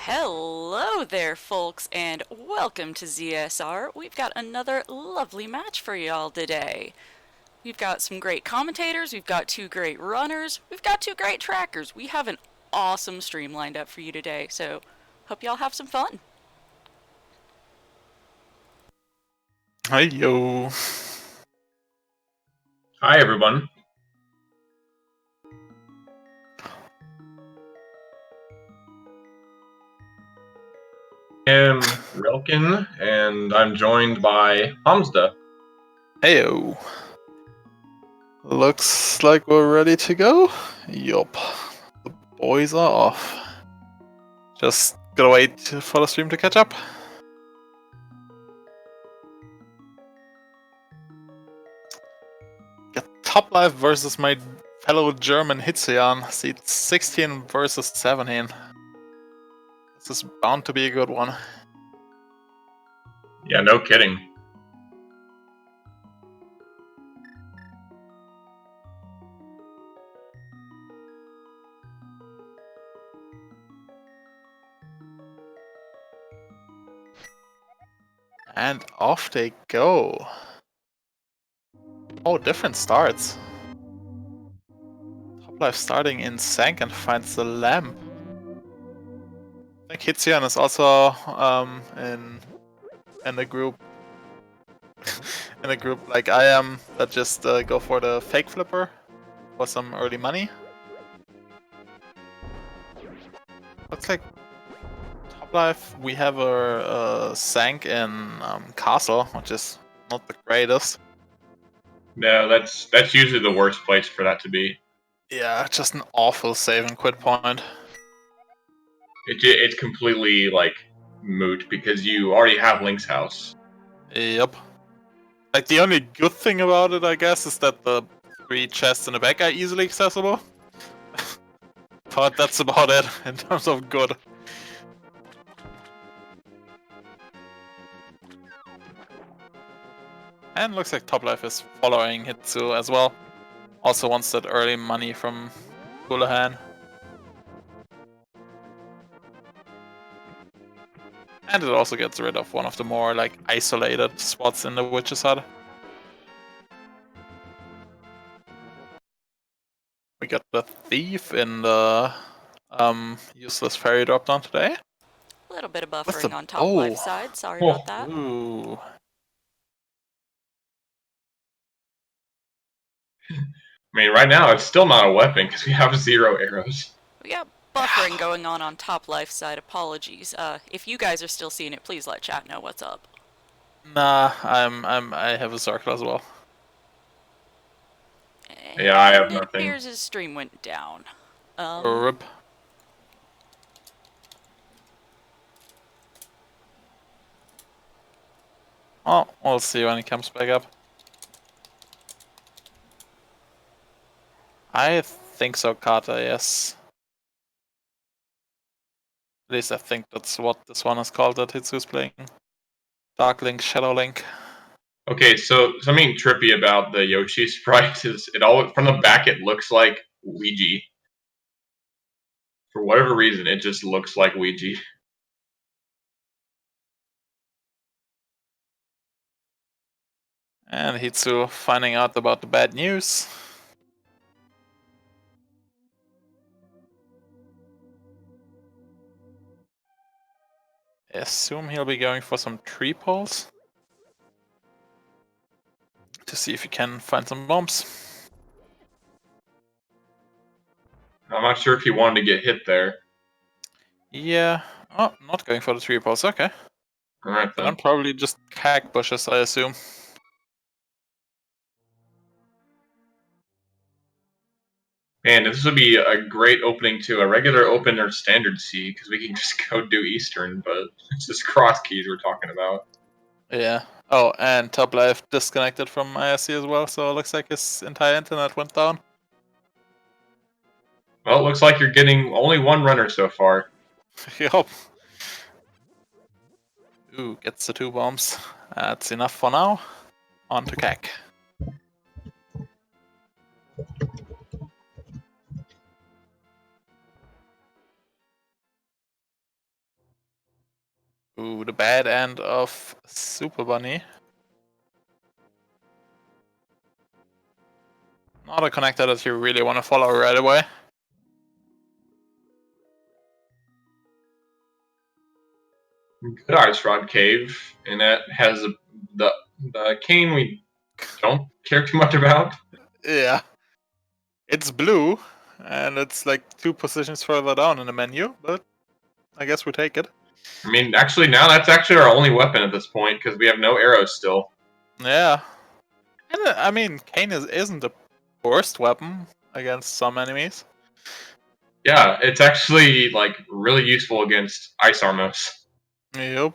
Hello there, folks, and welcome to ZSR. We've got another lovely match for y'all today. We've got some great commentators, we've got two great runners, we've got two great trackers. We have an awesome stream lined up for you today, so hope y'all have some fun. Hi, yo. Hi, everyone. I'm Relkin, and I'm joined by Hamzda. Heyo. Looks like we're ready to go. Yup. The boys are off. Just gotta wait for the stream to catch up. Got top life versus my fellow German Hitsuyan. Seat 16 versus 17. This is bound to be a good one. Yeah, no kidding. And off they go. Oh, different starts. Top life starting in second finds the lamp. I think Hitsuyan is also in a group in a group like I am that just go for the fake flipper for some early money. Looks like top life we have a sank in castle, which is not the greatest. No, that's usually the worst place for that to be. Yeah, just an awful save and quit point. It's completely like moot because you already have Link's house. Yep. Like the only good thing about it, I guess, is that the 3 chests in the back are easily accessible. But that's about it in terms of good. And looks like top life is following Hitsu as well. Also wants that early money from Houlihan. And it also gets rid of one of the more like isolated spots in the Witch's Hut. We got the Thief in the useless fairy drop down today. A little bit of With the buffering on top bow. left side, sorry about that. Ooh. I mean, right now it's still not a weapon because we have 0 arrows. We got buffering going on top left side, apologies. If you guys are still seeing it, please let chat know what's up. Nah, I have a circle as well. Yeah, I have And it nothing. appears his stream went down. Rip. Oh, we'll see when he comes back up. I think so, Kata, yes. At least I think that's what this one is called that Hitsu's playing. Dark Link, Shadow Link. Okay, so something trippy about the Yoshi sprite is it all from the back it looks like Ouija. For whatever reason, it just looks like Ouija. And Hitsu finding out about the bad news. I assume he'll be going for some tree poles. To see if he can find some bombs. I'm not sure if he wanted to get hit there. Yeah. Oh, not going for the tree poles, okay. Alright then. Then probably just cag bushes, I assume. Man, this would be a great opening to a regular open or standard C, because we can just go do Eastern, but it's just cross keys we're talking about. Yeah. Oh, and top life disconnected from ISC as well, so it looks like his entire internet went down. Well, it looks like you're getting only one runner so far. Yup. Ooh, gets the 2 bombs. That's enough for now. On to CAC. Ooh, the bad end of Super Bunny. Not a connector that you really want to follow right away. Good Ice Rod Cave, and that has the cane we don't care too much about. Yeah. It's blue, and it's like 2 positions further down in the menu, but I guess we take it. I mean, actually, now that's actually our only weapon at this point, because we have no arrows still. Yeah. And I mean, cane isn't the worst weapon against some enemies. Yeah, it's actually, like, really useful against Ice Armos. Yep.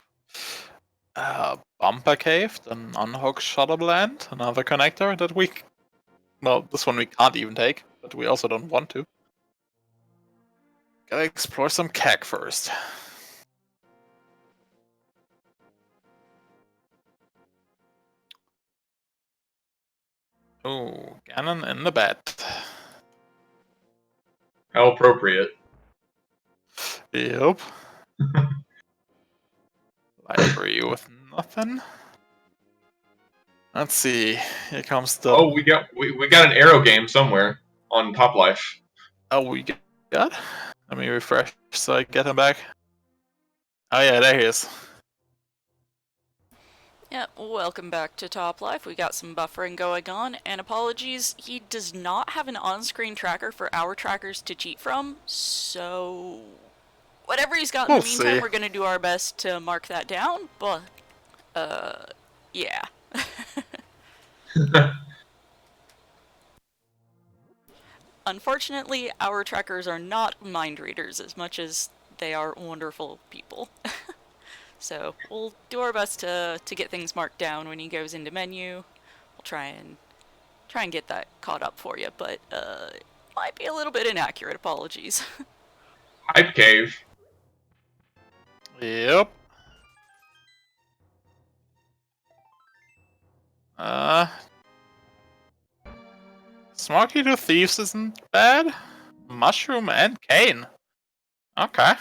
Bumper Cave, then unhook Shuttable End, another connector that we... Well, this one we can't even take, but we also don't want to. Gotta explore some keg first. Ooh, Ganon in the bed. How appropriate. Yep. Library with nothing. Let's see. Here comes the... Oh, we got an arrow game somewhere on Top Life. Oh, we got? Let me refresh so I get him back. Oh yeah, there he is. Yeah, welcome back to Top Life. We got some buffering going on, and apologies, he does not have an on-screen tracker for our trackers to cheat from, so whatever he's got in We'll the meantime, see. we're gonna do our best to mark that down, but, yeah. Unfortunately, our trackers are not mind readers as much as they are wonderful people. So we'll do our best to get things marked down when he goes into menu. We'll try and get that caught up for you, but it might be a little bit inaccurate. Apologies. Hype Cave. Yep. Smoky to Thieves isn't bad. Mushroom and Cane. Okay.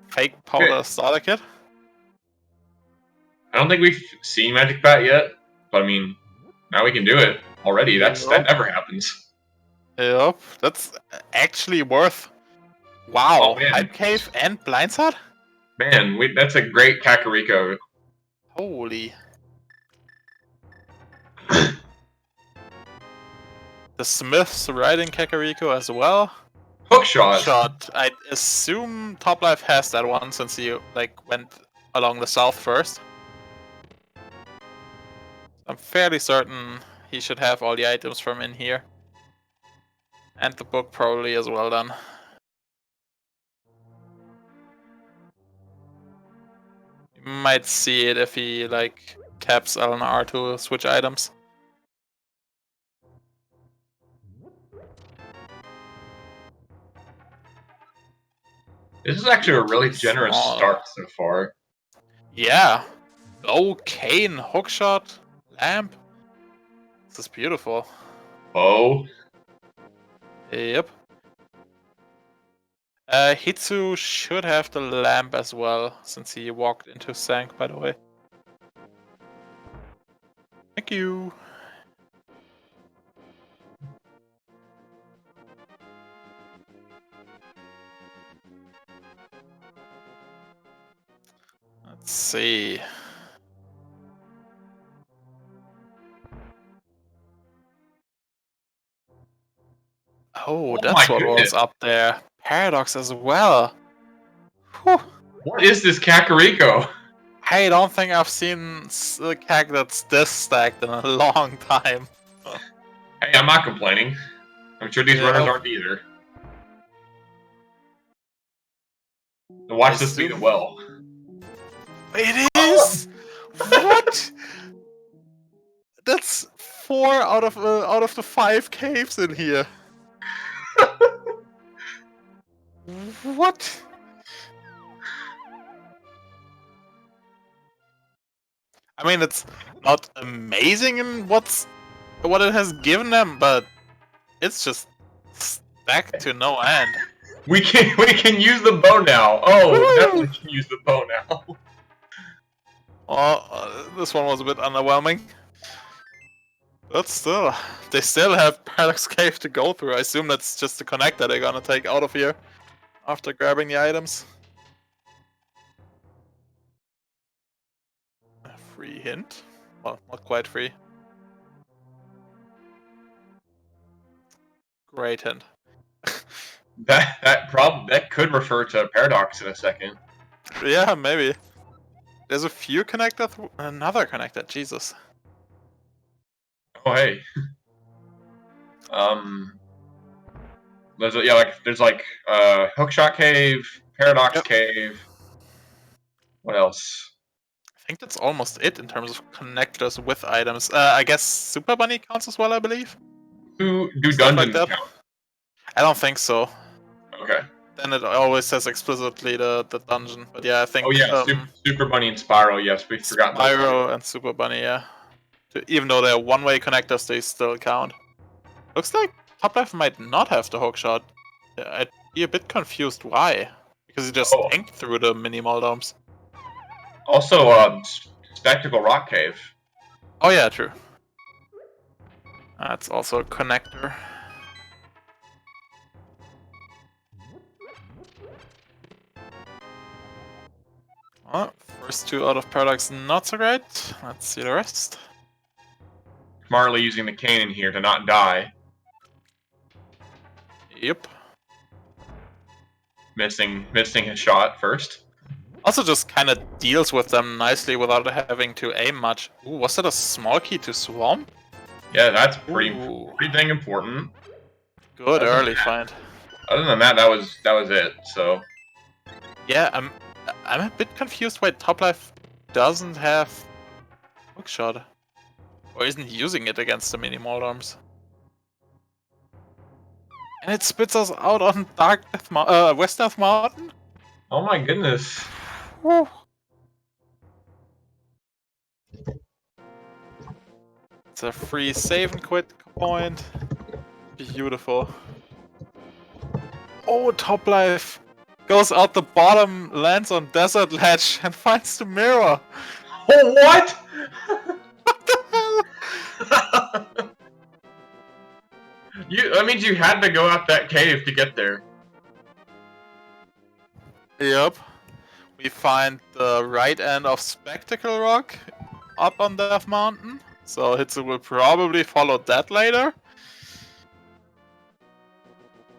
Fake powder starter kit. I don't think we've seen Magic Bat yet, but I mean, now we can do it already. That Yep. never happens. Yep. That's actually worth... Wow. Oh, man. Hype Cave and Blindside? Man, that's a great Kakariko. Holy. The Smiths riding Kakariko as well. Hook shot. Shot. I assume Top Life has that one since he like went along the south first. I'm fairly certain he should have all the items from in here. And the book probably as well then. You might see it if he like taps L and R to switch items. This is actually a really generous Small. start so far. Yeah. Oh, cane, hookshot, lamp. This is beautiful. Oh. Yep. Hitsu should have the lamp as well, since he walked into Sank, by the way. Thank you. Let's see. Oh, Oh that's my what goodness. was up there. Paradox as well. Whew. What is this Kakariko? I don't think I've seen a keg that's this stacked in a long time. Hey, I'm not complaining. I'm sure these runners aren't either. And watch this be the well. It is! What? That's 4 out of the 5 caves in here. What? I mean, it's not amazing in what it has given them, but it's just stacked to no end. We can use the bow now. Oh, Woo! definitely can use the bow now. Oh, this one was a bit underwhelming. But still, they still have Paradox Cave to go through. I assume that's just the connector they're gonna take out of here after grabbing the items. A free hint? Well, not quite free. Great hint. That could refer to a paradox in a second. Yeah, maybe. There's a few connector, another connector. Jesus. Oh hey. There's hookshot cave, paradox Yep. cave. What else? I think that's almost it in terms of connectors with items. I guess Super Bunny counts as well, I believe. Do Stuff like dungeons that. count? I don't think so. Okay. Then it always says explicitly the dungeon. But yeah, I think Oh yeah, Super Bunny and Spyro. Yes, we forgot those. Spyro and Super Bunny, yeah. Even though they're one-way connectors, they still count. Looks like Toplife might not have the hookshot. I'd be a bit confused why. Because he just Oh. tanked through the mini-mall domes. Also, Spectacle Rock Cave. Oh yeah, true. That's also a connector. Well, first two out of Paradox, not so great. Let's see the rest. Smartly using the cane in here to not die. Yep. Missing his shot first. Also just kind of deals with them nicely without having to aim much. Ooh, was that a small key to Swamp? Yeah, that's pretty Ooh. dang important. Good early find. Other than that, that was it. So Yeah, I'm a bit confused why Toplife doesn't have hookshot. Or isn't using it against the mini Moldarms. And it spits us out on West Death Mountain? oh my goodness. Woo. It's a free save and quit point. Beautiful. Oh, Toplife goes out the bottom, lands on Desert Ledge, and finds the mirror. Oh what? What the hell? That means you had to go out that cave to get there. Yep. We find the right end of Spectacle Rock up on Death Mountain. So Hitsu will probably follow that later.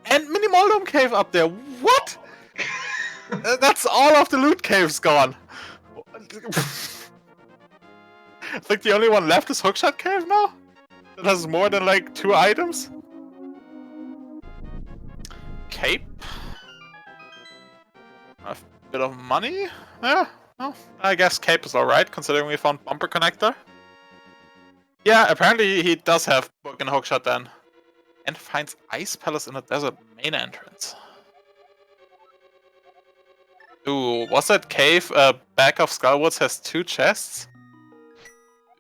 And Mini Moldom Cave up there. What? That's all of the loot caves gone. I think the only one left is Hookshot Cave now? That has more than like 2 items? Cape? A bit of money? Yeah, well, I guess Cape is alright considering we found Bumper Connector. Yeah, apparently he does have Book and Hookshot then. And finds Ice Palace in the desert main entrance. Ooh, was that cave back of Skullwoods has 2 chests?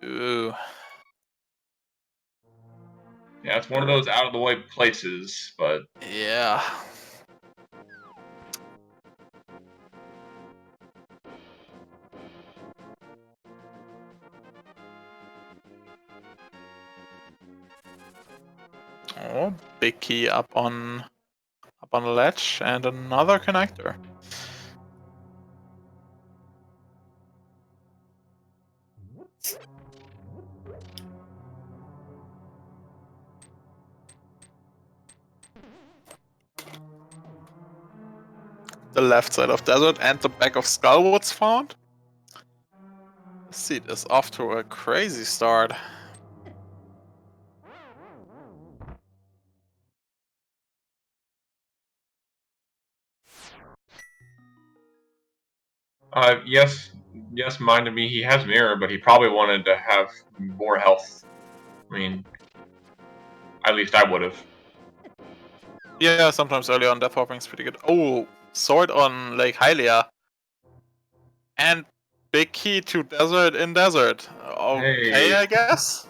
Ooh. Yeah, it's one of those out of the way places, but Yeah. Oh, big key up on the ledge and another connector. The left side of desert and the back of Skullwoods found. This seat is off to a crazy start. yes, minded me, he has mirror, but he probably wanted to have more health. I mean, at least I would have. Yeah, sometimes early on death hopping is pretty good. Oh, sword on Lake Hylia. And big key to desert in desert. Okay, Hey. I guess.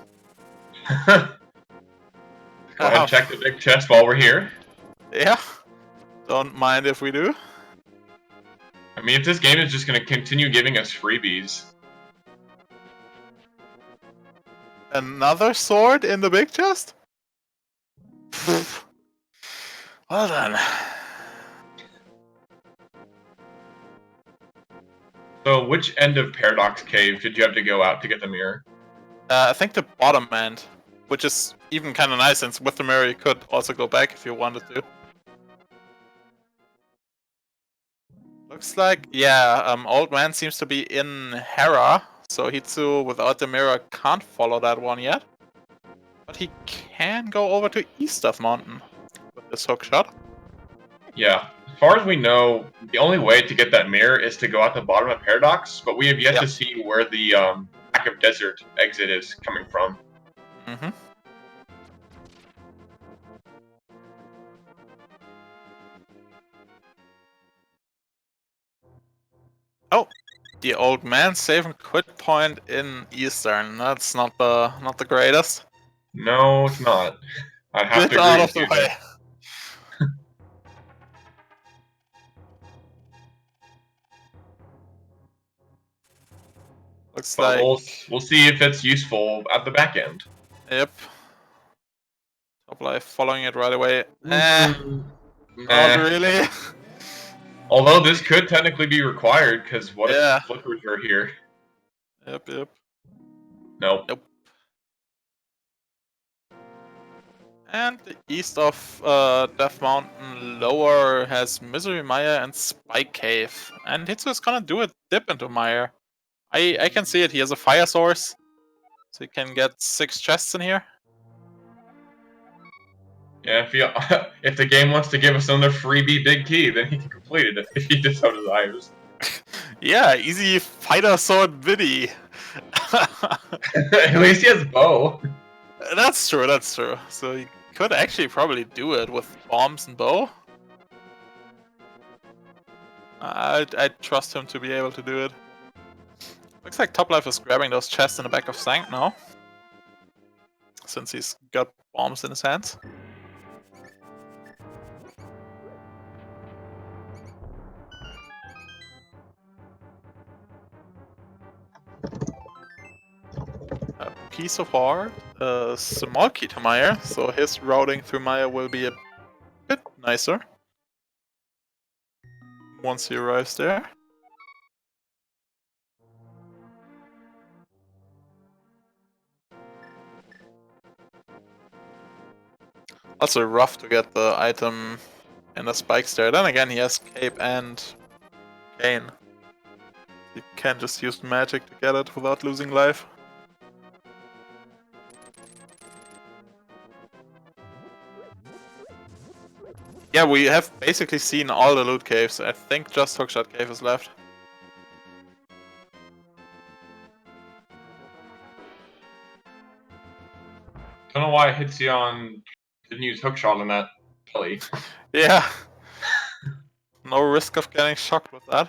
Go ahead and check the big chest while we're here. Yeah. Don't mind if we do. I mean, if this game is just going to continue giving us freebies. Another sword in the big chest? Well done. So, which end of Paradox Cave did you have to go out to get the mirror? I think the bottom end, which is even kind of nice, since with the mirror you could also go back if you wanted to. Looks like, yeah, Old Man seems to be in Hera, so Hitsu without the mirror can't follow that one yet. But he can go over to east of Mountain with this hook shot. Yeah, as far as we know, the only way to get that mirror is to go out the bottom of Paradox, but we have yet to see where the back of Desert exit is coming from. Mm-hmm. Oh, the Old Man saving quit point in Eastern. That's not the greatest. No, it's not. I'd have Get to agree out of with the you way. there. Looks But like, we'll see if it's useful at the back end. yep. Topplife following it right away. Not really. Although this could technically be required, because what Yeah. if flippers are here? Yep. Nope. And the east of Death Mountain lower has Misery Mire and Spike Cave. And Hitsu is gonna do a dip into Mire. I can see it, he has a fire source. So he can get 6 chests in here. Yeah, if the game wants to give us another freebie big key, then he can complete it if he just so desires. Yeah, easy fighter sword biddy. At least he has bow. That's true. So he could actually probably do it with bombs and bow. I'd trust him to be able to do it. Looks like Topplife is grabbing those chests in the back of Sank now. Since he's got bombs in his hands. A piece of heart, a small key to Mire, so his routing through Mire will be a bit nicer. Once he arrives there. Also rough to get the item in the spikes there. Then again, he has Cape and Cane. You can just use magic to get it without losing life. Yeah, we have basically seen all the loot caves. I think just Hookshot Cave is left. Don't know why Hitsuyan didn't use hookshot on that Pelly. Yeah. No risk of getting shocked with that.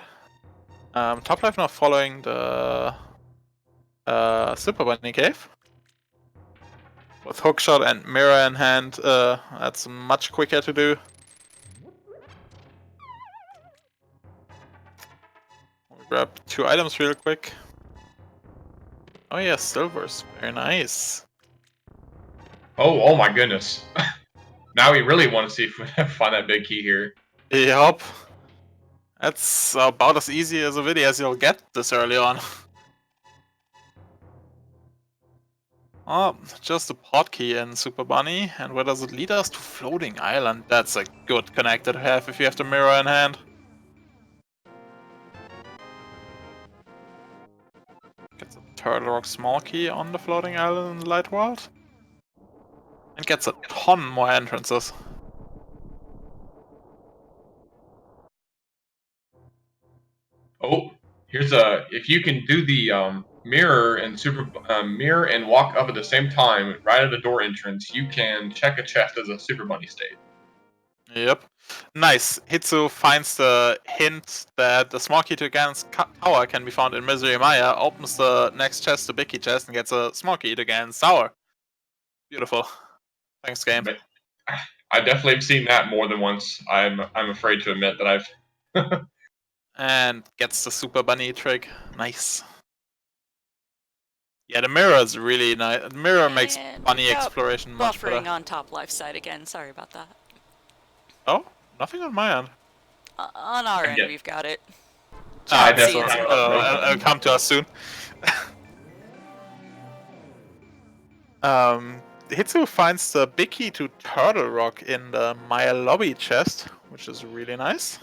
Topplife now following the Super Bunny Cave. With Hookshot and Mirror in hand, that's much quicker to do. We'll grab 2 items real quick. Oh yeah, silvers. Very nice. Oh my goodness. Now we really want to see if we find that big key here. Yup. That's about as easy as a video as you'll get this early on. Oh, just a pod key in Super Bunny. And where does it lead us? To Floating Island. That's a good connector to have if you have the mirror in hand. Gets a Turtle Rock small key on the Floating Island in the Light World. And gets a ton more entrances. Oh, here's if you can do the mirror and walk up at the same time right at the door entrance, you can check a chest as a Super Bunny state. Yep. Nice. Hitsu finds the hint that the small key to Gan's tower can be found in Misery Maya, opens the next chest, the big key chest, and gets a small key to Gan's tower. Beautiful. Thanks, game. I definitely have seen that more than once. I'm afraid to admit that I've. And gets the super bunny trick. Nice. Yeah, the mirror is really nice. The mirror makes And bunny we've got exploration much buffering better. on top life side again. Sorry about that. Oh, nothing on my end. On our end, Again. we've got it. I Ah, Just definitely seeing some have buffering. it'll come to us soon. Hitsu finds the big key to Turtle Rock in the Maya lobby chest, which is really nice.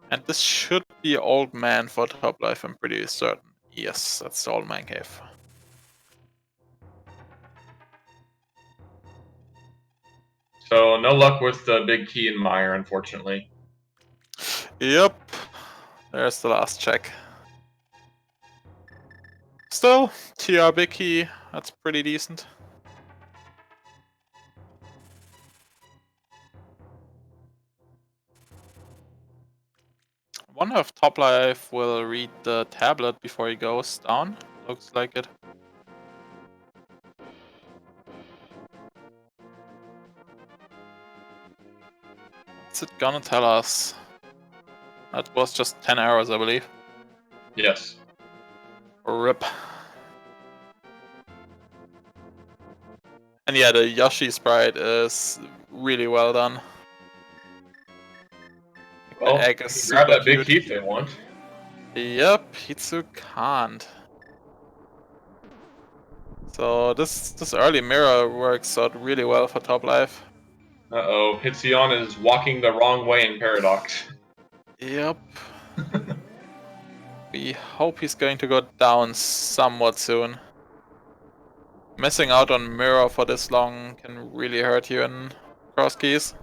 And this should be Old Man for top life, I'm pretty certain. Yes, that's the Old Man cave. So no luck with the big key in Meyer, unfortunately. Yep, there's the last check. Still, TR big key, that's pretty decent. I wonder if Top Life will read the tablet before he goes down. Looks like it. What's it gonna tell us? That was just 10 hours, I believe. Yes. RIP. And yeah, the Yoshi sprite is really well done. Well, The egg they is can grab super that big cute. key if they want. Yep, Hitsu can't. So this early mirror works out really well for Top Life. Uh-oh, Hitsuyan is walking the wrong way in Paradox. Yep. We hope he's going to go down somewhat soon. Missing out on mirror for this long can really hurt you in cross keys.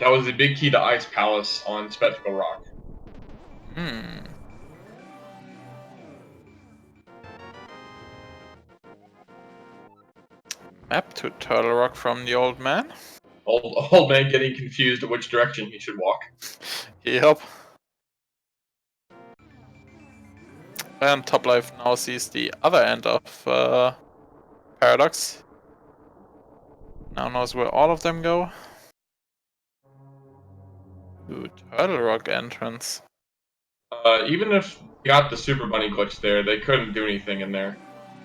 That was the big key to Ice Palace on Spectacle Rock. Hmm. Map to Turtle Rock from the old man. Old man getting confused at which direction he should walk. Yep. And Top Life now sees the other end of Paradox. Now knows where all of them go. To Turtle Rock entrance. Even if you got the Super Bunny glitch there, they couldn't do anything in there.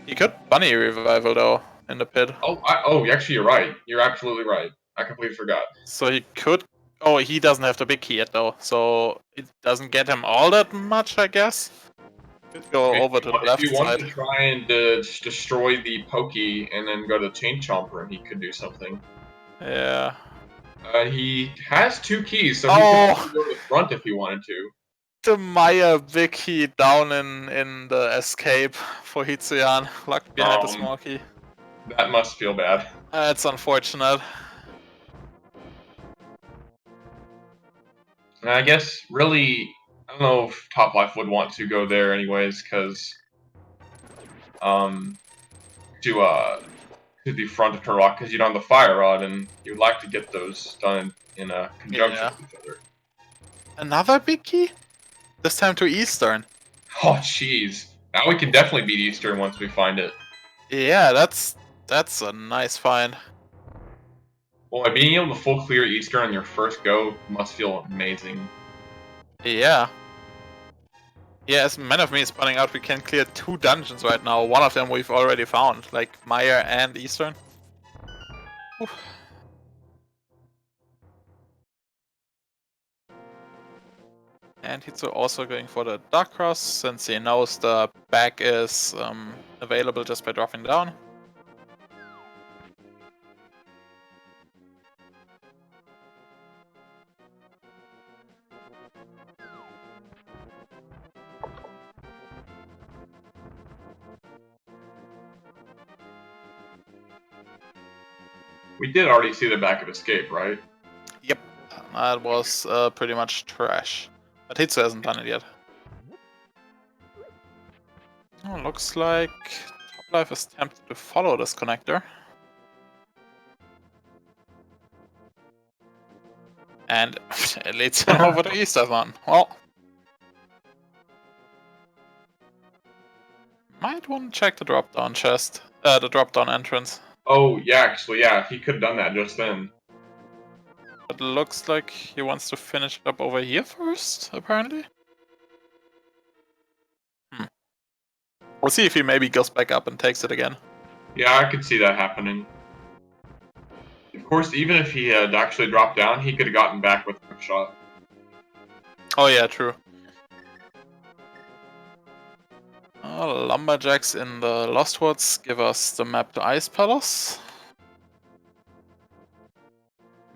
He could bunny revival though in the pit. Oh, actually, you're right. You're absolutely right. I completely forgot. So he could. Oh, he doesn't have the big key yet though, so it doesn't get him all that much, I guess. Could go over to the If left you wanted side. to try and destroy the Pokey and then go to Chain Chomper, he could do something. Yeah. He has 2 keys, so he Oh! could go to the front if he wanted to. The Maya big key down in the escape for Hitsuyan, locked behind the small key. That must feel bad. That's unfortunate. And I guess, really, I don't know if Top Life would want to go there anyways, because to the front of Turok, because you don't have the Fire Rod, and you'd like to get those done in a conjunction with each other. Another big key? This time to Eastern. Oh, jeez. Now we can definitely beat Eastern once we find it. Yeah, that's a nice find. Boy, being able to full clear Eastern on your first go must feel amazing. Yeah. Yeah, as Man of Me is spawning out, we can clear 2 dungeons right now. One of them we've already found, like Maya and Eastern. Oof. And Hitsu also going for the Dark Cross, since he knows the bag is available just by dropping down. We did already see the back of Escape, right? Yep, that was pretty much trash. But Hitsu hasn't done it yet. Oh, looks like Top Life is tempted to follow this connector. And it leads him over to Eastern one. Well. Might want to check the drop-down chest. The drop-down entrance. Oh, yeah, actually, yeah, he could have done that just then. It looks like he wants to finish up over here first, apparently. We'll see if he maybe goes back up and takes it again. Yeah, I could see that happening. Of course, even if he had actually dropped down, he could have gotten back with a shot. Oh yeah, true. Lumberjacks in the Lost Woods give us the map to Ice Palace.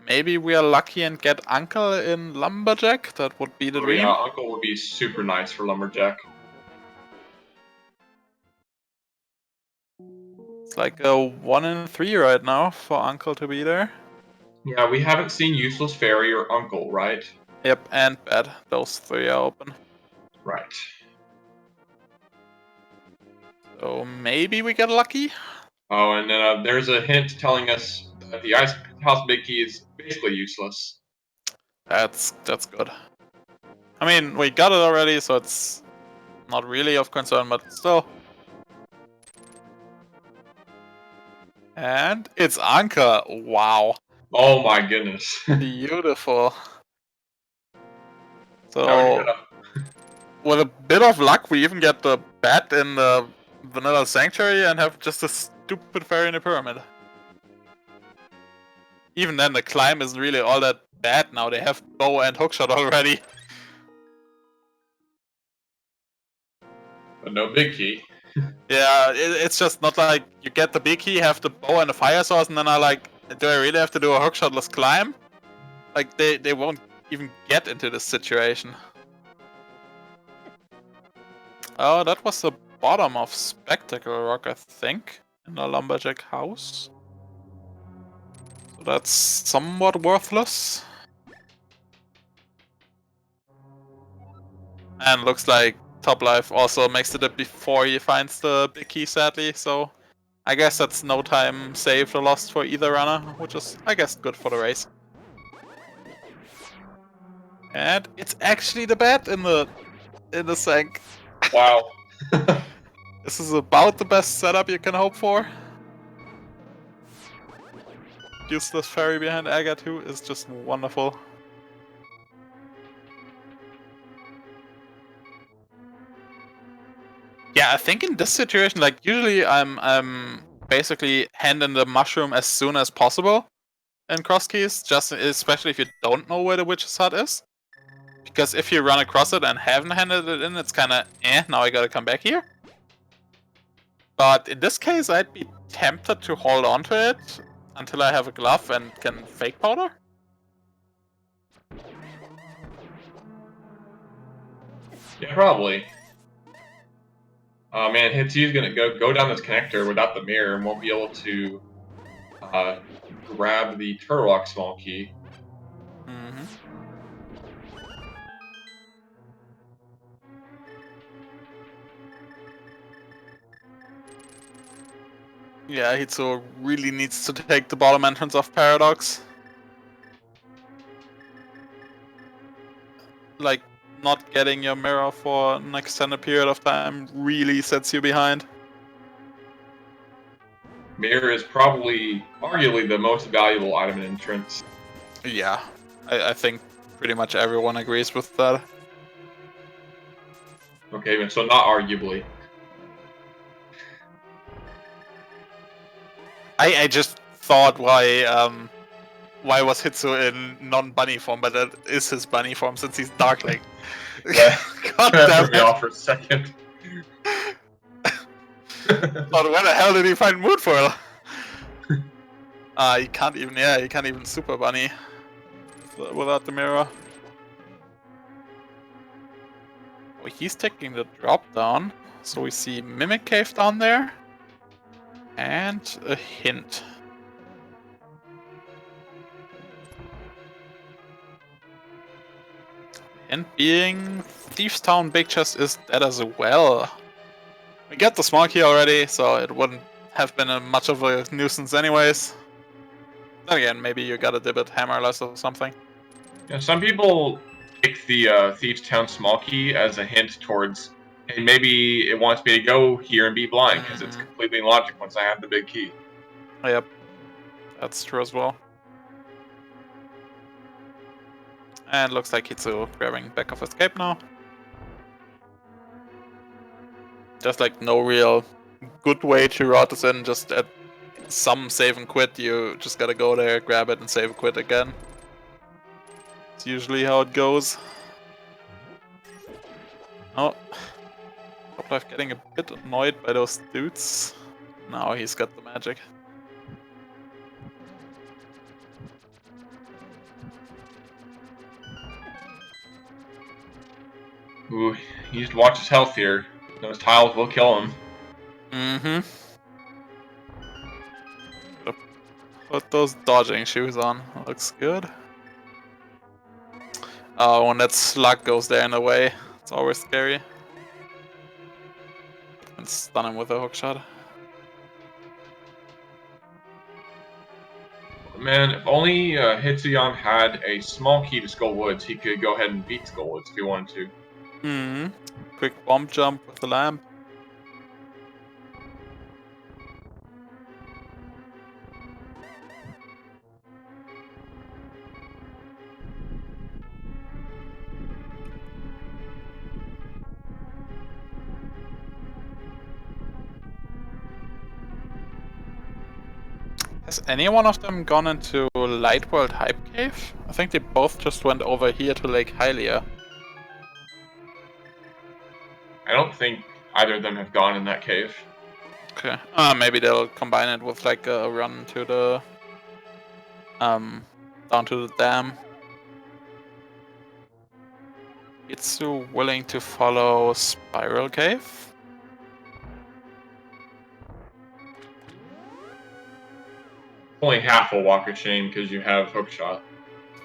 Maybe we are lucky and get Uncle in Lumberjack. That would be the dream. Yeah, Uncle would be super nice for Lumberjack. It's like a 1 in 3 right now for Uncle to be there. Yeah, we haven't seen Useless Fairy or Uncle, right? Yep, and Bed. Those 3 are open. Right. So maybe we get lucky. Oh, and then there's a hint telling us that the Ice House Big Key is basically useless. That's good. I mean, we got it already, so it's not really of concern, but still. And it's Anka. Wow. Oh my goodness. Beautiful. That was So, good. with a bit of luck, we even get the bat in the Vanilla Sanctuary and have just a stupid fairy in the pyramid. Even then, the climb isn't really all that bad now. They have bow and hookshot already. But no Big Key. Yeah, it's just not like you get the big key, have the bow and the fire source, and then I like, do I really have to do a hookshotless climb? Like, they won't even get into this situation. Oh, that was the bottom of Spectacle Rock, I think, in the Lumberjack house. So that's somewhat worthless. And looks like topplife also makes it up before he finds the big key, sadly, so I guess that's no time saved or lost for either runner, which is, I guess, good for the race. And it's actually the bat in the sink. Wow. This is about the best setup you can hope for. Useless fairy behind Aga 2 is just wonderful. Yeah, I think in this situation, like, usually I'm basically handing the mushroom as soon as possible in cross keys, just especially if you don't know where the witch's hut is. Because if you run across it and haven't handed it in, it's kinda now I gotta come back here. But in this case, I'd be tempted to hold on to it until I have a glove and can fake powder. Yeah, probably. Oh man, Hitsu's gonna go down this connector without the mirror and won't be able to grab the Turtle Rock small key. Mm-hmm. Yeah, Hitsu really needs to take the bottom entrance of Paradox. Like, not getting your mirror for an extended period of time really sets you behind. Mirror is probably, arguably, the most valuable item in entrance. Yeah, I think pretty much everyone agrees with that. Okay, so not arguably. I just thought why was Hitsu in non-bunny form, but that is his bunny form since he's Darkling. Yeah, God that damn threw me it. off for a second. But where the hell did he find Moonfoil? He can't even super bunny without the mirror. Oh, he's taking the drop down, so we see Mimic Cave down there. And a hint. And being Thieves Town Big Chest is dead as well. We get the small key already, so it wouldn't have been much of a nuisance anyways. Then again, maybe you got a dib at Hammerless or something. Yeah, some people take the Thieves Town small key as a hint towards And maybe it wants me to go here and be blind because it's completely illogical once I have the big key. Yep, that's true as well. And looks like Hitsu grabbing back of escape now. There's like no real good way to route this in, just at some save and quit, you just gotta go there, grab it and save and quit again. It's usually how it goes. Oh, topplife getting a bit annoyed by those dudes. Now he's got the magic. Ooh, he needs to watch his health here. Those tiles will kill him. Mm-hmm. Put those dodging shoes on. Looks good. Oh, when that slug goes there in the way, it's always scary. And stun him with a hookshot. Man, if only Hitsuyan had a small key to Skull Woods, he could go ahead and beat Skull Woods if he wanted to. Hmm. Quick bomb jump with the lamp. Has any one of them gone into Light World Hype Cave? I think they both just went over here to Lake Hylia. I don't think either of them have gone in that cave. Okay. Maybe they'll combine it with like a run to the down to the dam. Itsu willing to follow Spiral Cave? Only half will walk of shame because you have Hookshot.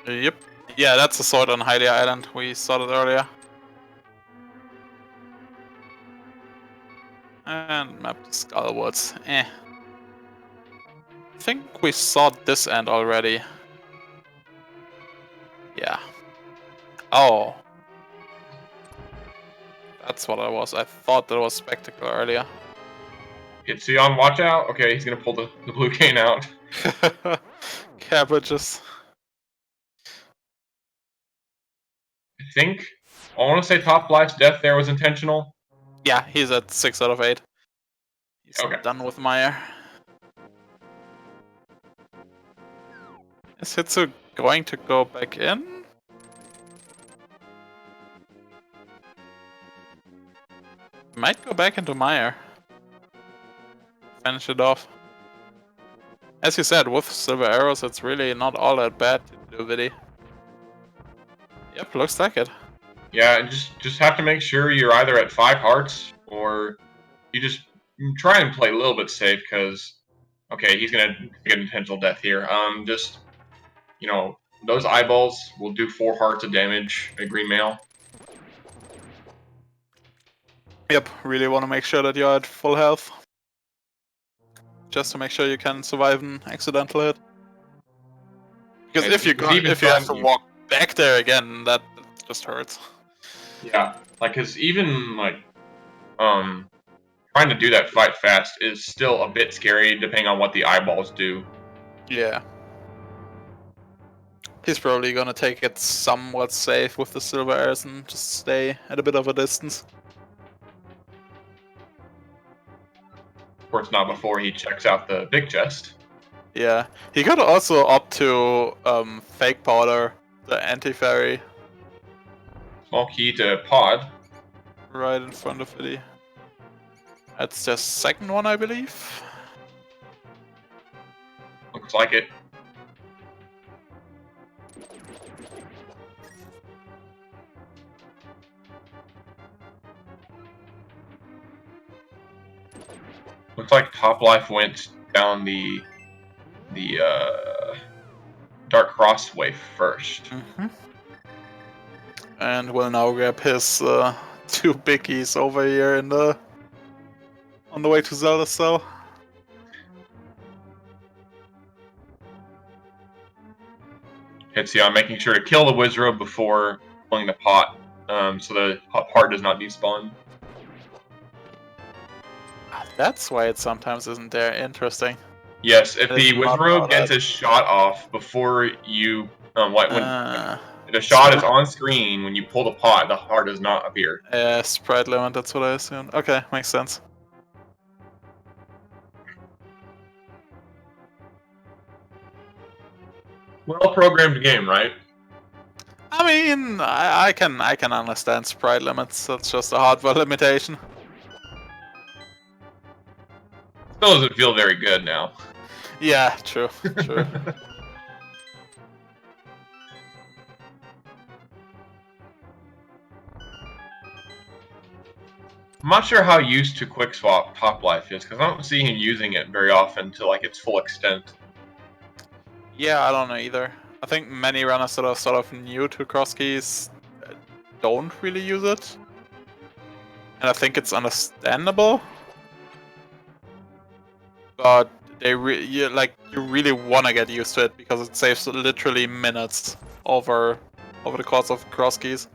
Yep. Yeah, that's a sword on Hylia Island. We saw it earlier. And map to Skullwoods. I think we saw this end already. Yeah. Oh. That's what I was. I thought that was Spectacle earlier. Hitsuyan, watch out! Okay, he's gonna pull the blue cane out. Cabbages. I think, I want to say Toplife's death there was intentional. Yeah, he's at 6 out of 8. He's Okay. done with Meyer. Is Hitsu going to go back in? Might go back into Meyer. Finish it off. As you said, with silver arrows, it's really not all that bad to do, Viddy. Yep, looks like it. Yeah, and just have to make sure you're either at 5 hearts or you just try and play a little bit safe because, okay, he's gonna get intentional death here. Just, you know, those eyeballs will do 4 hearts of damage at green mail. Yep, really want to make sure that you're at full health. Just to make sure you can survive an accidental hit. Because if you have to walk back there again, that just hurts. Yeah, like, cause even like, trying to do that fight fast is still a bit scary depending on what the eyeballs do. Yeah. He's probably gonna take it somewhat safe with the silver arrows and just stay at a bit of a distance. Of course, not before he checks out the big chest. Yeah, he could also opt to fake powder the anti-fairy. Small key to pod. Right in front of Viddy. That's the second one, I believe. Looks like it. Looks like Toplife went down the Dark Crossway first. Mm-hmm. And will now grab his 2 biggies over here in the on the way to Zelda Cell. Hitsuyan making sure to kill the Wizrobe before pulling the pot, so the pot does not despawn. That's why it sometimes isn't there. Interesting. Yes, if I the did not Wizrobe know gets that. a shot off before you, when the shot is Sprite, on screen when you pull the pot, the heart does not appear. sprite limit, that's what I assumed. Okay, makes sense. Well programmed game, right? I mean, I can understand sprite limits. That's just a hardware limitation. Still doesn't feel very good now. Yeah, true, true. I'm not sure how used to quick swap Top Life is because I don't see him using it very often to like its full extent. Yeah, I don't know either. I think many runners that are sort of new to cross keys don't really use it. And I think it's understandable. But you really want to get used to it because it saves literally minutes over the course of cross keys.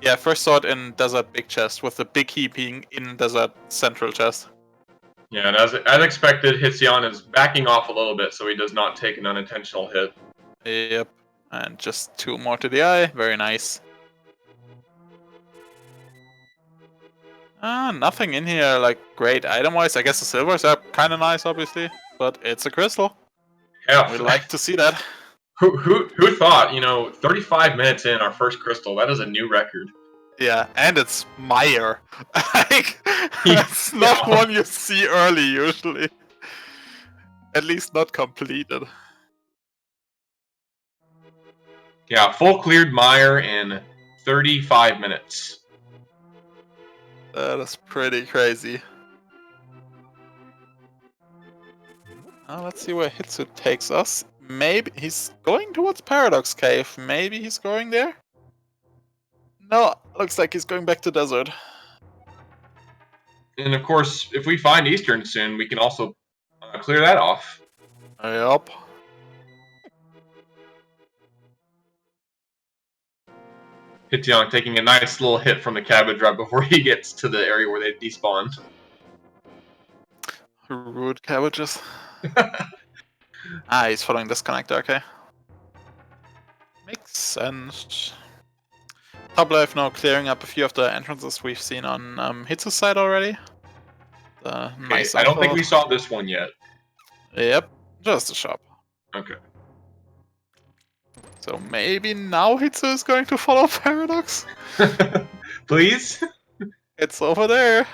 Yeah, first saw it in Desert Big Chest, with the big key being in Desert Central Chest. Yeah, and as expected, Hitsuyan is backing off a little bit so he does not take an unintentional hit. Yep, and just 2 more to the eye, very nice. Nothing in here like great item-wise. I guess the silvers are kind of nice, obviously, but it's a crystal. Yeah, We like to see that. who thought? 35 minutes in our first crystal. That is a new record. Yeah, and it's Meyer. Like, it's not one you see early usually. At least not completed. Yeah, full cleared Meyer in 35 minutes. That is pretty crazy. Let's see where Hitsu takes us. Maybe he's going towards Paradox Cave. Maybe he's going there? No, looks like he's going back to Desert. And of course, if we find Eastern soon, we can also clear that off. Yup. Hitsuyan taking a nice little hit from the cabbage right before he gets to the area where they despawned. Rude cabbages. He's following this connector, okay. Makes sense. Top left now clearing up a few of the entrances we've seen on Hitsu's side already. The nice I don't think sample. we saw this one yet. Yep, just a shop. Okay. So maybe now Hitsu is going to follow Paradox? Please? It's over there.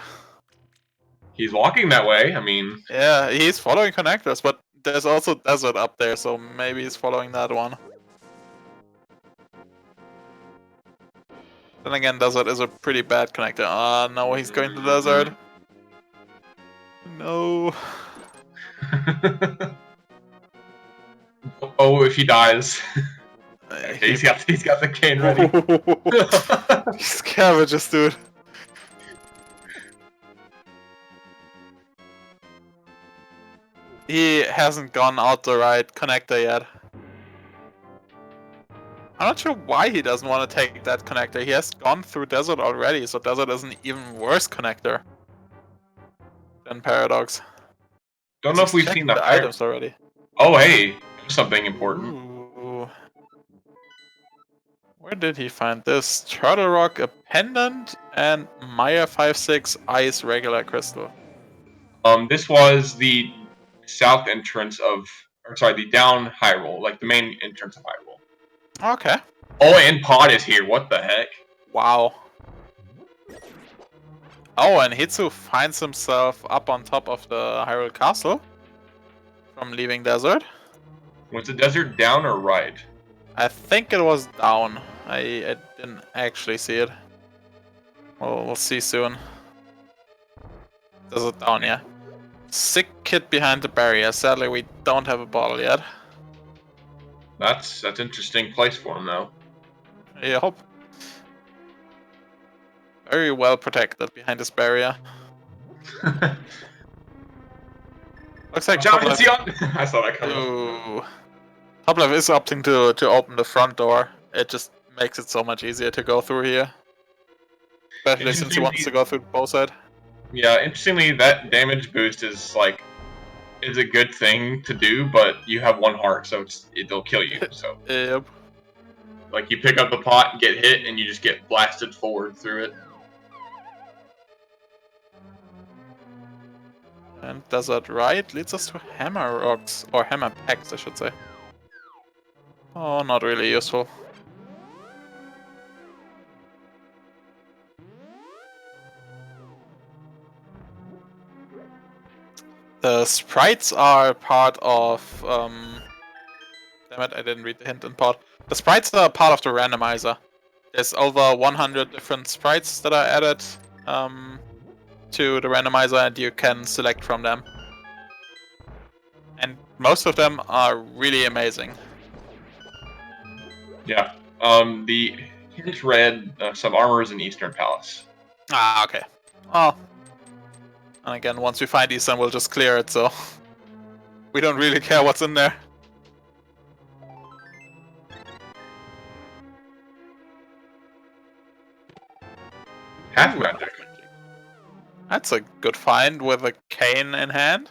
He's walking that way. I mean... Yeah, he's following connectors, but there's also Desert up there, so maybe he's following that one. Then again, Desert is a pretty bad connector. Ah, no, he's going to Desert. No. Oh, if he dies. Okay, he's got the cane ready. These cabbages, dude. He hasn't gone out the right connector yet. I'm not sure why he doesn't want to take that connector. He has gone through Desert already, so Desert is an even worse connector than Paradox. Don't know if we've seen the items already. Oh, hey, something important. Ooh. Where did he find this? Turtle Rock, a pendant, and Maya 5-6 ice regular crystal. This was the south entrance of, or sorry, the down high roll, like the main entrance of high roll. Okay. Oh, and Pod is here. What the heck? Wow. Oh, and Hitsu finds himself up on top of the Hyrule Castle from leaving Desert. Was the desert down or right? I think it was down. I didn't actually see it. Well, we'll see soon. Desert down, yeah. Sick kid behind the barrier. Sadly, we don't have a bottle yet. That's interesting place for him, though. Yep. Very well protected behind this barrier. Looks like I saw that coming. Ooh. Topplife is opting to open the front door. It just makes it so much easier to go through here. Especially since he wants to go through both sides. Yeah, interestingly, that damage boost is a good thing to do, but you have 1 heart, so it'll kill you. So Yep. like you pick up the pot and get hit, and you just get blasted forward through it. And Desert Ride leads us to Hammer Rocks, or Hammer Packs, I should say. Oh, not really useful. The sprites are part of. Damn it, I didn't read the hint in part. The sprites are part of the randomizer. There's over 100 different sprites that are added to the randomizer, and you can select from them. And most of them are really amazing. Yeah. The hint read some armors in Eastern Palace. Ah, okay. Oh. And again, once we find these, then we'll just clear it, so we don't really care what's in there. Half Ooh, magic. that's a good find with a cane in hand.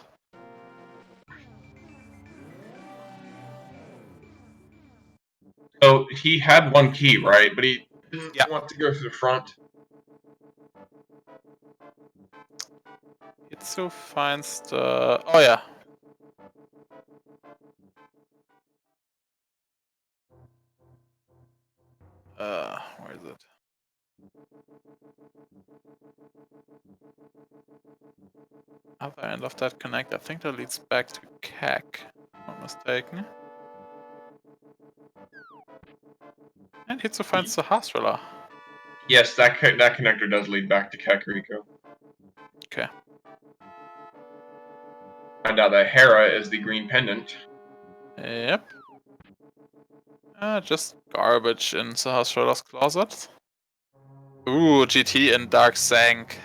So he had 1 key, right? But he didn't Yeah. want to go to the front. Hitsu finds the... Oh yeah. Where is it? Other end of that connect, I think that leads back to Kek, if I'm not mistaken. And Hitsu finds the Hasrilla. Yes, that connector does lead back to Kakariko. Okay. Find out that Hera is the green pendant. Yep. Just garbage in Sahasrara's closet. Ooh, GT and Dark Sank.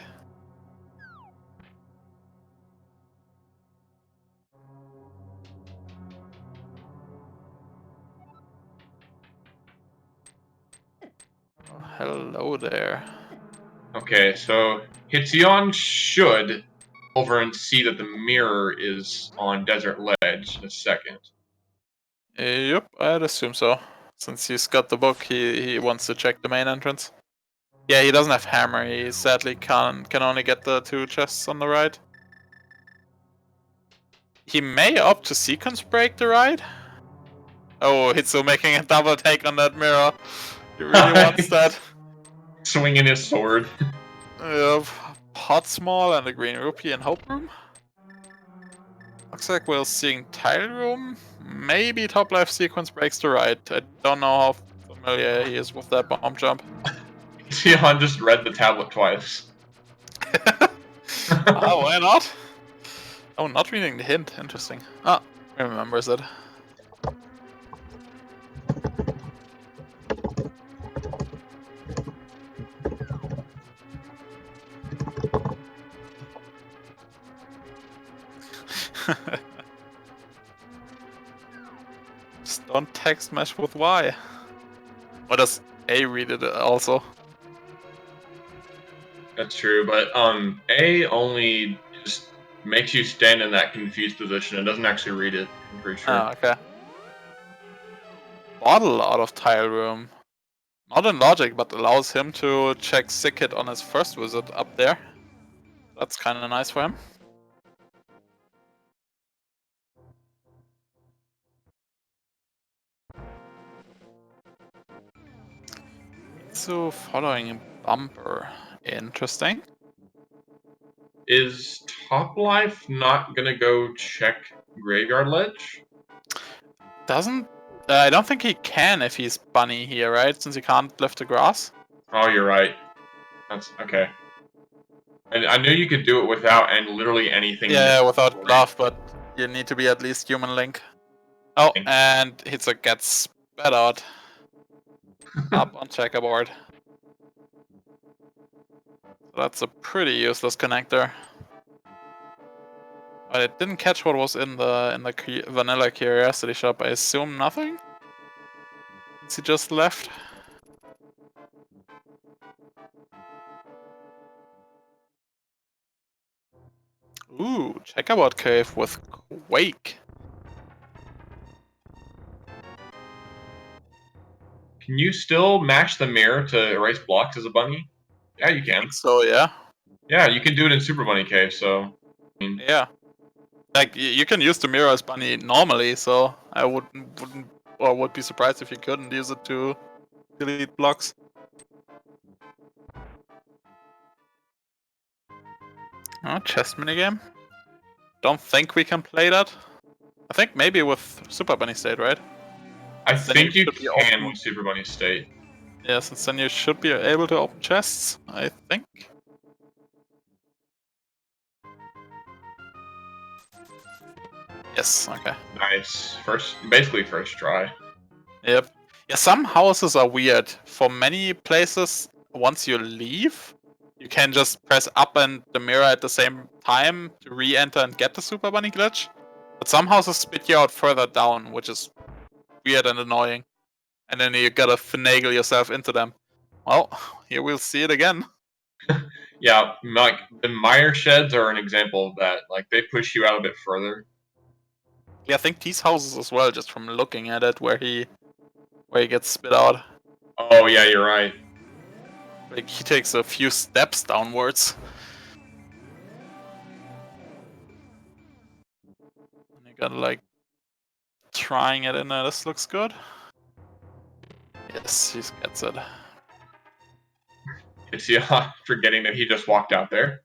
Oh, hello there. Okay, so Hitsuyan should over and see that the mirror is on Desert Ledge in a second. Yep, I'd assume so. Since he's got the book, he wants to check the main entrance. Yeah, he doesn't have hammer. He sadly can only get the 2 chests on the right. He may opt to sequence break the ride. Oh, Hitsu making a double take on that mirror. He really wants that. Swinging his sword. Pot Small and a green rupee in Hope Room. Looks like we're seeing Tile Room. Maybe Top Life sequence breaks the ride. I don't know how familiar he is with that bomb jump. Hitsuyan just read the tablet twice. Oh, why not? Oh, not reading the hint. Interesting. Ah, he remembers it. Just don't text mesh with Y. Or does A read it also? That's true, but A only just makes you stand in that confused position. It doesn't actually read it, I'm pretty sure. Ah, okay. Bottle out of Tile Room. Not in logic, but allows him to check Sick Hit on his first visit up there. That's kinda nice for him. So, following Bumper. Interesting. Is Top Life not gonna go check Graveyard Ledge? Doesn't... I don't think he can if he's Bunny here, right? Since he can't lift the grass. Oh, you're right. That's okay. I knew you could do it without and literally anything. Yeah, without glove, but you need to be at least human link. Oh, Thanks. and Hitsu gets spat out. Up on checkerboard. That's a pretty useless connector. But it didn't catch what was in the vanilla curiosity shop. I assume nothing? Since he just left. Ooh, checkerboard cave with Quake. Can you still mash the mirror to erase blocks as a bunny? Yeah, you I can. think so, yeah. Yeah, you can do it in Super Bunny Cave, so... I mean, Yeah. Like, you can use the mirror as bunny normally, so I would be surprised if you couldn't use it to delete blocks. Oh, chest minigame? Don't think we can play that. I think maybe with Super Bunny State, right? I Then you think you should be can open. with Super Bunny State. Yeah, since then you should be able to open chests, I think. Yes, okay. Nice. Basically first try. Yep. Yeah, some houses are weird. For many places, once you leave, you can just press up and the mirror at the same time to re-enter and get the Super Bunny glitch. But some houses spit you out further down, which is weird and annoying. And then you gotta finagle yourself into them. Well, here we'll see it again. Yeah, like the mire sheds are an example of that. Like they push you out a bit further. Yeah, I think these houses as well, just from looking at it, where he gets spit out. Oh yeah, you're right. Like, he takes a few steps downwards. And you gotta, like, trying it in there. This looks good. Yes, he gets it. It's yeah, forgetting that he just walked out there.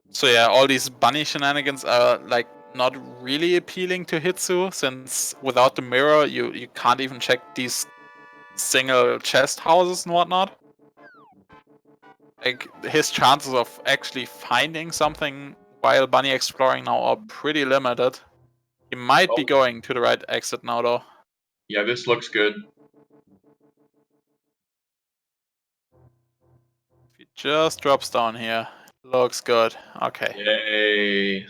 So yeah, all these bunny shenanigans are, like, not really appealing to Hitsu, since without the mirror, you can't even check these single chest houses and whatnot. Like, his chances of actually finding something while bunny exploring now are pretty limited. He might be going to the right exit now, though. Yeah, this looks good. If he just drops down here, looks good. Okay. Yay.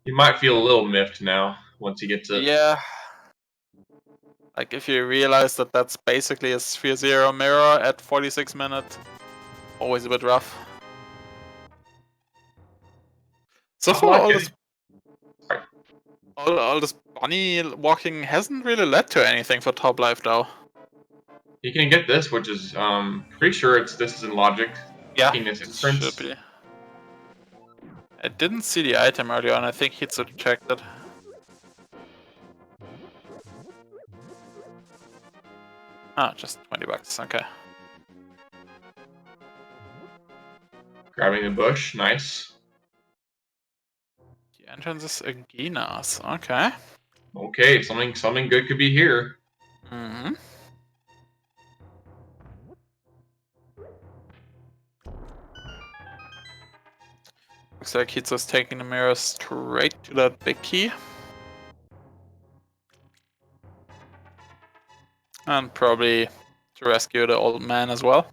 You might feel a little miffed now once he gets it. Yeah. Like, if you realize that that's basically a Sphere Zero mirror at 46 minutes, always a bit rough. So I far, like all it. this, all this bunny walking hasn't really led to anything for Top Life, though. You can get this, which is pretty sure this is in logic. Yeah, Taking this it should entrance. be. I didn't see the item earlier, and I think Hitsu checked it. Ah, just 20 bucks. Okay. Grabbing the bush, nice. The entrance is Aginas. Okay. Okay, something good could be here. Mm-hmm. Looks like Hitsu's taking the mirror straight to that big key. And probably to rescue the old man as well.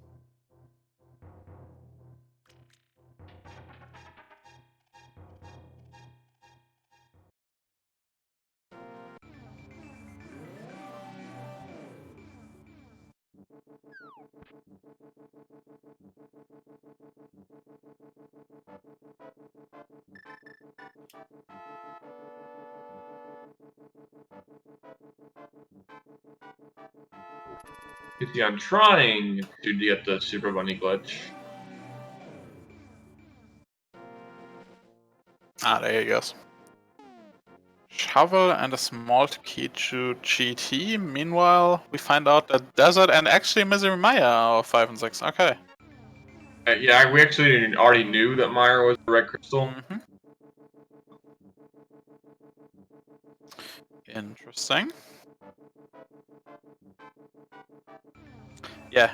I'm trying to get the Super Bunny glitch. Ah, there he goes. Shovel and a small key to GT. Meanwhile, we find out that Desert and actually Misery Maya are 5 and 6. Okay. Yeah, we actually already knew that Meyer was the red crystal. Mm-hmm. Interesting. Yeah,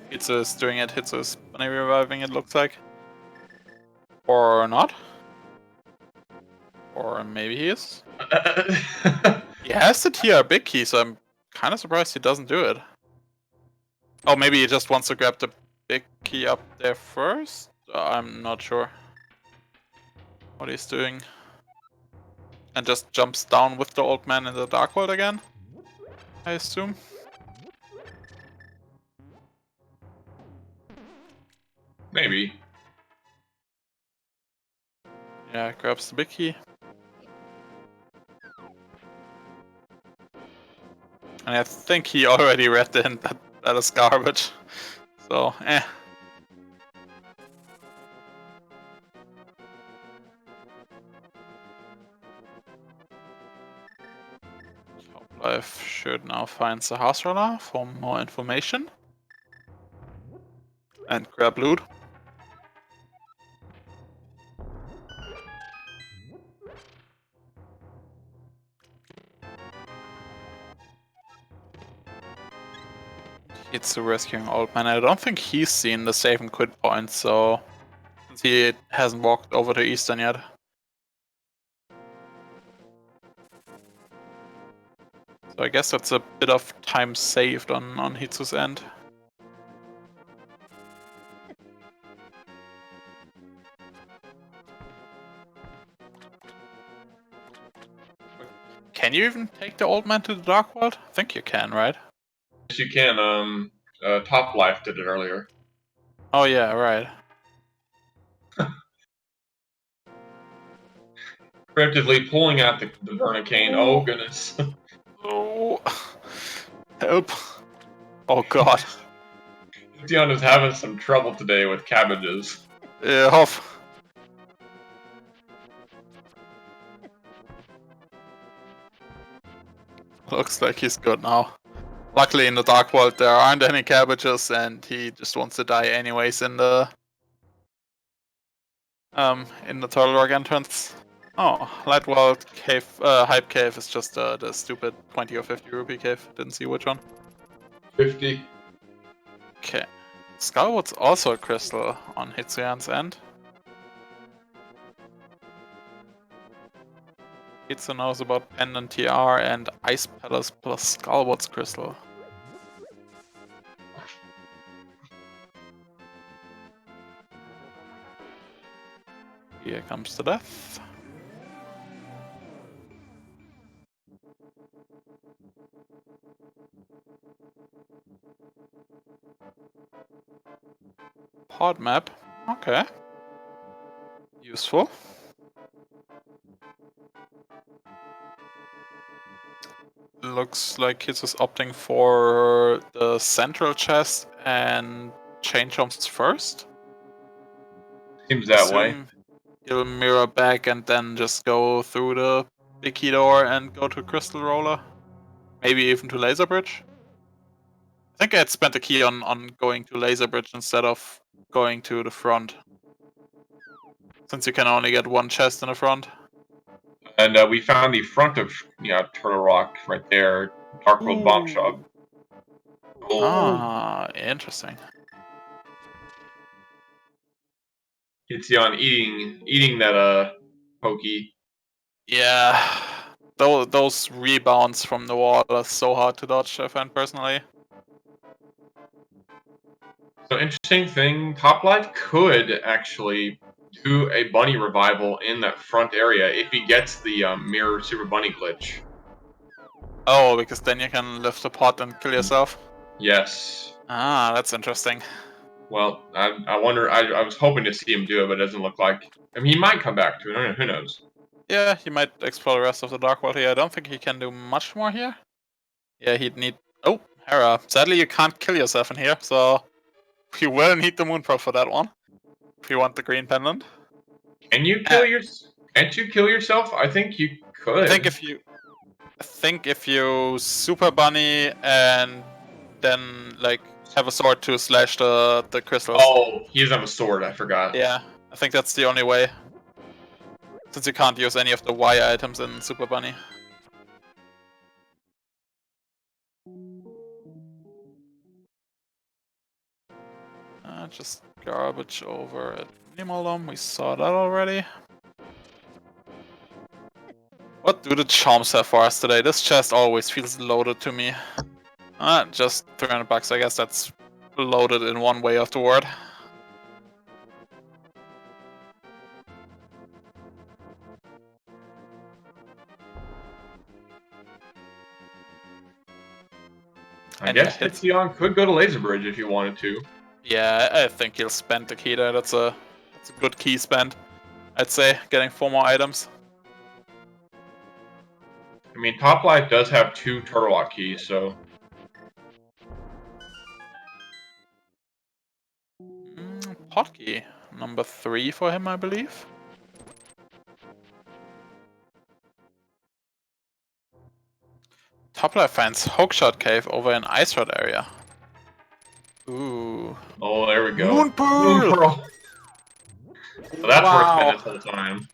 Hitsu's doing it. Hitsu's bunny reviving, it looks like. Or not. Or maybe he is. He has the TR big key, so I'm kind of surprised he doesn't do it. Oh, maybe he just wants to grab the big key up there first? I'm not sure what he's doing. And just jumps down with the old man in the Dark World again, I assume. Maybe. Yeah, grabs the big key. And I think he already read the hint that that is garbage. So, eh. Topplife should now find the house roller for more information. And grab loot. It's the rescuing old man. I don't think he's seen the save and quit point, so since he hasn't walked over to Eastern yet. So I guess that's a bit of time saved on Hitsu's end. Can you even take the old man to the Dark World? I think you can, right? Yes, you can. Top Life did it earlier. Oh yeah, right. Preemptively pulling out the Vernicane. Oh, goodness. Oh, help! Oh god. Dion is having some trouble today with cabbages. Yeah, Hoff. Looks like he's good now. Luckily in the Dark World there aren't any cabbages and he just wants to die anyways in the Turtle Rock entrance. Oh, Light World Cave, Hype Cave is just the stupid 20 or 50 rupee cave. Didn't see which one. 50. Okay. Skullwood's also a crystal on Hitsuyan's end. Hitsu knows about Pendant TR and Ice Palace plus Skullwood's crystal. Here comes the death. Pod map. Okay. Useful. Looks like Hitsu's opting for the central chest and chain jumps first. Seems that way. Assume he'll mirror back and then just go through the big key door and go to Crystal Roller. Maybe even to Laser Bridge. I think I had spent a key on going to Laser Bridge instead of going to the front. Since you can only get one chest in the front. And we found the front of Turtle Rock right there. Dark World Bomb Shop. Oh. Ah, interesting. Hitsuyan eating that pokey. Yeah, those rebounds from the wall are so hard to dodge, I find personally. So interesting thing, Top Life could actually do a bunny revival in that front area if he gets the mirror super bunny glitch. Oh, because then you can lift the pot and kill yourself? Yes. Ah, that's interesting. Well, I wonder, I was hoping to see him do it, but it doesn't look like. I mean, he might come back to it, who knows? Yeah, he might explore the rest of the Dark World here. I don't think he can do much more here. Yeah, he'd need... Oh, Hera. Sadly, you can't kill yourself in here, so... You will need the Moonpearl for that one. If you want the green pendant. Can you kill Can't you kill yourself? I think you could. I think if you Super Bunny and then, like, have a sword to slash the crystals. Oh, he doesn't have a sword, I forgot. Yeah, I think that's the only way. Since you can't use any of the Y items in Super Bunny. Just garbage over at Nimolum, we saw that already. What do the charms have for us today? This chest always feels loaded to me. Just 300 bucks, I guess that's loaded in one way of the word. I guess Hitsuyan could go to Laser Bridge if you wanted to. Yeah, I think he'll spend the key there. That's a good key spend, I'd say, getting 4 more items. I mean, Top Life does have 2 turtle lock keys, so Pot key, number 3 for him, I believe. Topplife finds Hookshot Cave over in Ice Rod area. Ooh. oh, there we go. Moon Pearl! So that's where it's been Wow. this whole time.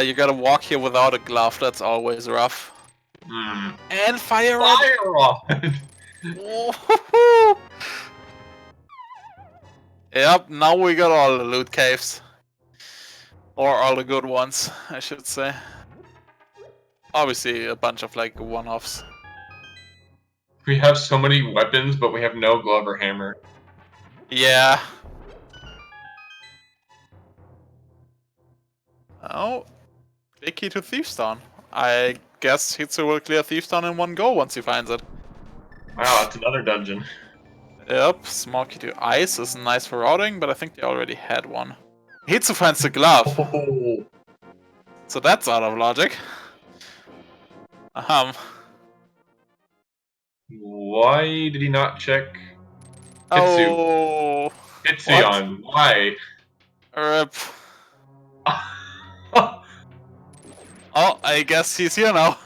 You gotta walk here without a glove, that's always rough. And fire rod! Fire rod! Woohoo! Yep, now we got all the loot caves. Or all the good ones, I should say. Obviously, a bunch of like one-offs. We have so many weapons, but we have no glove or hammer. Yeah. Oh, big key to Thiefstone. I guess Hitsu will clear Thiefstone in one go once he finds it. Wow, that's another dungeon. Yep, small key to Ice is nice for routing, but I think they already had one. Hitsu finds the glove, Oh. so that's out of logic. Why did he not check Hitsu? Oh, Hitsuyan, why? rip. Oh, I guess he's here now.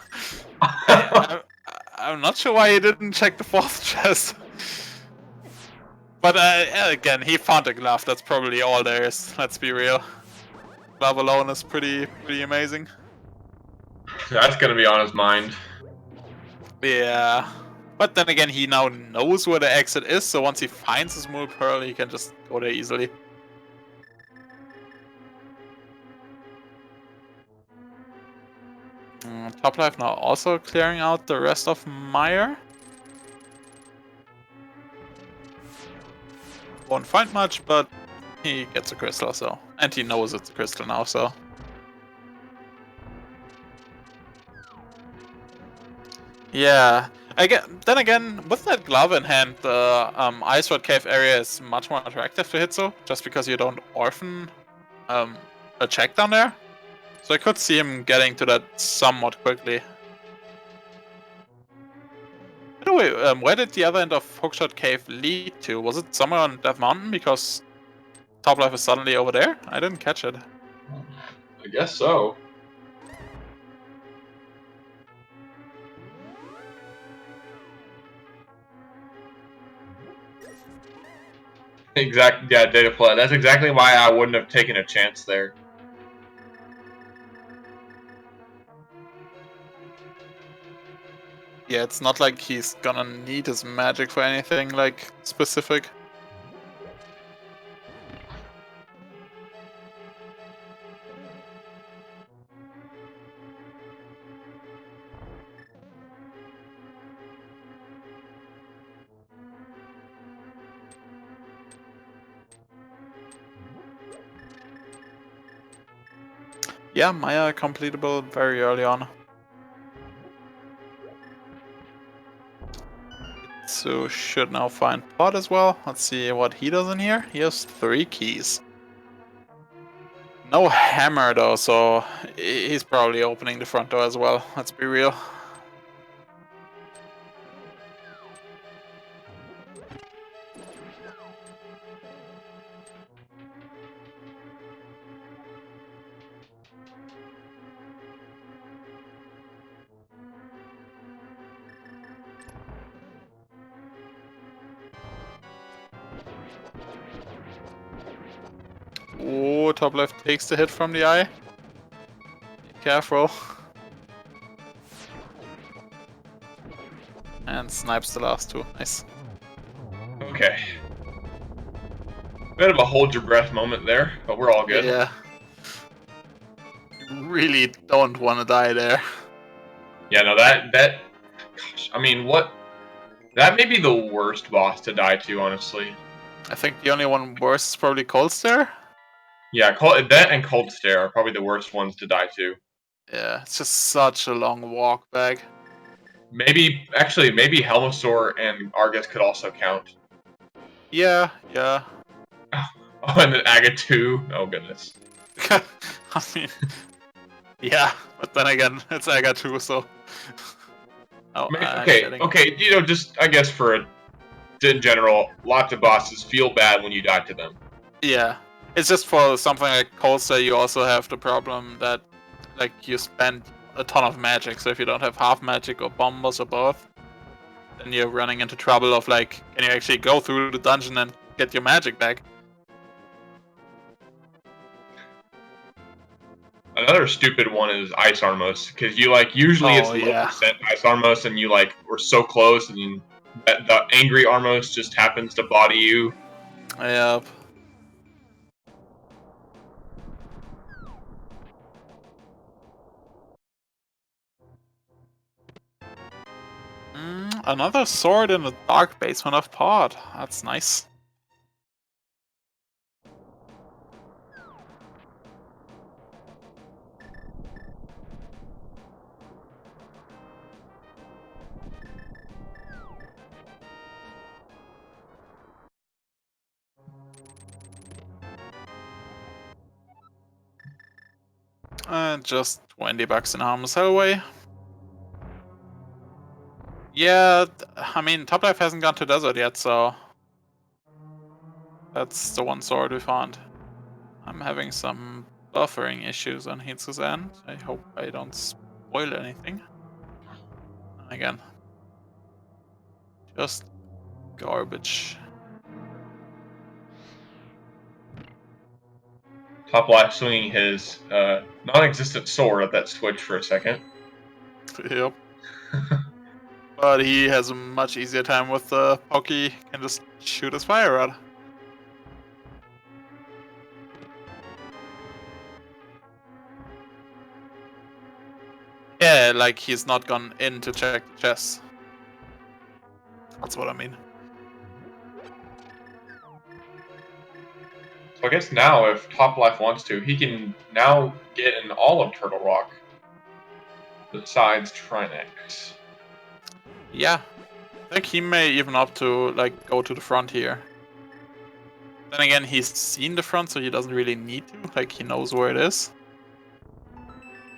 I'm not sure why he didn't check the 4th chest. But again, he found a glove. That's probably all there is. Let's be real. Glove alone is pretty amazing. That's gonna be on his mind. Yeah. But then again, he now knows where the exit is, so once he finds his Moon Pearl, he can just go there easily. Top Life now also clearing out the rest of Mire. Won't find much, but he gets a crystal, so. And he knows it's a crystal now, so. Yeah. Then again, with that glove in hand, the Ice Rod Cave area is much more attractive to Hitsu, just because you don't orphan a check down there. So I could see him getting to that somewhat quickly. By the way, where did the other end of Hookshot Cave lead to? Was it somewhere on Death Mountain? Because Top Life is suddenly over there? I didn't catch it. I guess so. Exactly, yeah, data flood. That's exactly why I wouldn't have taken a chance there. Yeah, it's not like he's gonna need his magic for anything, like, specific. Yeah, Maya completable very early on. So should now find Pot as well. Let's see what he does in here. He has 3 keys. No hammer though, so he's probably opening the front door as well. Let's be real. Oh, top left takes the hit from the eye. Be careful. And snipes the last 2. Nice. Okay. Bit of a hold your breath moment there, but we're all good. Yeah. You really don't want to die there. Yeah, no, that, gosh, I mean, what, that may be the worst boss to die to, honestly. I think the only one worse is probably Cold Stare. Yeah, that and Cold Stare are probably the worst ones to die to. Yeah, it's just such a long walk back. Maybe, actually, maybe Helmosaur and Argus could also count. Yeah, yeah. Oh, and then Aga 2. Oh, goodness. I mean, yeah, but then again, it's Aga 2, so. Oh, I'm shedding. Okay, you know, just, I guess in general, lots of bosses feel bad when you die to them. Yeah. It's just for something like Coaster, you also have the problem that, like, you spend a ton of magic, so if you don't have half magic or bombers or both, then you're running into trouble of, like, can you actually go through the dungeon and get your magic back? Another stupid one is Ice Armos, because you, like, usually it's Oh, low yeah. percent Ice Armos, and you, like, were so close, and the angry Armos just happens to body you. Yep. Another sword in the dark basement of Pod. That's nice. Just 20 bucks in harmless hellway. Yeah, I mean, Toplife hasn't gone to desert yet, so that's the one sword we found. I'm having some buffering issues on Hitsu's end. I hope I don't spoil anything. Again, just garbage. Toplife swinging his non-existent sword at that switch for a second. Yep. But he has a much easier time with the Pokey, can just shoot his fire rod. Yeah, like he's not gone in to check the chest. That's what I mean. So I guess now, if Toplife wants to, he can now get in all of Turtle Rock, besides Trinex. Yeah, I think he may even opt to like go to the front here. Then again, he's seen the front, so he doesn't really need to. Like, he knows where it is.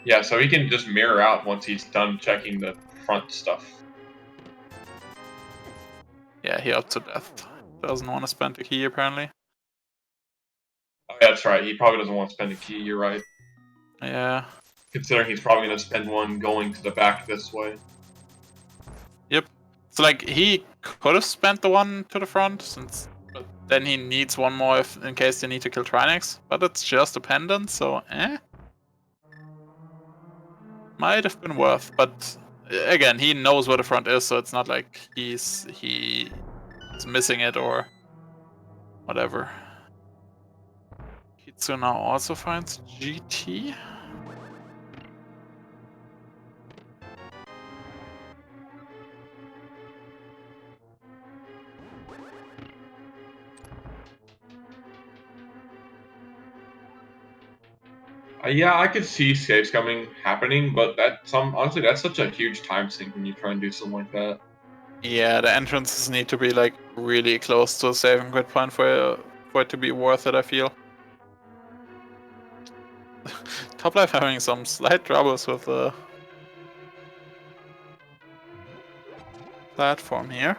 Yeah, so he can just mirror out once he's done checking the front stuff. Yeah, he opts to death. Doesn't want to spend the key, apparently. Oh, yeah, that's right. He probably doesn't want to spend a key. You're right. Yeah. Considering he's probably going to spend one going to the back this way. Yep. So, like, he could have spent the one to the front, but then he needs one more in case they need to kill Trinex. But it's just a pendant, so might have been worth. But again, he knows where the front is, so it's not like he's missing it or whatever. Hitsu now also finds GT. Yeah, I could see saves happening, but honestly, that's such a huge time sink when you try and do something like that. Yeah, the entrances need to be like really close to a saving quit point for it to be worth it, I feel. Toplife having some slight troubles with the platform here.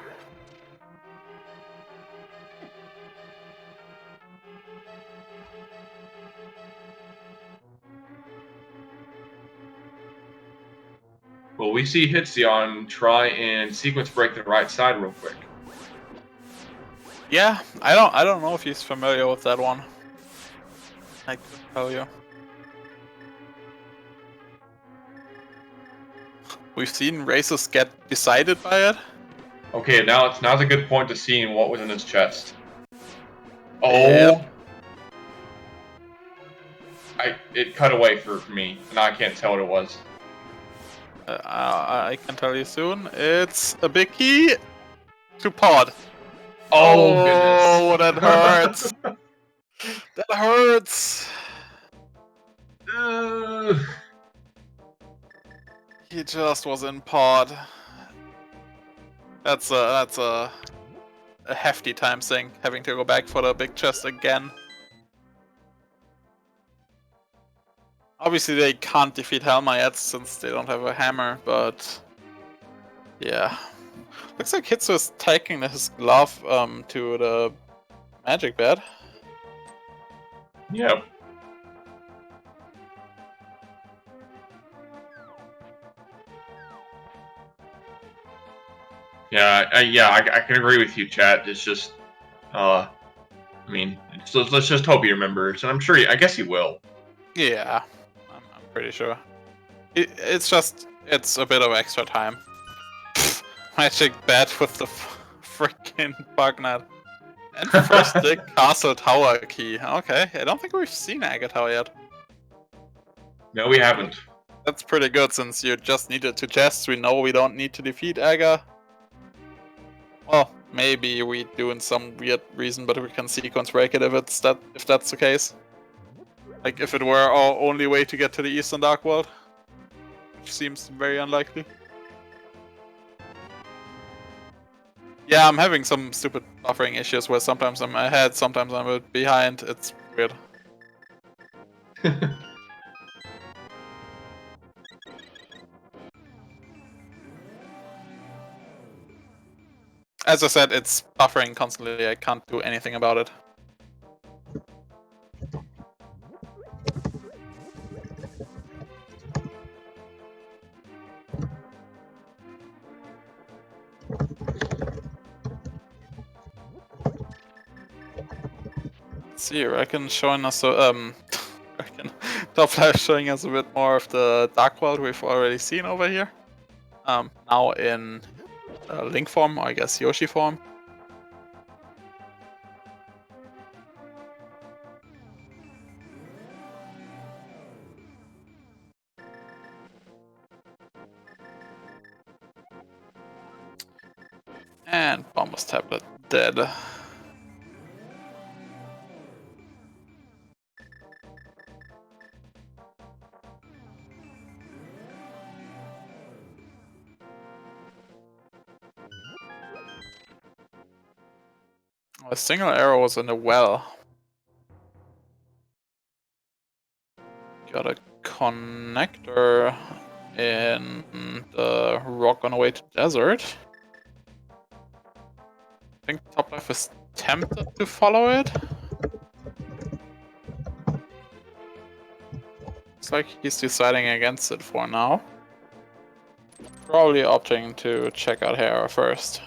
Well, we see Hitsuyan try and sequence break the right side real quick. Yeah, I don't know if he's familiar with that one. I could tell you. We've seen races get decided by it. Okay, now's a good point to see what was in his chest. Oh, Yep. it cut away for me. Now I can't tell what it was. I can tell you soon. It's a big key to pod. Oh goodness. That hurts. That hurts. He just was in pod. That's a a hefty time sink, having to go back for the big chest again. Obviously they can't defeat Helma yet since they don't have a hammer, but yeah. Looks like Hitsu is taking his glove to the magic bed. Yep. Yeah, I can agree with you, chat. It's just, I mean, let's just hope he remembers, and I'm sure. I guess he will. Yeah, I'm pretty sure. It's a bit of extra time. Magic bed with the freaking bugnet. And first the castle tower key. Okay, I don't think we've seen Agate Tower yet. No, we haven't. That's pretty good since you just needed two chests. We know we don't need to defeat Aga. Well, maybe we do in some weird reason, but we can sequence break it if that's the case. Like if it were our only way to get to the Eastern Dark World, which seems very unlikely. Yeah, I'm having some stupid buffering issues where sometimes I'm ahead, sometimes I'm a bit behind. It's weird. As I said, it's buffering constantly. I can't do anything about it. Let's see, Reckon showing us Reckon topplife showing us a bit more of the Dark World we've already seen over here. Now in Link form, or I guess Yoshi form. And Bombus Tablet dead. A single arrow was in a well. Got a connector in the rock on the way to desert. I think Toplife is tempted to follow it. Looks like he's deciding against it for now. Probably opting to check out Hera first.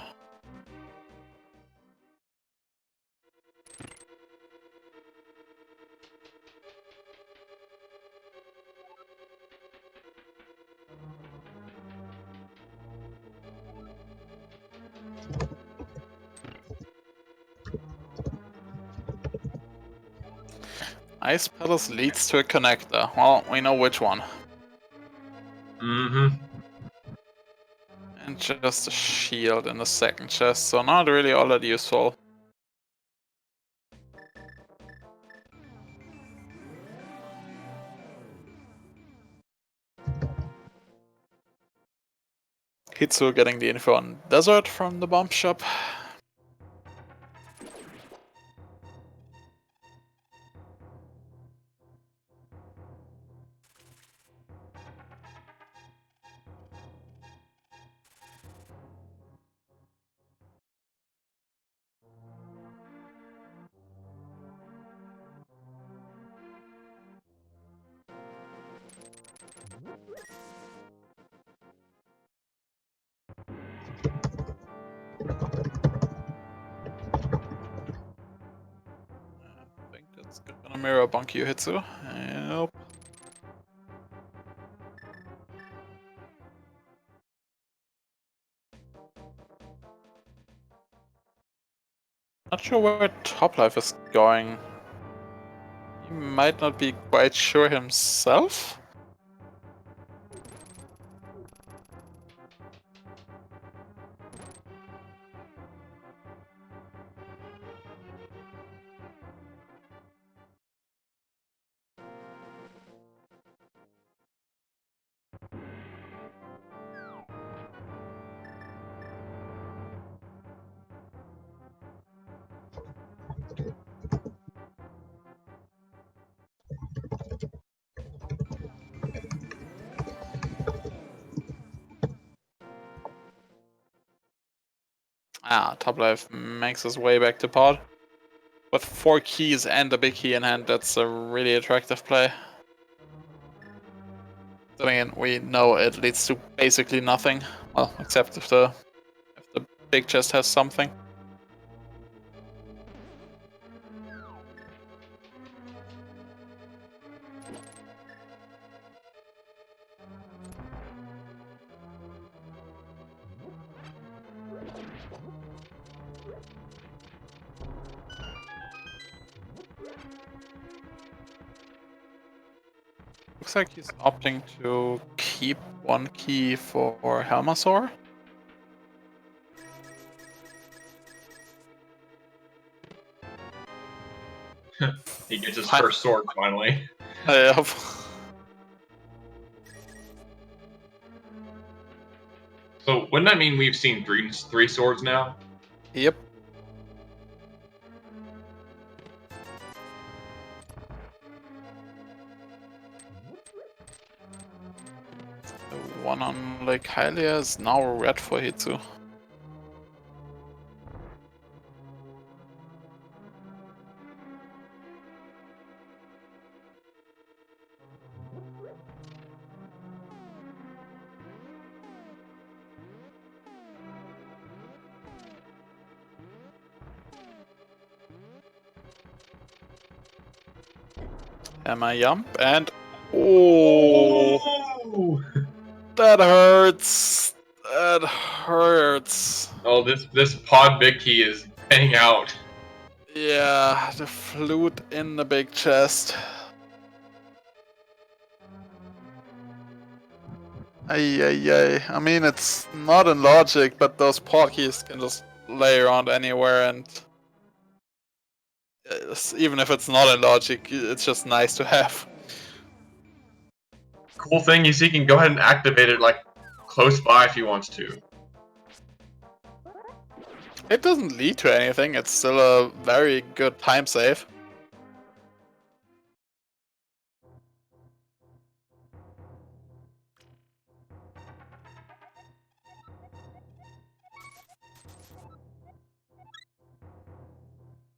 Ice Palace leads to a connector. Well, we know which one. Mm-hmm. And just a shield in the second chest, so not really all that useful. Hitsu getting the info on desert from the bomb shop. I think that's gonna mirror bonk you, Hitsu. Yep. Not sure where Toplife is going. He might not be quite sure himself. Top life makes us way back to pod. With 4 keys and a big key in hand, that's a really attractive play. Then again, we know it leads to basically nothing. Well, except if the big chest has something. Looks like he's opting to keep 1 key for Helmasaur. He gets his first sword finally. Yep. So wouldn't that mean we've seen three swords now? Yep. The one on Lake Hylia is now red for Hitsu. Hammer jump and oh, that hurts. That hurts. Oh, this pod big key is paying out. Yeah, the flute in the big chest. Ay. I mean, it's not in logic, but those pod keys can just lay around anywhere, and even if it's not in logic, it's just nice to have. Cool thing is he can go ahead and activate it like close by if he wants to. It doesn't lead to anything, it's still a very good time save.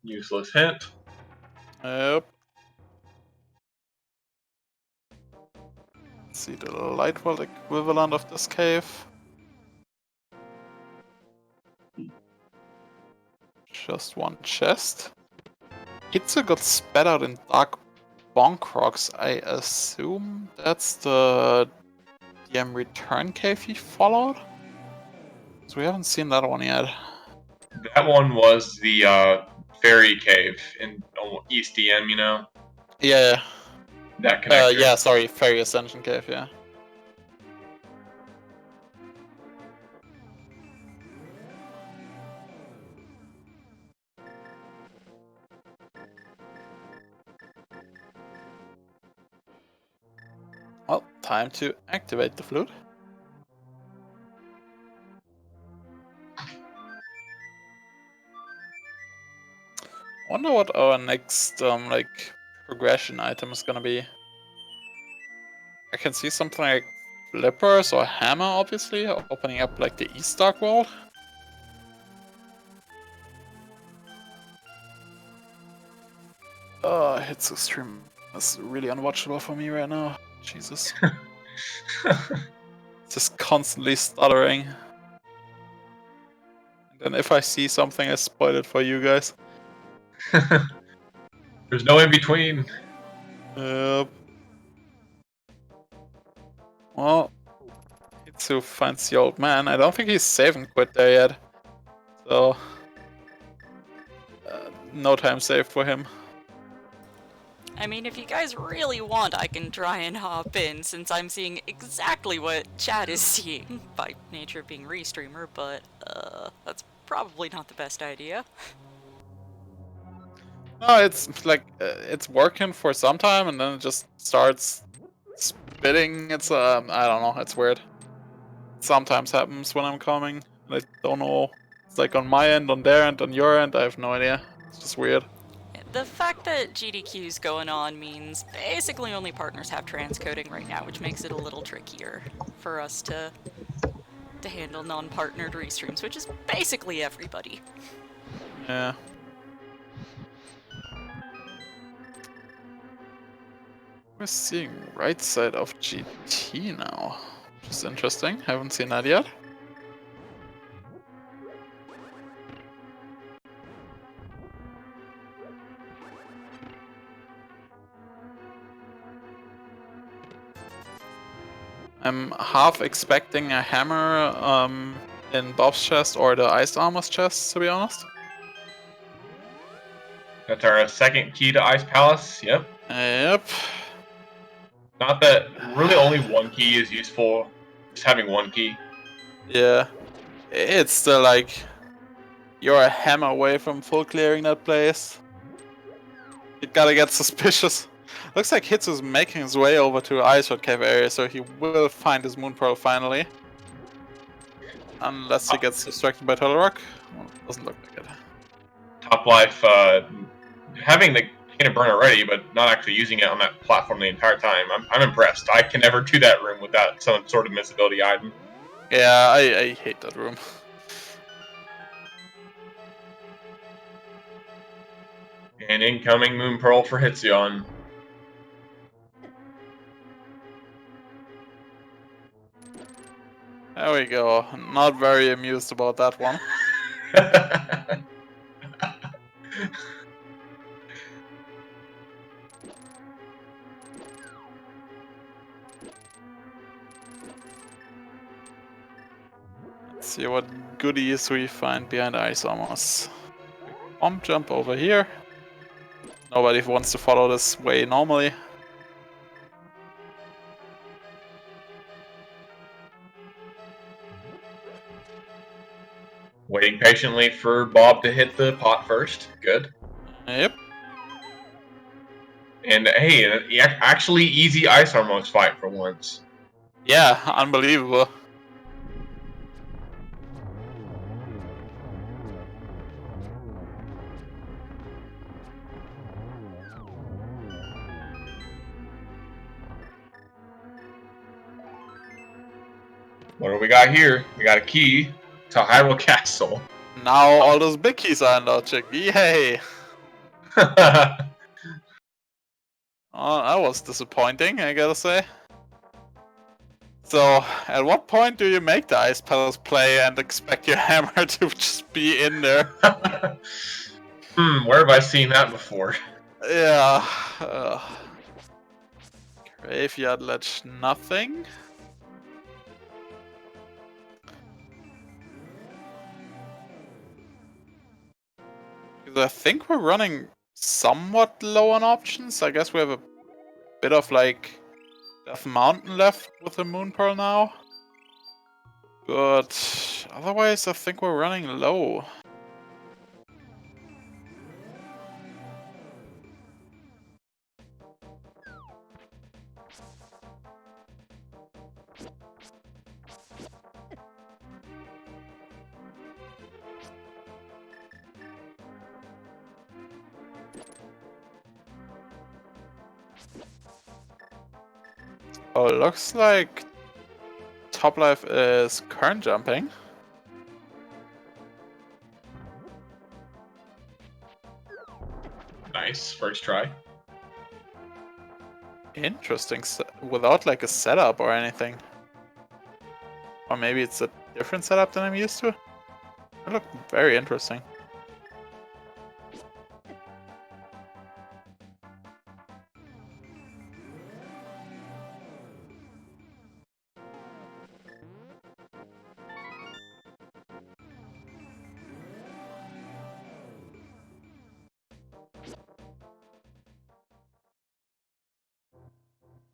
Useless hint. Yep. Let's see the light world equivalent of this cave. Just 1 chest. Hitsu got spat out in dark bonk rocks. I assume that's the DM return cave he followed? So we haven't seen that one yet. That one was the fairy cave in East DM, you know? Yeah. That connector. Yeah, sorry, Fairy Ascension Cave, yeah. Well, time to activate the flute. Wonder what our next like progression item is gonna be. I can see something like flippers or hammer, obviously, opening up like the East Dark World. Oh, Hitsu stream is really unwatchable for me right now. Jesus. Just constantly stuttering. And then if I see something, I spoil it for you guys. There's no in between. Yep. Well, Hitsu finds the old man. I don't think he's save and quit there yet. So, no time save for him. I mean, if you guys really want, I can try and hop in, since I'm seeing exactly what chat is seeing, by nature of being restreamer, but, that's probably not the best idea. No, it's like, it's working for some time, and then it just starts spitting. It's, I don't know, it's weird. It sometimes happens when I'm coming. I don't know. It's like on my end, on their end, on your end, I have no idea. It's just weird. The fact that GDQ's going on means basically only partners have transcoding right now, which makes it a little trickier for us to to handle non-partnered restreams, which is basically everybody. Yeah. We're seeing right side of GT now, which is interesting. Haven't seen that yet. I'm half expecting a hammer in Bob's chest or the Ice Armor's chest, to be honest. That's our second key to Ice Palace. Yep. Yep. Not that really only one key is useful. Just having one key. Yeah. It's still like you're a hammer away from full clearing that place. You gotta get suspicious. Looks like Hitsu's making his way over to Ice Road Cave area, so he will find his Moon Pearl finally. Unless he gets distracted by Turtle Rock. Well, doesn't look like it. Topplife, having the Can of Burn already, but not actually using it on that platform the entire time. I'm impressed. I can never do that room without some sort of missibility item. Yeah, I hate that room. And incoming Moon Pearl for Hitsuyan. There we go. Not very amused about that one. Let's see what goodies we find behind Ice Armors. Bomb jump over here. Nobody wants to follow this way normally. Waiting patiently for Bob to hit the pot first. Good. Yep. And hey, actually easy Ice Armors fight for once. Yeah, unbelievable. What do we got here? We got a key to Hyrule Castle. Now all those big keys are unlocked. Yay! Oh, that was disappointing, I gotta say. So, at what point do you make the Ice Palace play and expect your hammer to just be in there? Where have I seen that before? Yeah. Graveyard Ledge, nothing. Because I think we're running somewhat low on options. I guess we have a bit of like Death Mountain left with the Moon Pearl now. But otherwise I think we're running low. Oh, looks like Topplife is current jumping. Nice, first try. Interesting, without like a setup or anything. Or maybe it's a different setup than I'm used to. It looked very interesting.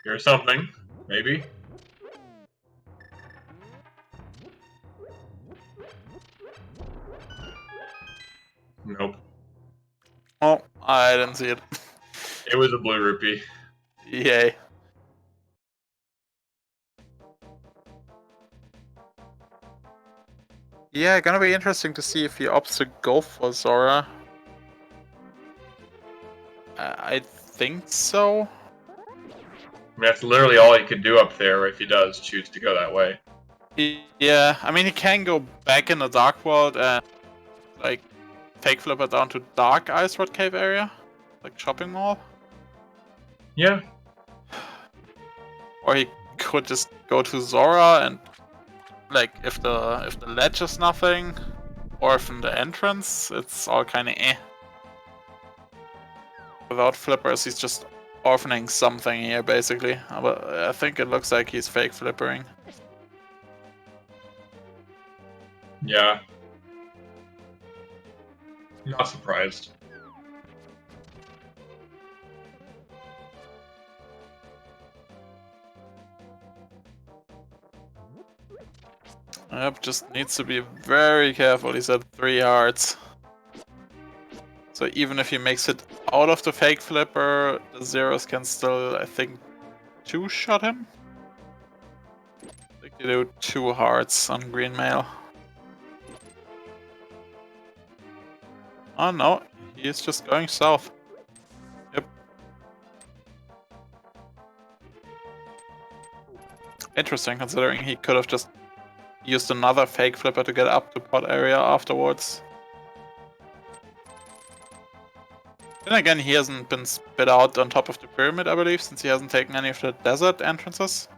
Here's something, maybe. Nope. Oh, I didn't see it. It was a blue rupee. Yay. Yeah, gonna be interesting to see if he opts to go for Zora. I think so. I mean, that's literally all he could do up there if he does choose to go that way. Yeah, I mean he can go back in the Dark World and like fake flipper down to Dark Ice Rod Cave area, like shopping mall. Yeah. Or he could just go to Zora and like if the ledge is nothing, or if in the entrance it's all kind of eh. Without flippers, he's just orphaning something here basically. But I think it looks like he's fake flippering. Yeah. Not surprised. Yep, just needs to be very careful. He's at 3 hearts. So even if he makes it out of the fake flipper, the zeros can still, I think, 2-shot him? I think they do 2 hearts on green mail. Oh no, he is just going south. Yep. Interesting, considering he could have just used another fake flipper to get up to pot area afterwards. Then again, he hasn't been spit out on top of the pyramid, I believe, since he hasn't taken any of the desert exits.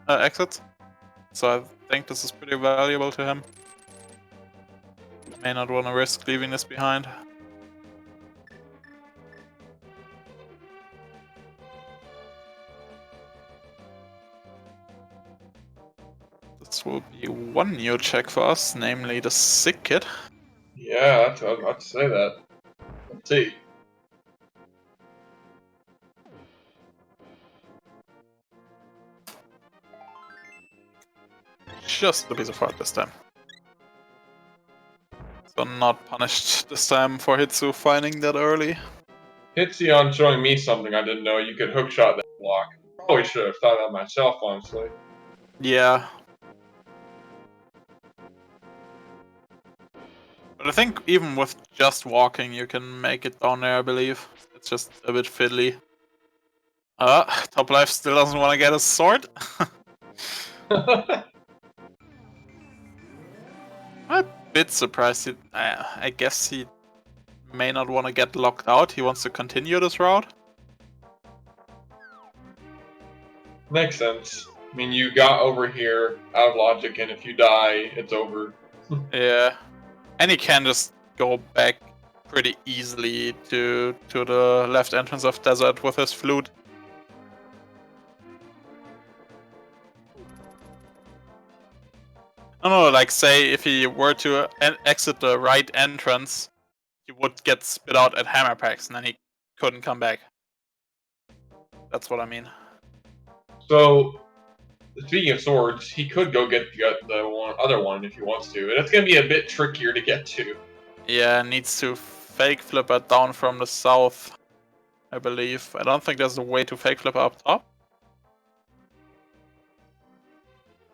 So I think this is pretty valuable to him. May not want to risk leaving this behind. This will be one new check for us, namely the sick kit. Yeah, I was about to say that. Let's see. Just a piece of heart this time. So not punished this time for Hitsu finding that early. Hitsuyan showing me something I didn't know. You could hookshot that block. Probably should have thought that myself, honestly. Yeah. But I think even with just walking you can make it down there, I believe. It's just a bit fiddly. Top Life still doesn't want to get a sword. I'm a bit surprised. I guess he may not want to get locked out. He wants to continue this route. Makes sense. I mean, you got over here out of logic, and if you die, it's over. Yeah. And he can just go back pretty easily to the left entrance of desert with his flute. I don't know, like say if he were to exit the right entrance, he would get spit out at hammer packs and then he couldn't come back. That's what I mean. So, speaking of swords, he could go get the other one if he wants to. But it's going to be a bit trickier to get to. Yeah, needs to fake flipper down from the south, I believe. I don't think there's a way to fake flipper up top.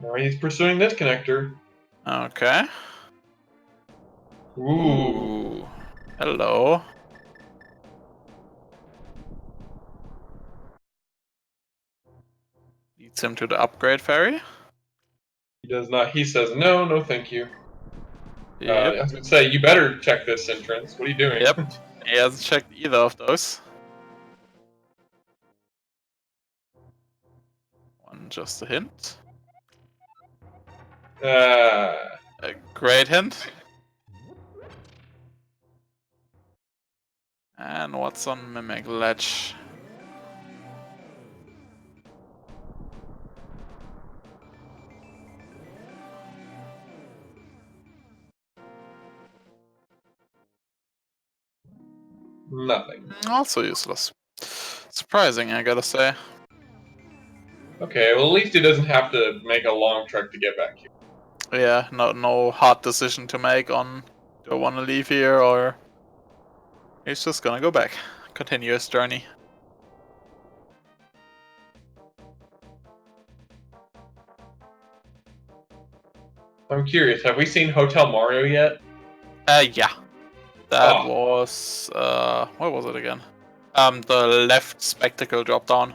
Now he's pursuing this connector. Okay. Ooh. Hello. Leads him to the upgrade ferry. He does not. He says, no, no thank you. Yep. I was going to say, you better check this entrance. What are you doing? Yep. He hasn't checked either of those. One just a hint. A great hint. And what's on Mimic Ledge? Nothing. Also useless. Surprising, I gotta say. Okay, well at least he doesn't have to make a long trek to get back here. Yeah, no hard decision to make on do I want to leave here or he's just gonna go back. Continue his journey. I'm curious, have we seen Hotel Mario yet? Yeah. That was what was it again? The left spectacle drop down.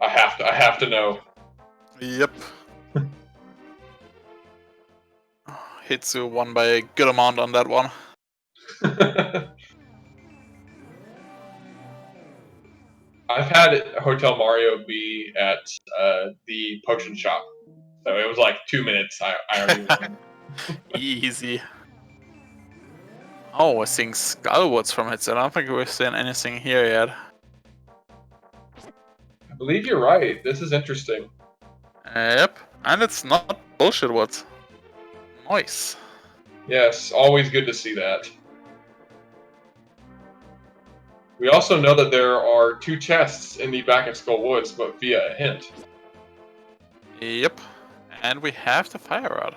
I have to know. Yep. Hitsu won by a good amount on that one. I've had Hotel Mario be at the potion shop, so it was like 2 minutes. I already won. Easy. Oh, we're seeing Skullwoods from Hitsu. I don't think we've seen anything here yet. I believe you're right. This is interesting. Yep, and it's not bullshit woods. Nice. Yes, always good to see that. We also know that there are 2 chests in the back of Skull Woods, but via a hint. Yep, and we have the fire rod.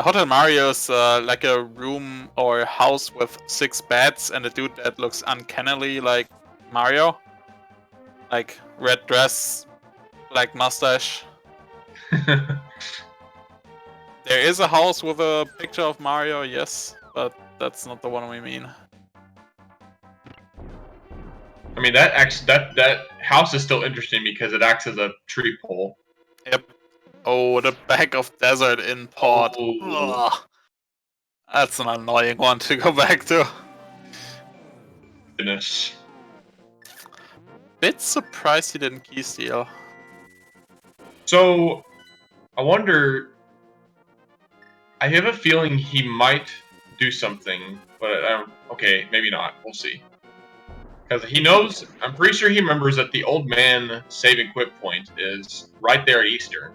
Hotel Mario's like a room or a house with 6 beds and a dude that looks uncannily like Mario. Like red dress, black mustache. There is a house with a picture of Mario, yes, but that's not the one we mean. I mean, that house is still interesting because it acts as a tree pole. Yep. Oh, the back of Desert in Port. Oh. Ugh. That's an annoying one to go back to. Goodness. Bit surprised he didn't key steal. So, I wonder. I have a feeling he might do something, but okay, maybe not. We'll see. Because he knows, I'm pretty sure he remembers that the old man save and quit point is right there at Easter.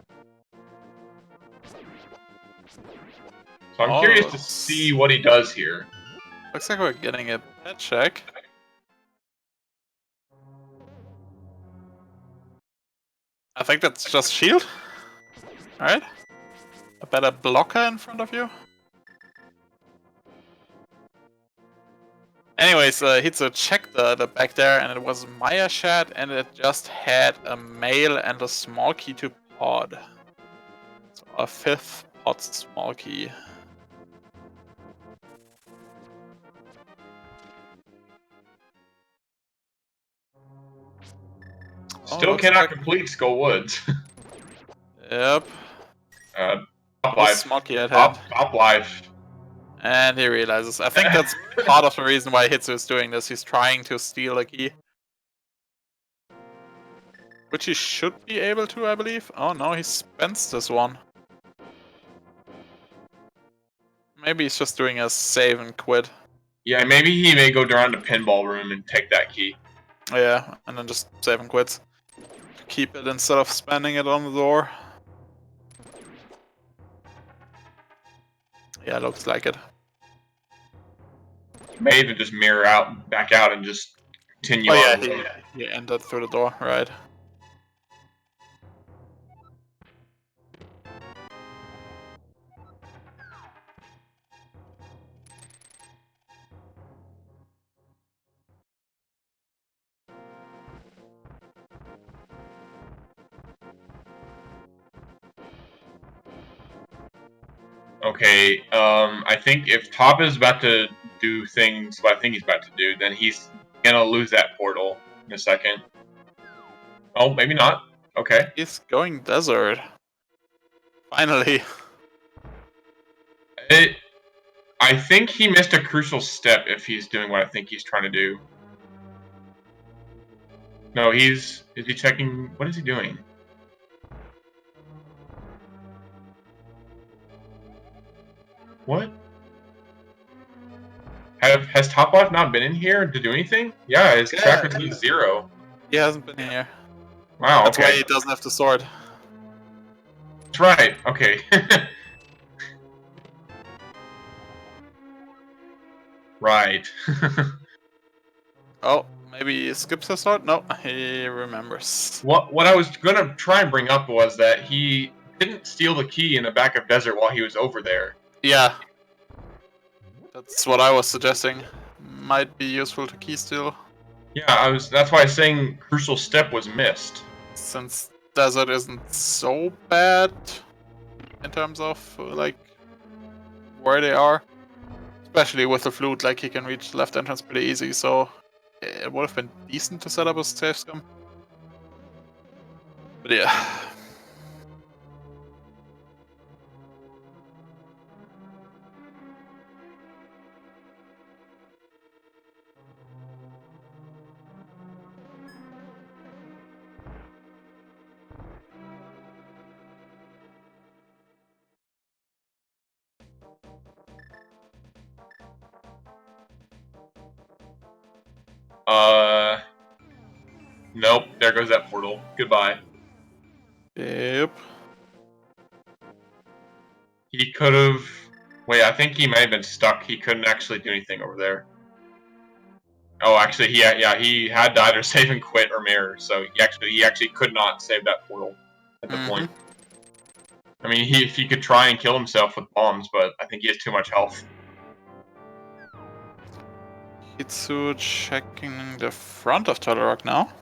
So I'm curious to see what he does here. Looks like we're getting a pet check. I think that's just shield. Alright. A better blocker in front of you. Anyways, Hitsu checked the back there and it was Maya Shed and it just had a male and a small key to pod. So a 5th pod small key. Still cannot complete Skull Woods. Yep. Top life. Small key at Top hand. life. And he realizes. I think that's part of the reason why Hitsu is doing this. He's trying to steal a key. Which he should be able to, I believe. Oh no, he spends this one. Maybe he's just doing a save and quit. Yeah, maybe he may go down to pinball room and take that key. Yeah, and then just save and quits. Keep it instead of spending it on the door. Yeah, looks like it. May even just mirror out, back out, and just continue on. Yeah, he entered through the door, right. Okay, I think if Top is about to do things what I think he's about to do, then he's gonna lose that portal in a second. Oh, maybe not. Okay. He's going desert. Finally. I think he missed a crucial step if he's doing what I think he's trying to do. No, is he checking, what is he doing? What? Has Top Life not been in here to do anything? Yeah, his tracker says 0. He hasn't been in here. Wow, That's okay. why he doesn't have the sword. That's right, okay. Right. Oh, maybe he skips the sword? No, he remembers. What I was gonna try and bring up was that he didn't steal the key in the back of Desert while he was over there. Yeah. That's what I was suggesting. Might be useful to key steal. Yeah, that's why I was saying crucial step was missed. Since Desert isn't so bad in terms of like where they are. Especially with the flute, like he can reach the left entrance pretty easy, so it would have been decent to set up a safe scum. But yeah. Nope. There goes that portal. Goodbye. Yep. He could have. Wait, I think he may have been stuck. He couldn't actually do anything over there. Oh, actually, he had to either save and quit or mirror. So he actually could not save that portal at the point. I mean, he could try and kill himself with bombs, but I think he has too much health. Hitsu checking the front of Turtle Rock now.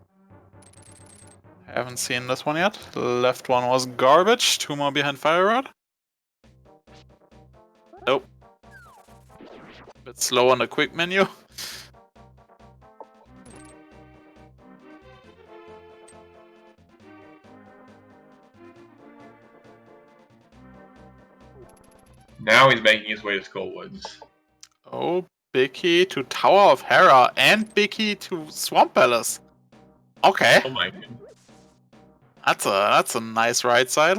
Haven't seen this one yet. The left one was garbage. 2 more behind Fire Rod. Nope. Bit slow on the quick menu. Now he's making his way to Skullwoods. Oh, big key to Tower of Hera and big key to Swamp Palace. Okay. Oh my god. That's a nice right side.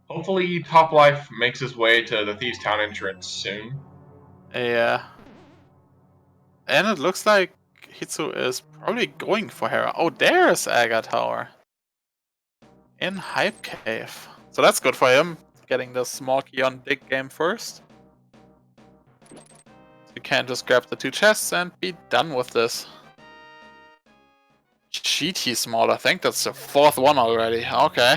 Hopefully, Toplife makes his way to the Thieves' Town entrance soon. Yeah. And it looks like Hitsu is probably going for Hera. Oh, there's Aga Tower. In Hype Cave. So that's good for him. Getting the small key on big game first. You can just grab the 2 chests and be done with this. GT small, I think that's the 4th one already. Okay.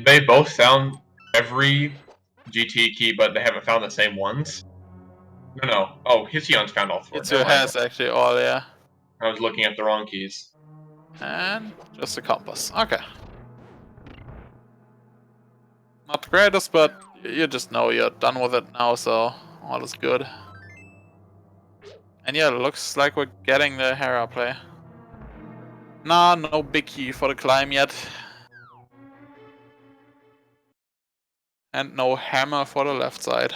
They both found every GT key, but they haven't found the same ones. No. Oh, Hitsuyan's found all 4. Hitsu has actually all, yeah. I was looking at the wrong keys. And just a compass. Okay. Not the greatest, but you just know you're done with it now, so all is good. And yeah, it looks like we're getting the Hera play. Nah, no big key for the climb yet. And no hammer for the left side.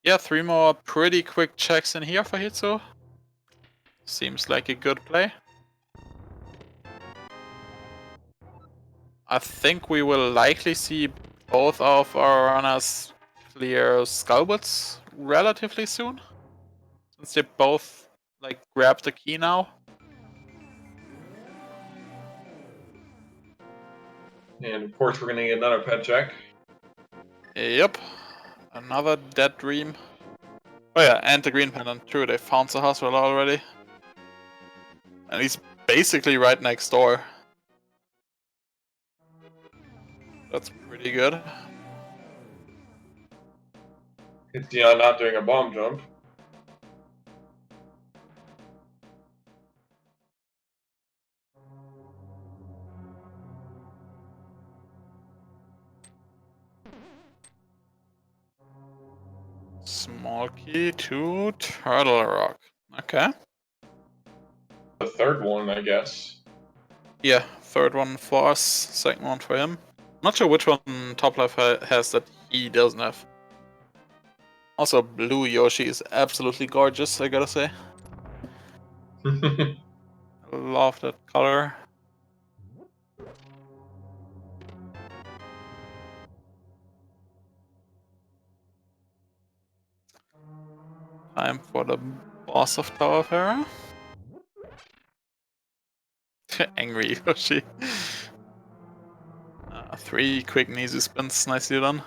Yeah, 3 more pretty quick checks in here for Hitsu. Seems like a good play. I think we will likely see both of our runners clear Skullwoods relatively soon. Since they both like grab the key now. And of course, we're gonna get another pet check. Yep. Another dead dream. Oh yeah, and the green pendant. True, they found the hospital already. And he's basically right next door. That's pretty good. Hitsuyan not doing a bomb jump. Small key to Turtle Rock. Okay. The 3rd one, I guess. Yeah, 3rd one for us, 2nd one for him. Not sure which one Toplife has that he doesn't have. Also, blue Yoshi is absolutely gorgeous, I gotta say. Love that color. Time for the boss of Tower of Hera. Angry Yoshi. 3 quick and easy spins, nicely done.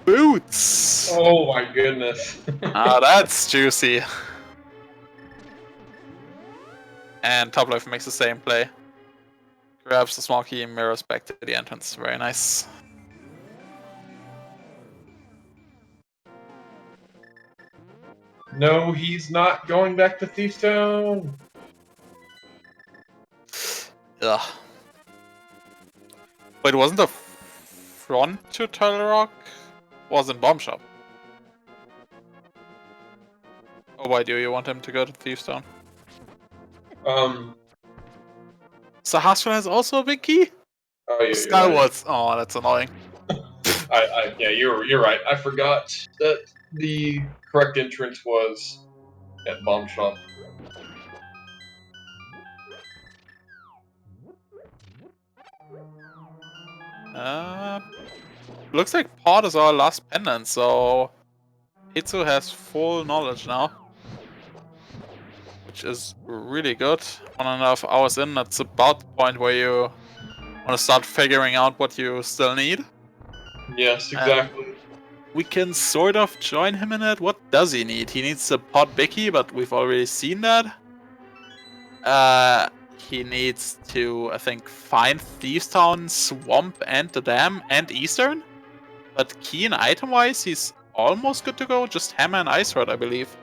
Boots! Oh my goodness. That's juicy. And Toplife makes the same play. Grabs the small key and mirrors back to the entrance. Very nice. No, he's not going back to Thieves' Town. Ugh. Wait, wasn't the front to Turtle Rock? Was in Bomb Shop. Oh, why do you want him to go to Thieves' Town? Sahasra has also a big key? Oh, yeah, Skywoods. Oh, that's annoying. yeah, you're right. I forgot that the correct entrance was at Bomb Shop. Looks like Pod is our last pendant, so Hitsu has full knowledge now. Which is really good. 1.5 hours in, that's about the point where you want to start figuring out what you still need. Yes, exactly. We can sort of join him in it. What does he need? He needs a Pod Bicky, but we've already seen that. He needs to, I think, find Thieves Town, Swamp, and the Dam, and Eastern. But key and item-wise, he's almost good to go. Just Hammer and Ice Rod, I believe.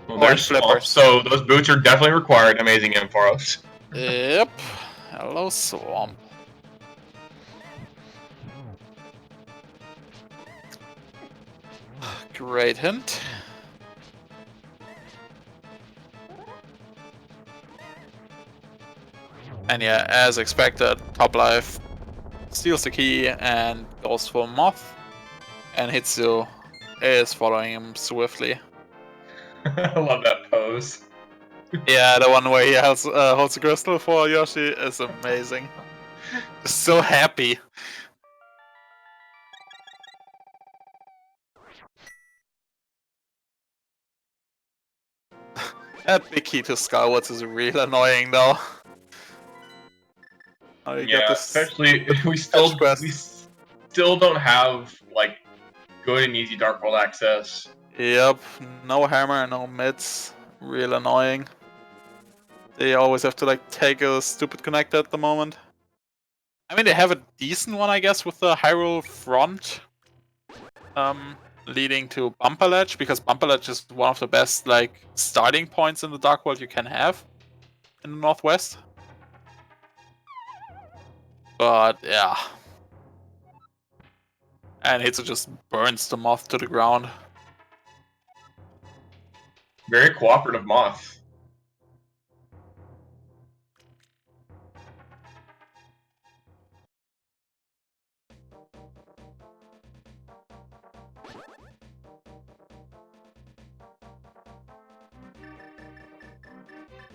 Well, Oh, there's and Swamp, Flippers. so those boots are definitely required. Amazing Ampharos. Yep. Hello, Swamp. Great hint. And yeah, as expected, Topplife steals the key and goes for Moth. And Hitsu is following him swiftly. I love that pose. Yeah, the one where he holds a crystal for Yoshi is amazing. So happy. That big key to Skywoods is real annoying though. Oh, you got Yeah, this especially we quest. still don't have like good and easy Dark World access. Yep, no hammer, no mids. Real annoying. They always have to like take a stupid connector at the moment. I mean, they have a decent one, I guess, with the Hyrule front. Leading to Bumper Ledge, because Bumper Ledge is one of the best like starting points in the Dark World you can have in the Northwest. But yeah. And Hitsu just burns the moth to the ground. Very cooperative Moth.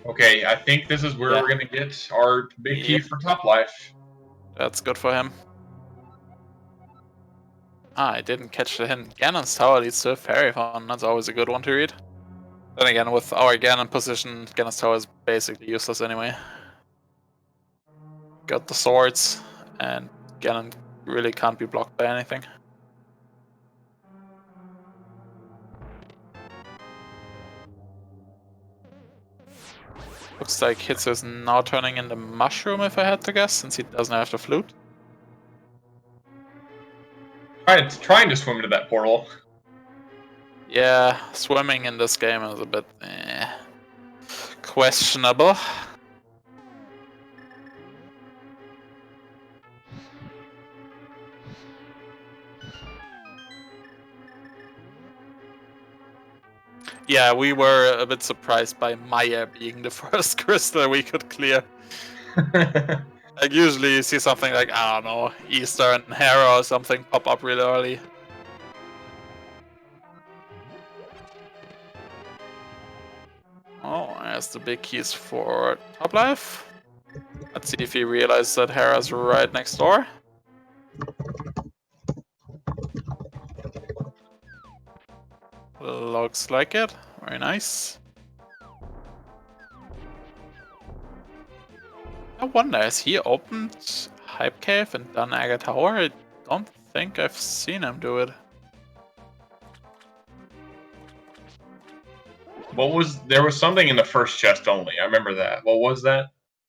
Okay, I think this is where we're gonna get our big key for Topplife. That's good for him. Ah, I didn't catch the hint. Ganon's tower leads to a fairy fountain. That's always a good one to read. Then again, with our Ganon position, Ganon's tower is basically useless anyway. Got the swords, and Ganon really can't be blocked by anything. Looks like Hitsu is now turning into Mushroom, if I had to guess, since he doesn't have the flute. Trying to swim into that portal. Yeah, swimming in this game is a bit questionable. Yeah, we were a bit surprised by Maya being the first crystal we could clear. Like usually you see something like, I don't know, Easter and Hera or something pop up really early. Oh, there's the big keys for Topplife. Let's see if he realizes that Hera's right next door. Looks like it. Very nice. I wonder, has he opened Hype Cave and done Aga Tower? I don't think I've seen him do it. There was something in the first chest only. I remember that. What was that?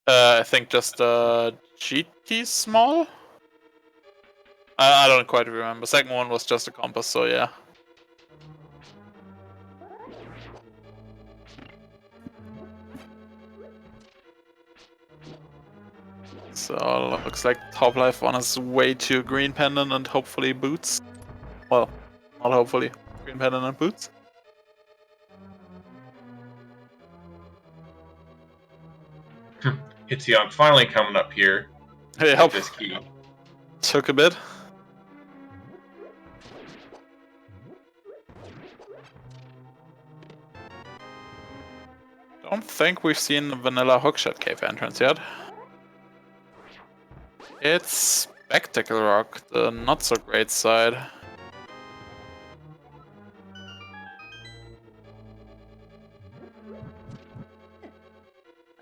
I think just GT small? I don't quite remember. Second one was just a compass, so yeah. So looks like Topplife on his way to Green Pendant and hopefully boots. Well, not hopefully. Green Pendant and boots. Hitsuyan finally coming up here. Hey, With help. this key. Took a bit. Don't think we've seen the vanilla hookshot cave entrance yet. It's Spectacle Rock, the not so great side.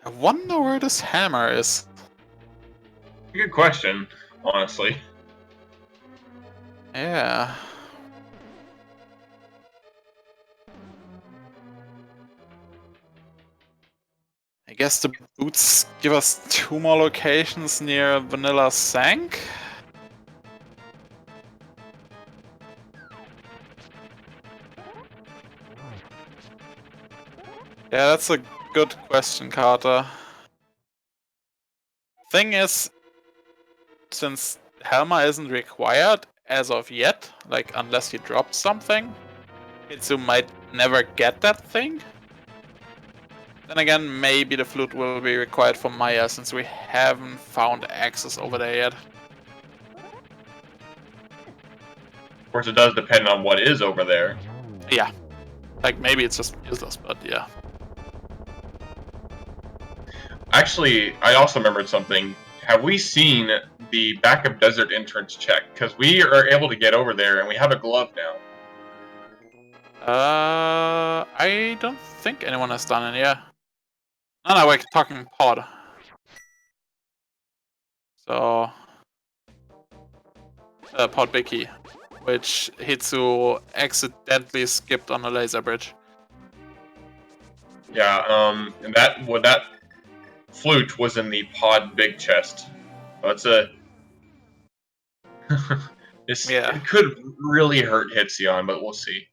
I wonder where this hammer is. Good question, honestly. Yeah. I guess the boots give us 2 more locations near Vanilla Sank. Yeah, that's a good question, Carter. Thing is, since Helma isn't required as of yet, like unless he drops something, Hitsu might never get that thing. Then again, maybe the flute will be required for Maya since we haven't found access over there yet. Of course, it does depend on what is over there. Yeah. Like maybe it's just useless, but yeah. Actually, I also remembered something. Have we seen the backup desert entrance check? Because we are able to get over there, and we have a glove now. I don't think anyone has done it, yeah. No, we're talking pod. So, pod Biki, which Hitsu accidentally skipped on a laser bridge. Yeah, and that flute was in the pod big chest. That's a. Yeah. It could really hurt Hitsuyan, but we'll see.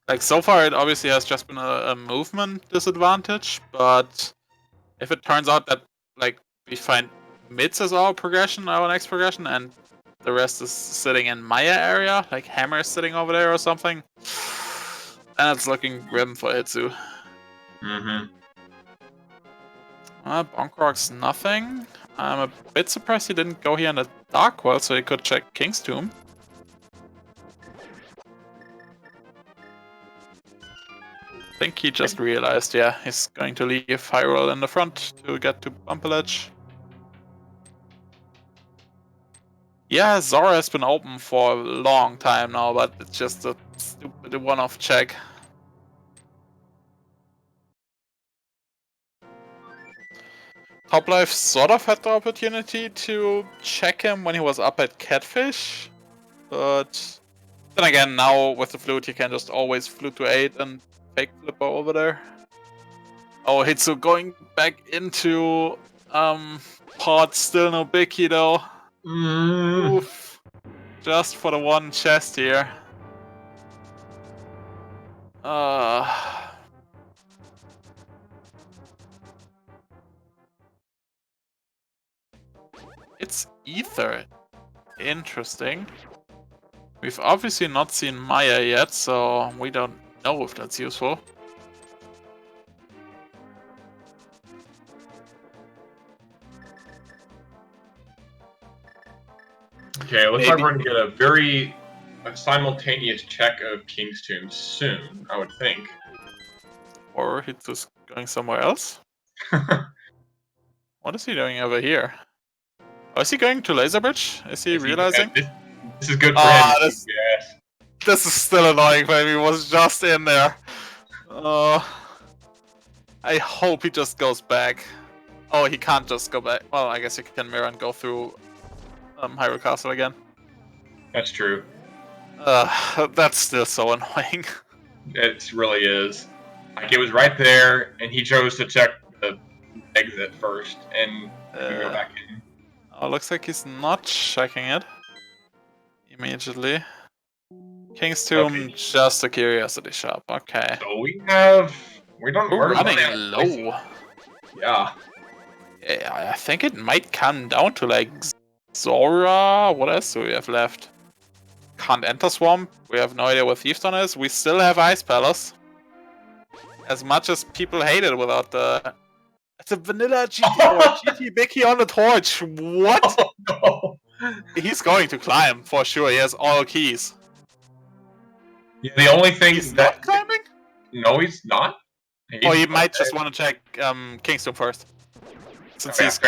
Like, so far it obviously has just been a movement disadvantage, but if it turns out that, like, we find mids as our progression, our next progression, and the rest is sitting in Maya area, like Hammer is sitting over there or something, then it's looking grim for Hitsu. Mm-hmm. Bonk Rock's nothing. I'm a bit surprised he didn't go here in the Dark World so he could check King's Tomb. I think he just realized, yeah, he's going to leave Hyrule in the front to get to Bumpledge. Yeah, Zora has been open for a long time now, but it's just a stupid one-off check. Toplife sort of had the opportunity to check him when he was up at Catfish, but then again, now with the flute, you can just always flute to 8 and fake flipper over there. Oh, Hitsu going back into pod, still no Biki though. Oof. Just for the one chest here. It's Ether. Interesting. We've obviously not seen Maya yet, so we don't know if that's useful. Okay, looks like we're gonna get a very simultaneous check of King's Tomb soon, I would think. Or he's just going somewhere else? What is he doing over here? Oh, is he going to Laser Bridge? Is he realizing? This is good for him. This, yes. This is still annoying for him. He was just in there. I hope he just goes back. Oh, he can't just go back. Well, I guess he can mirror and go through Hyrule Castle again. That's true. That's still so annoying. It really is. Like, it was right there, and he chose to check the exit first, and go back in. Oh, looks like he's not checking it immediately. King's Tomb, okay. Just a curiosity shop. Okay. So we're running low. Yeah. Yeah, I think it might come down to like Zora. What else do we have left? Can't enter Swamp. We have no idea what Thiefstone is. We still have Ice Palace. As much as people hate it without the... It's a vanilla GT or GT Biki on the torch. What? Oh, no. He's going to climb for sure. He has all keys. Yeah, the only thing he's not climbing? No, he's not. He might just want to check King's Tomb first. Since he's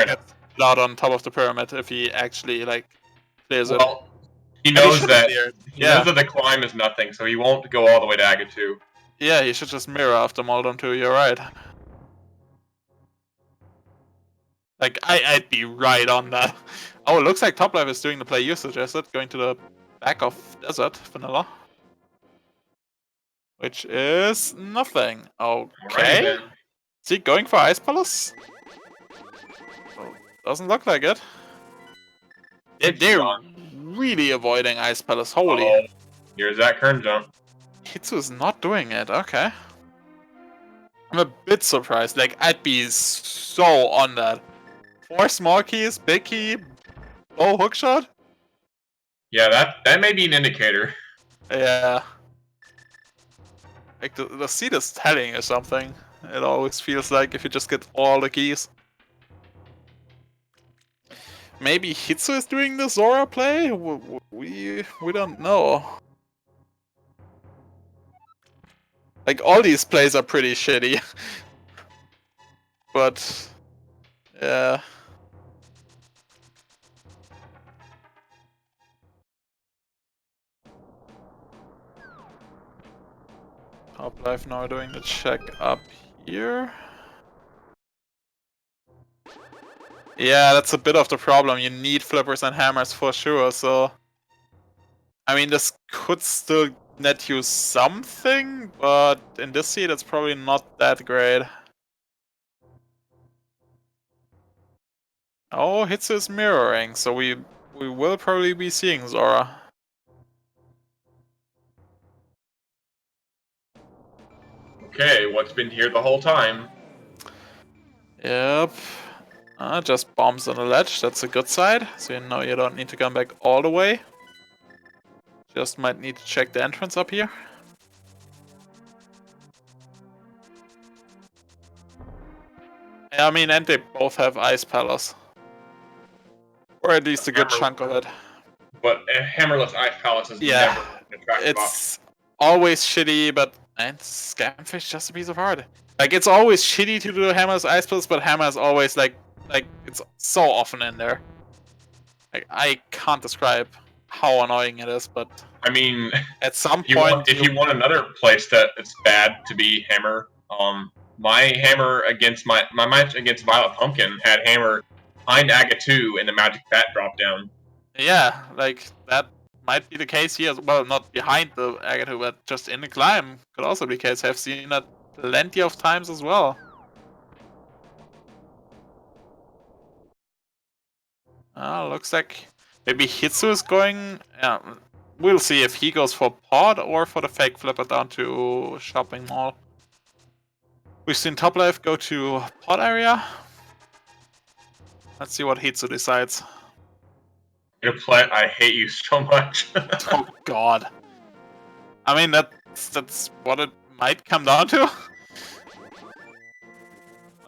loud on top of the pyramid if he actually like clears it. Well, he And knows should that clear it. he knows that the climb is nothing, so he won't go all the way to Aga 2. Yeah, he should just mirror after Moldon too, you're right. Like, I'd be right on that. Oh, it looks like Toplife is doing the play you suggested, going to the back of Desert Vanilla. Which is nothing. Alrighty Okay. then. Is he going for Ice Palace? Oh, doesn't look like it. They're really avoiding Ice Palace. Holy. Uh-oh. Here's that Kern jump. Hitsu is not doing it. Okay. I'm a bit surprised. Like, I'd be so on that. 4 small keys, big key, low hookshot? Yeah, that may be an indicator. Yeah. Like, the seed is telling you something. It always feels like if you just get all the keys. Maybe Hitsu is doing the Zora play? We don't know. Like, all these plays are pretty shitty. But, yeah. Toplife now doing the check up here. Yeah, that's a bit of the problem. You need flippers and hammers for sure, so... I mean, this could still net you something, but in this seed it's probably not that great. Oh, Hitsu is mirroring, so we will probably be seeing Zora. Okay, what's been here the whole time? Yep. Just bombs on the ledge, that's a good side. So you know you don't need to come back all the way. Just might need to check the entrance up here. I mean, and they both have Ice Palace. Or at least a good chunk of it. But a hammerless Ice Palace is never an attractive option. Always shitty, but... And Scamfish, just a piece of art. Like, it's always shitty to do Hammer's Ice Palace, but Hammer is always, like, it's so often in there. Like, I can't describe how annoying it is, but... I mean, at some point... if you want another place that it's bad to be Hammer, my Hammer against my match against Violet Pumpkin had Hammer behind Aga 2 in the Magic Bat drop down. Yeah, like, that might be the case here as well. Not behind the Aga 2, but just in the climb. Could also be the case. I've seen that plenty of times as well. Looks like maybe Hitsu is going... Yeah, we'll see if he goes for pod or for the fake flipper down to shopping mall. We've seen Toplife go to pod area. Let's see what Hitsu decides. I hate you so much. Oh god. I mean, that's what it might come down to.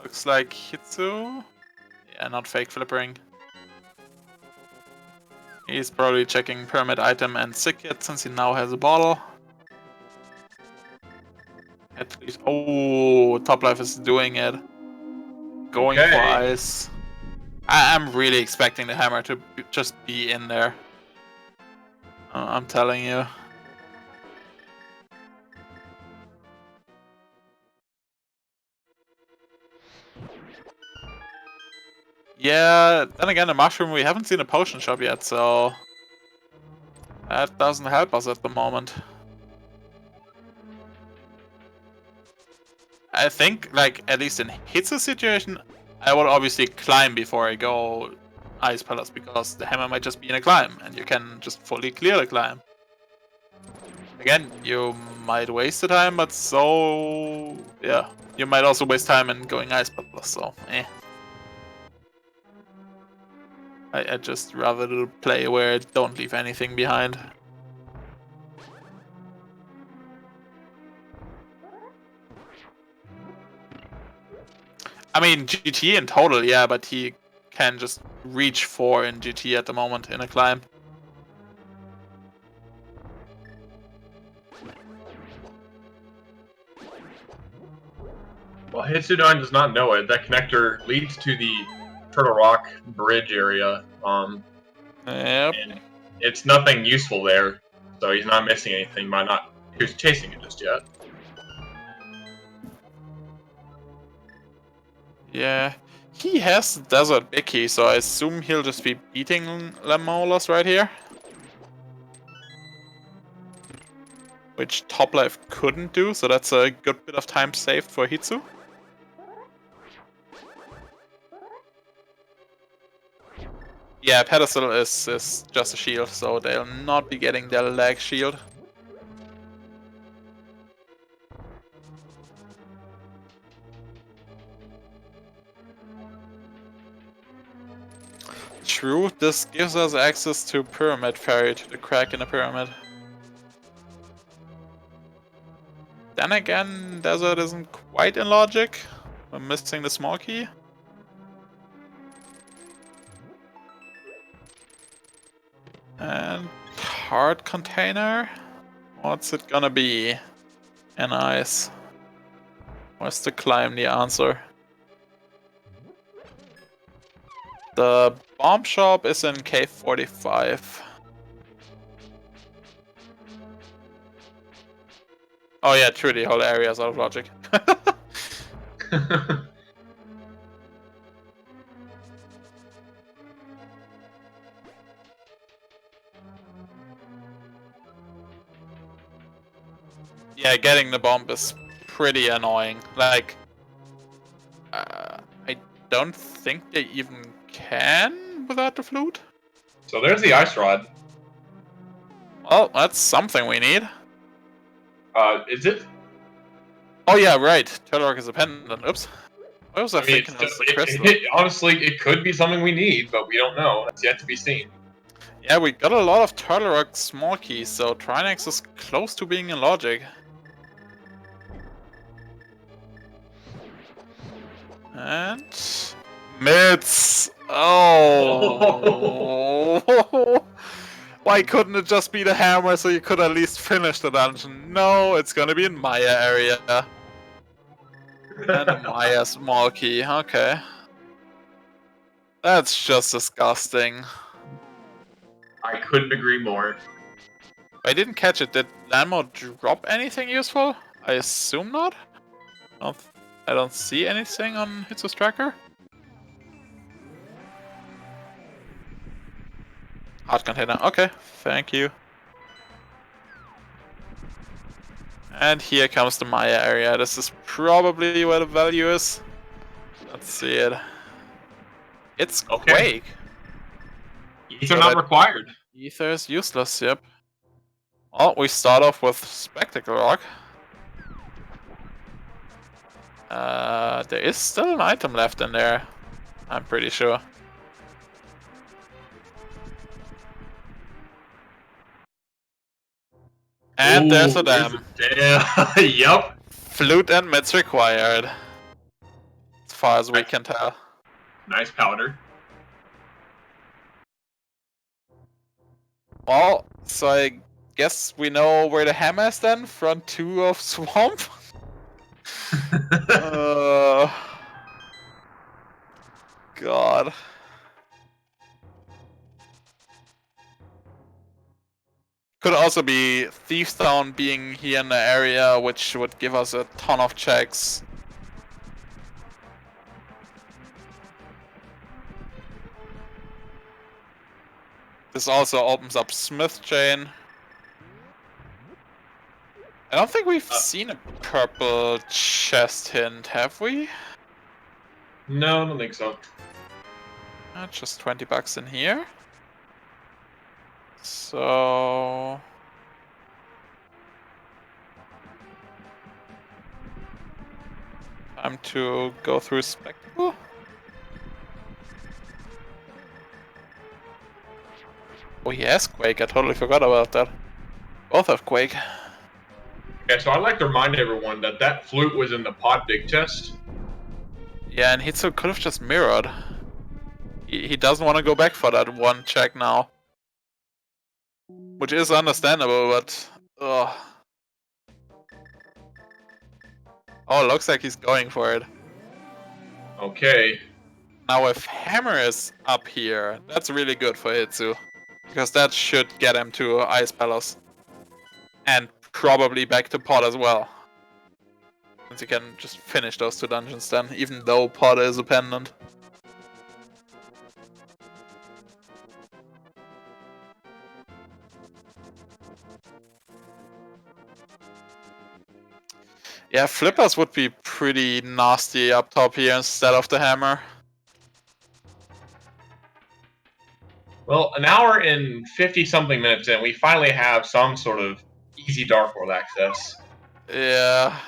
Looks like Hitsu. Yeah, not fake flippering. He's probably checking pyramid item and sick kit since he now has a bottle. At least, oh, Toplife is doing it. Going for ice. I'm really expecting the hammer to just be in there. I'm telling you. Yeah, then again, the mushroom, we haven't seen a potion shop yet, so... that doesn't help us at the moment. I think, like, at least in Hitsu's situation, I would obviously climb before I go Ice Palace, because the hammer might just be in a climb, and you can just fully clear the climb. Again, you might waste the time, but so... yeah, you might also waste time in going Ice Palace, so eh. I just rather do play where I don't leave anything behind. I mean, GT in total, yeah, but he can just reach 4 in GT at the moment in a climb. Well, Hitsuyan does not know it. That connector leads to the Turtle Rock Bridge area. Yep. And it's nothing useful there, so he's not missing anything by not chasing it just yet. Yeah, he has the Desert Bicky, so I assume he'll just be beating Lemolas right here. Which Top Life couldn't do, so that's a good bit of time saved for Hitsu. Yeah, Pedestal is just a shield, so they'll not be getting their leg shield. True, this gives us access to Pyramid Ferry, to the crack in the pyramid. Then again, Desert isn't quite in logic. We're missing the small key. And hard container. What's it gonna be? An ice. Where's the climb the answer? The bomb shop is in cave 45. Oh yeah, true, the whole area is out of logic. Yeah, getting the bomb is pretty annoying. Like, I don't think they even can without the flute. So there's the ice rod. Well, that's something we need. Is it? Oh yeah, right. Turtle Rock is a pendant. Oops. What was I thinking? It was the crystal. Honestly, it could be something we need, but we don't know. That's yet to be seen. Yeah, we got a lot of Turtle Rock small keys, so Trinex is close to being in logic. And Mitz. Oh. Why couldn't it just be the hammer so you could at least finish the dungeon? No, it's gonna be in Maya area. And a Maya small key, okay. That's just disgusting. I couldn't agree more. I didn't catch it. Did Lanmo drop anything useful? I assume not. I don't see anything on Hitsu's tracker. Hot container. Okay, thank you. And here comes the Maya area. This is probably where the value is. Let's see it. It's Quake. Ether not required. Ether is useless, yep. Well, we start off with Spectacle Rock. There is still an item left in there, I'm pretty sure. And there's a dam. Yup. Flute and mitts required. As far as we can tell. Nice powder. Well, so I guess we know where the hammer is then? Front 2 of Swamp? God. Could also be Thieves Town being here in the area, which would give us a ton of checks. This also opens up Smith Chain. I don't think we've seen a purple chest hint, have we? No, I don't think so. Just 20 bucks in here. So... time to go through Spectacle. Oh yes, Quake, I totally forgot about that. Both have Quake. Yeah, so I'd like to remind everyone that that flute was in the pod big chest. Yeah, and Hitsu could have just mirrored. He doesn't want to go back for that one check now. Which is understandable, but... ugh. Oh, looks like he's going for it. Okay. Now if Hammer is up here, that's really good for Hitsu. Because that should get him to Ice Palace. And probably back to Pod as well. Since you can just finish those 2 dungeons then, even though Pod is a pendant. Yeah, flippers would be pretty nasty up top here instead of the hammer. Well, an hour and 50-something minutes in, we finally have some sort of easy Dark World access. Yeah.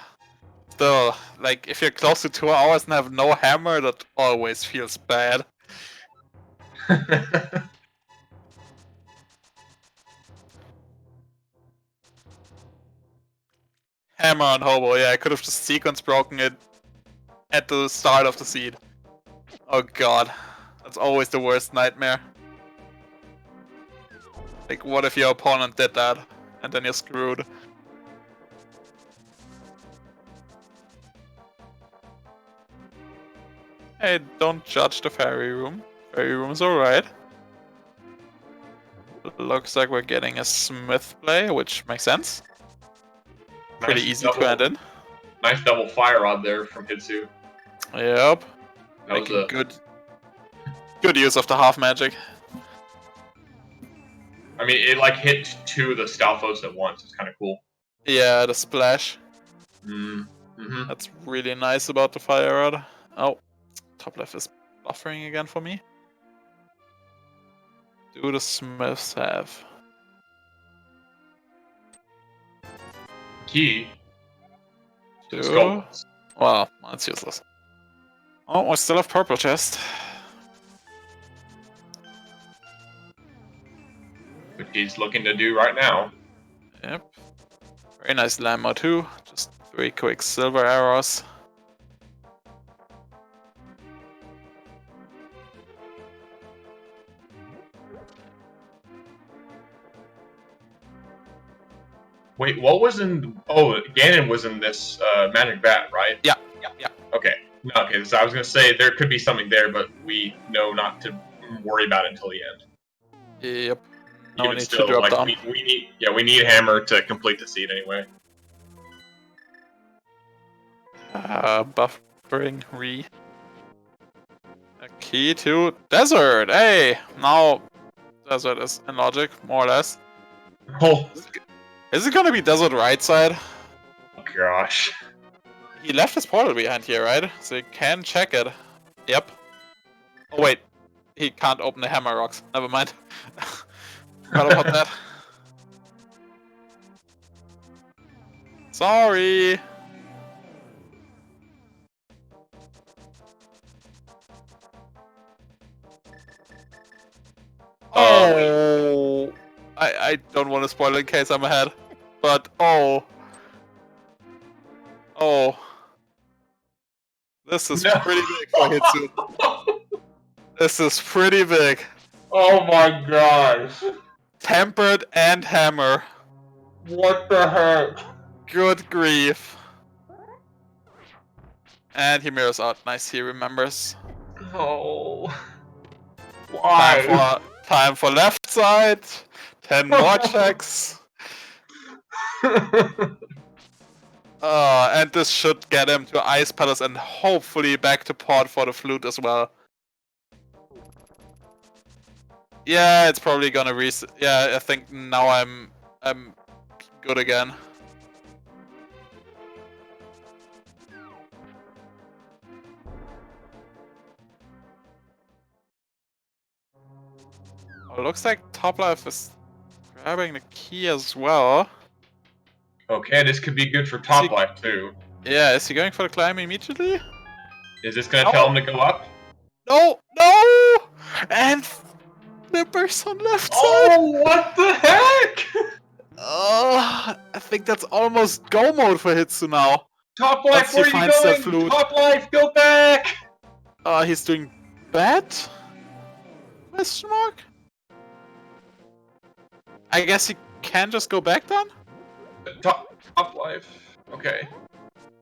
Still, like, if you're close to 2 hours and have no hammer, that always feels bad. Hammer on Hobo, yeah, I could have just sequence broken it at the start of the seed. Oh god, that's always the worst nightmare. Like, what if your opponent did that, and then you're screwed? Hey, don't judge the fairy room. Fairy room's alright. Looks like we're getting a smith play, which makes sense. Pretty easy to end in. Nice double fire rod there from Hitsu. Yep. That was a good use of the half magic. I mean, it like hit 2 of the Stalfos at once. It's kind of cool. Yeah, the splash. Mm-hmm. That's really nice about the fire rod. Oh, top left is buffering again for me. Do the smiths have? Key. Do? Skull. Well, that's useless. Oh, we still have purple chest. Which he's looking to do right now. Yep. Very nice Lammo too. Just 3 quick silver arrows. Wait, what was in... Oh, Ganon was in this Magic Bat, right? Yeah. Okay. Okay, so I was going to say there could be something there, but we know not to worry about it until the end. Yep. No Even need still, to drop like, down. we need Hammer to complete the seed anyway. Buffering re. A key to desert. Hey, now desert is in logic, more or less. Oh Is it gonna be desert right side? gosh. He left his portal behind here, right? So you can check it. Yep. Oh wait, he can't open the hammer rocks. Never mind. Forgot about that. Sorry. Oh, I don't want to spoil it in case I'm ahead, but oh, this is pretty big for Hitsu. This is pretty big. Oh my gosh. Tempered and hammer. What the heck? Good grief. And he mirrors out. Nice, he remembers. Oh. Why? Time for left side. 10 more checks. And this should get him to Ice Palace and hopefully back to port for the flute as well. Yeah, it's probably gonna reset. Yeah, I think now I'm good again. Oh, looks like Top Life is grabbing the key as well. Okay, this could be good for Top Life too. Yeah, is he going for the climb immediately? Is this gonna tell him to go up? No! No! And Flippers on left side! Oh, what the heck? I think that's almost go mode for Hitsu now. Top Life, where are you going? Top Life, go back! He's doing bad? Question mark? I guess he can just go back then? Top Life. Okay.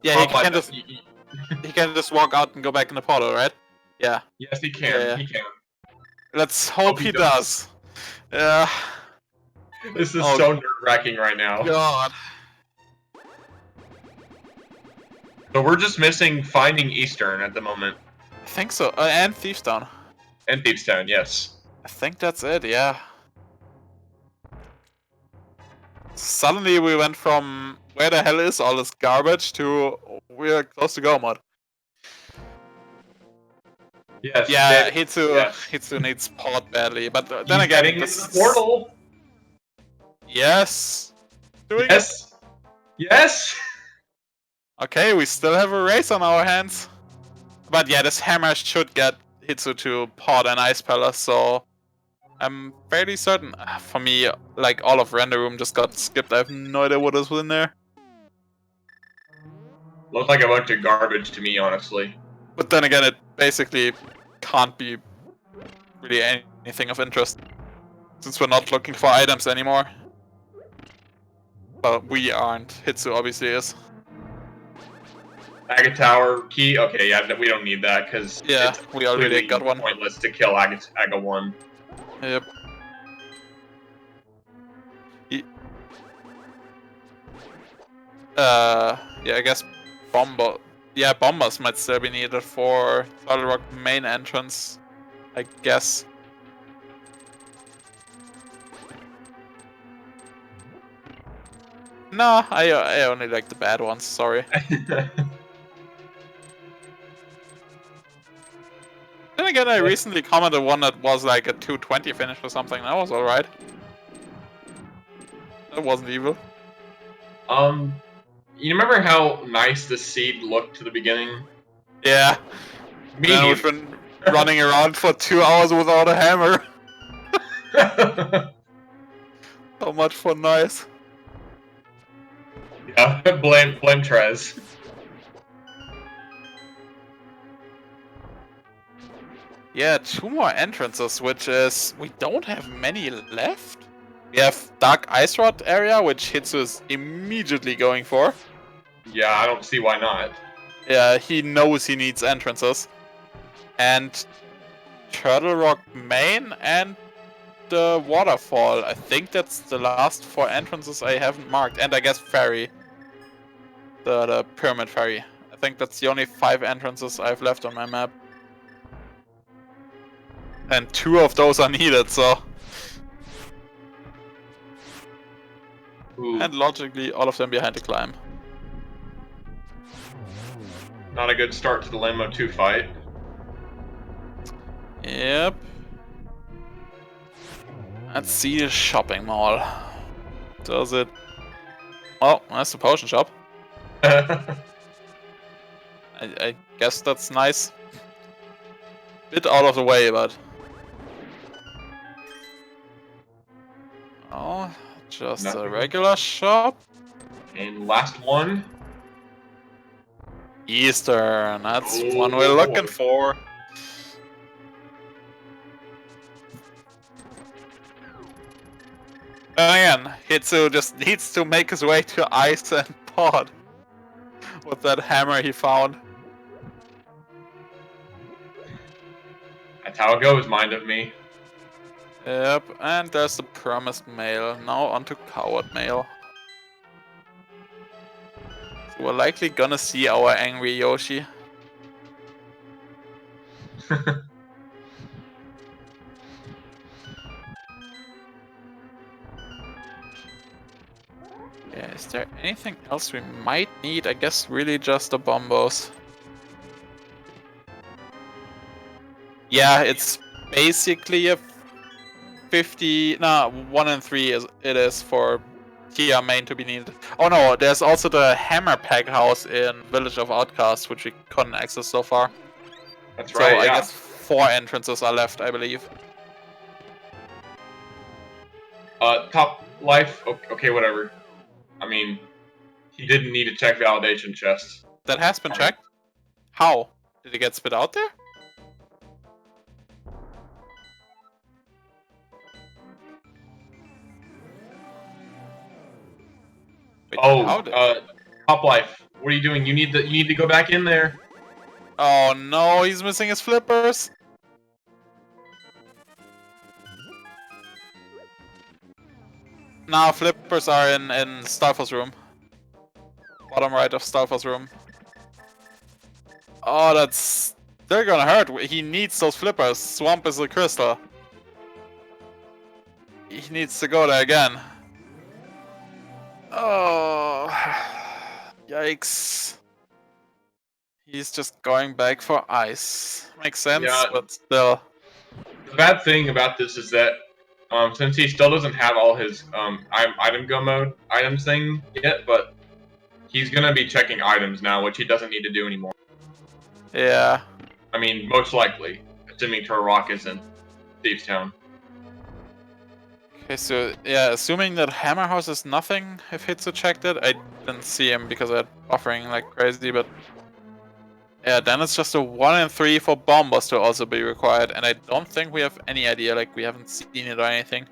Yeah, Top he can Life, just he can just walk out and go back in the portal, right? Yeah. Yes, he can. Yeah. He can. Let's hope he does. Yeah. This is Oh, so nerve-wracking right now. God. So we're just missing finding Eastern at the moment. I think so. And Thief's Down. And Thiefstown, yes. I think that's it, yeah. Suddenly we went from where the hell is all this garbage to we're close to go mode. Yes. Yeah, Yes. Hitsu needs pod badly, but then He's again, getting this into the portal. Yes. Doing it. Yes. Yes. Okay, we still have a race on our hands. But yeah, this hammer should get Hitsu to pod and Ice Palace, so I'm fairly certain. For me, like all of Render Room just got skipped. I have no idea what is in there. Looks like a bunch of garbage to me, honestly. But then again, it basically can't be really anything of interest, since we're not looking for items anymore. Well, we aren't. Hitsu obviously is. Agate Tower key. Okay, yeah, we don't need that because Yeah, we already got one. Pointless to kill Aga 1. Yep. Yeah, I guess bombers might still be needed for Solid Rock main entrance, I guess. No, I only like the bad ones, sorry. Then again, I recently commented one that was like a 220 finish or something, that was alright. That wasn't evil. You remember how nice the seed looked to the beginning? Yeah. Me. We've been running around for 2 hours without a hammer. How much for nice. Yeah, blame Trez. Yeah, 2 more entrances, which is... we don't have many left. We have Dark Ice Rod area, which Hitsu is immediately going for. Yeah, I don't see why not. Yeah, he knows he needs entrances. And Turtle Rock Main and the Waterfall. I think that's the last 4 entrances I haven't marked. And I guess Ferry. The Pyramid Ferry. I think that's the only 5 entrances I've left on my map. And 2 of those are needed, so... Ooh, And logically, all of them behind the climb. not a good start to the Lambo 2 fight. Yep. Let's see the shopping mall. Does it... Oh, that's the potion shop. I guess that's nice. Bit out of the way, but... Oh, just Nothing. a regular shop. And last one. Eastern, that's Oh, one we're looking boy. for. And again, Hitsu just needs to make his way to Ice and Pod with that hammer he found. That's how it goes, mind of me. Yep, and there's the promised mail. Now onto coward mail. So we're likely gonna see our angry Yoshi. Yeah, is there anything else we might need? I guess really just the bombos. Yeah, it's basically a 50... Nah, 1 in 3 it is for Kia main to be needed. Oh no, there's also the Hammer Pack house in Village of Outcasts, which we couldn't access so far. That's So right, I yeah. guess 4 entrances are left, I believe. Top life, okay, whatever. I mean, he didn't need to check validation chests. That has been checked. How? Did it get spit out there? Wait, how did... Top life. What are you doing? You need to go back in there. Oh no, he's missing his flippers. Now flippers are in Starfall's room. Bottom right of Starfall's room. Oh, that's... They're gonna hurt. He needs those flippers. Swamp is a crystal. He needs to go there again. Oh... Yikes. He's just going back for ice. Makes sense, Yeah. but still. The bad thing about this is that since he still doesn't have all his item go mode items thing yet, but he's gonna be checking items now, which he doesn't need to do anymore. Yeah. I mean, most likely, assuming Turok is in Thieves Town. Okay, so yeah, assuming that Hammer House is nothing if Hitsu checked it. I didn't see him because I'm buffering like crazy, but yeah, then it's just a 1 in 3 for Bombers to also be required, and I don't think we have any idea, like we haven't seen it or anything.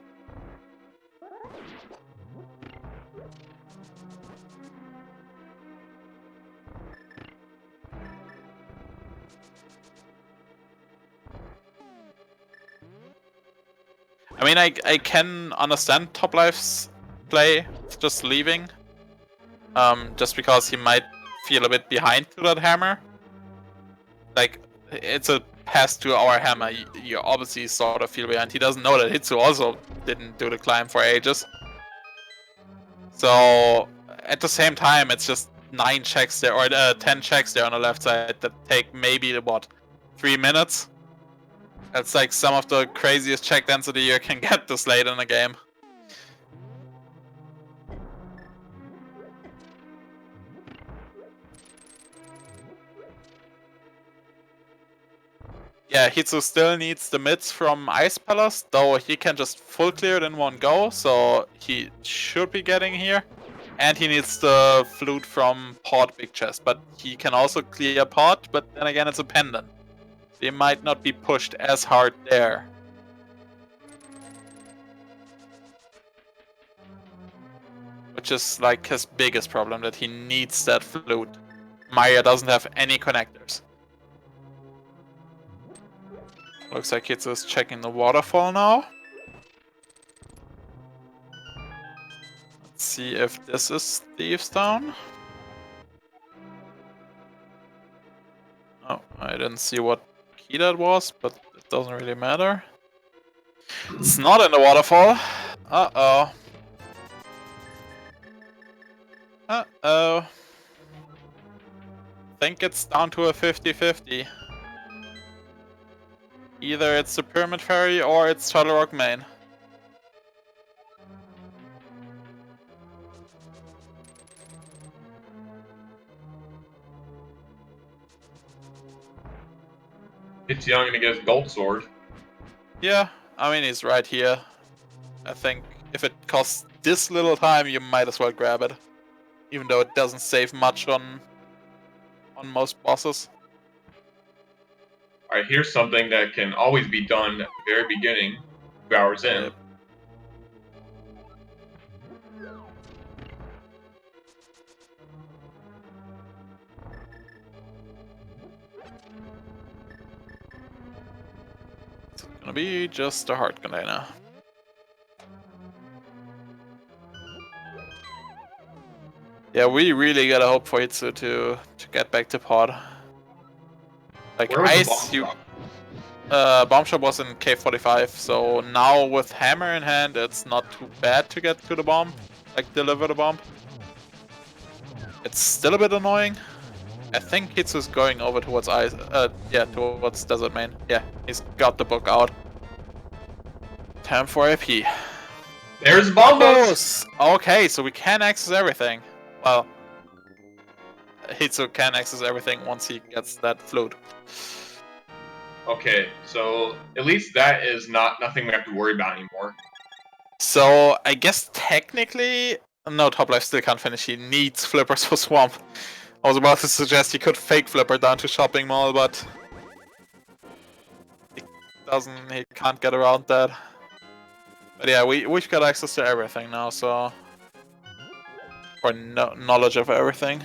I mean, I can understand Toplife's play, just leaving. Just because he might feel a bit behind to that hammer. Like, it's a pass to our hammer, you obviously sort of feel behind. He doesn't know that Hitsu also didn't do the climb for ages. So, at the same time, it's just 9 checks there, or 10 checks there on the left side that take maybe, what, 3 minutes? That's like some of the craziest check density you can get this late in the game. Yeah, Hitsu still needs the mids from Ice Palace, though he can just full clear it in one go, so he should be getting here. And he needs the flute from Pod Big Chest, but he can also clear Pod, but then again it's a pendant. They might not be pushed as hard there. Which is like his biggest problem, that he needs that flute. Maya doesn't have any connectors. Looks like Hitsu is checking the waterfall now. Let's see if this is Thieves Town. Oh, I didn't see what key that was, but it doesn't really matter. It's not in the waterfall. Uh-oh. Uh-oh. Think it's down to a 50-50. Either it's the Pyramid Ferry or it's Turtle Rock Main. Hitsuyan against Gold Sword. Yeah, I mean he's right here. I think if it costs this little time, you might as well grab it. Even though it doesn't save much on most bosses. Alright, here's something that can always be done at the very beginning, 2 hours in. Yep. It's gonna be just a heart container. Yeah, we really gotta hope for Hitsu to get back to pod. Like Where was the ice, bomb shop? bomb shop was in K45, so now with hammer in hand, it's not too bad to get to the bomb, like deliver the bomb. It's still a bit annoying. I think Hitsu's going over towards ice, yeah, towards Desert Main. Yeah, he's got the book out. Time for AP. There's Bombos! Okay, so we can access everything. Well, Hitsu can access everything once he gets that flute. Okay, so at least that is nothing we have to worry about anymore. So I guess technically, no, Toplife still can't finish. He needs flippers for Swamp. I was about to suggest he could fake flipper down to Shopping Mall, but he can't get around that. But yeah, we've got access to everything now, so, or knowledge of everything.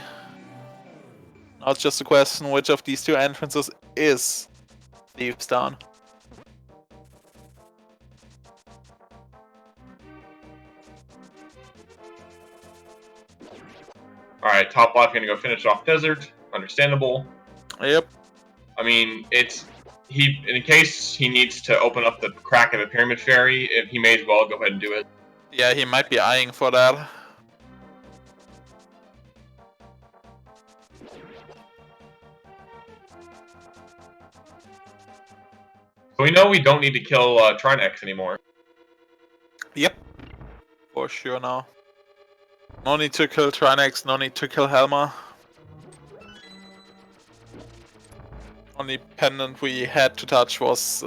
Now it's just a question which of these two entrances is Thieves Town. Alright, top life gonna go finish off desert. Understandable. Yep. I mean, in case he needs to open up the crack of the pyramid fairy, if he may as well go ahead and do it. Yeah, he might be eyeing for that. So we know we don't need to kill Trinex anymore. Yep. For sure now. No need to kill Trinex, no need to kill Helma. Only pendant we had to touch was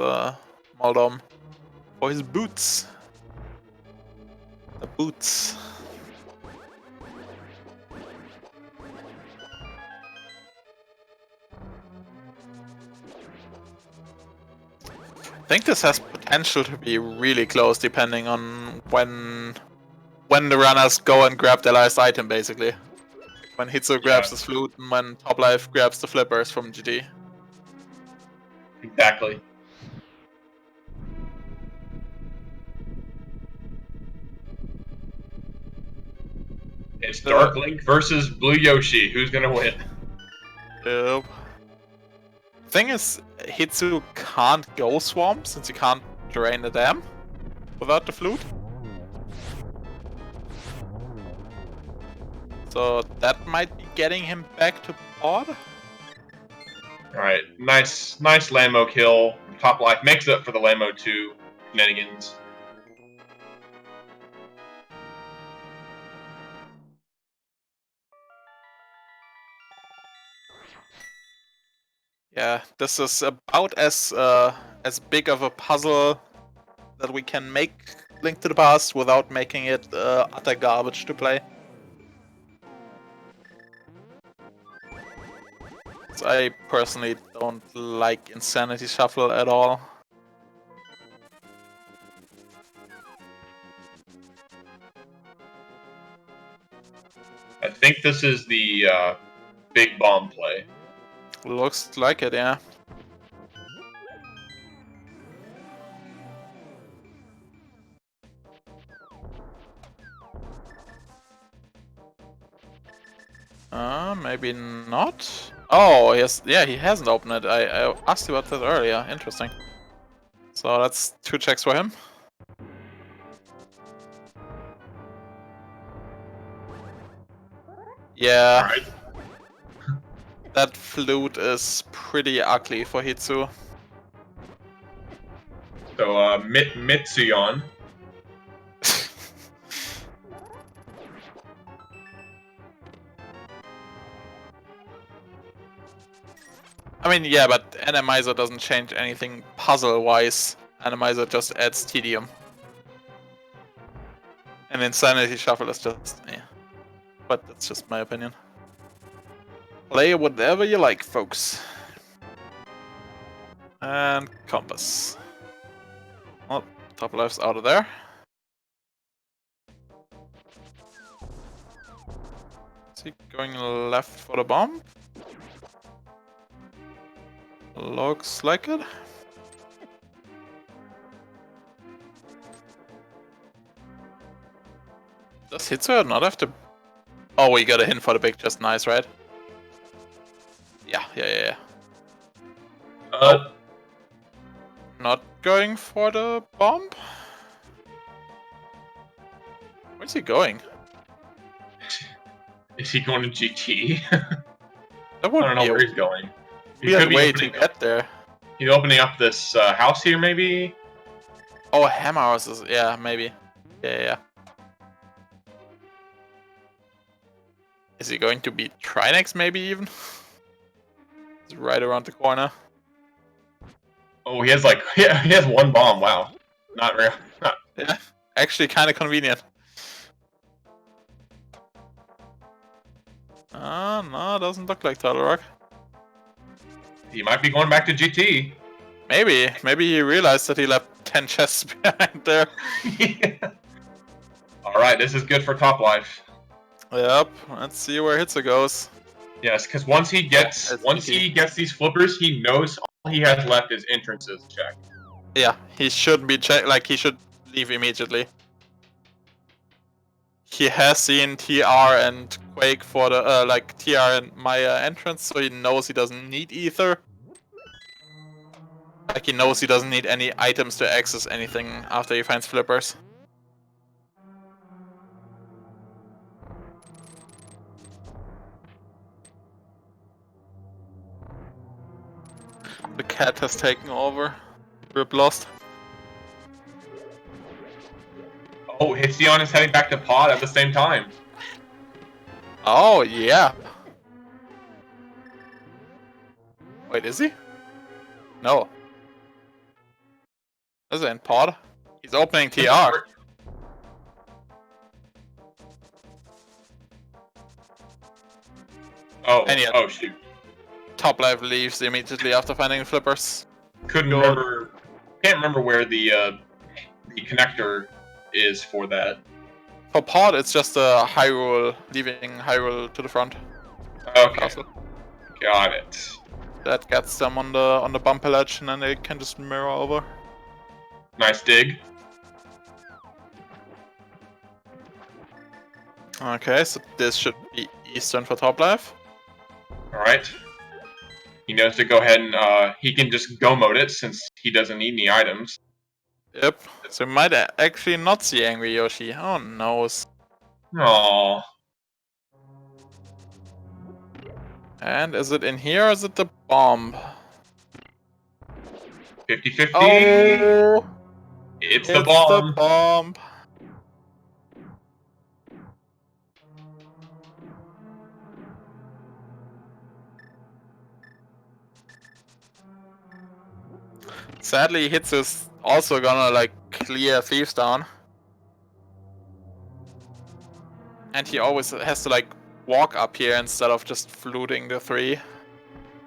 Moldom for his boots. The boots. I think this has potential to be really close, depending on when the runners go and grab their last item, basically. When Hitsu grabs his flute and when Toplife grabs the flippers from GT. Exactly. It's Dark Link versus Blue Yoshi. Who's gonna win? Yep. Thing is, Hitsu can't go swamp since he can't drain the dam without the flute. So that might be getting him back to pod. Alright, nice Landmo kill. Top life makes up for the Landmo 2 shenanigans. Yeah, this is about as big of a puzzle that we can make Link to the Past without making it utter garbage to play. So I personally don't like Insanity Shuffle at all. I think this is the big bomb play. Looks like it, yeah. Maybe not. Oh, yes, yeah, he hasn't opened it. I asked you about that earlier. Interesting. So that's 2 checks for him. Yeah. Alright. That flute is pretty ugly for Hitsu. So, Mitsuyon. I mean, yeah, but Animizer doesn't change anything puzzle-wise. Animizer just adds tedium. And Insanity Shuffle is just, yeah. But that's just my opinion. Play whatever you like, folks. And Compass. Oh, top life's out of there. Is he going left for the bomb? Looks like it. Does Hitsu not have to... Oh, we got a hint for the big, just nice, right? Yeah. Not going for the bomb? Where's he going? Is he going to GT? That would I don't know where he's going. He has way to get there. He's opening up this house here, maybe? Oh, Hammer House is... Yeah, maybe. Yeah. Is he going to beat Trinex, maybe, even? It's right around the corner. Oh, he has like... he has 1 bomb, wow. Not real. Yeah, actually kind of convenient. No, doesn't look like Turtle Rock. He might be going back to GT. Maybe he realized that he left 10 chests behind there. Yeah. Alright, this is good for top life. Yep, let's see where Hitsu goes. Yes, because once he gets these flippers, he knows all he has left is entrances checked. Yeah, he shouldn't be like he should leave immediately. He has seen TR and Quake for the like TR and Maya entrance, so he knows he doesn't need ether. Like he knows he doesn't need any items to access anything after he finds flippers. The cat has taken over. Rip lost. Oh, Hitsuyan is heading back to pod at the same time. Oh yeah. Wait, is he? No. Is it in pod? He's opening TR. Oh, And yeah, oh shoot. top life leaves immediately after finding flippers. Couldn't Good. remember. Can't remember where the connector is for that. For pod, it's just a Hyrule, leaving Hyrule to the front. Okay, Castle. got it. That gets them on the bumper ledge, and then they can just mirror over. Nice dig. Okay, so this should be Eastern for top life. All right. He knows to go ahead and he can just go mode it since he doesn't need any items. Yep. So we might actually not see Angry Yoshi. Oh no. Aww. And is it in here or is it the bomb? 50-50. Oh! It's the bomb. The bomb. Sadly, Hitsu is also gonna like clear thieves down. And he always has to like walk up here instead of just fluting the 3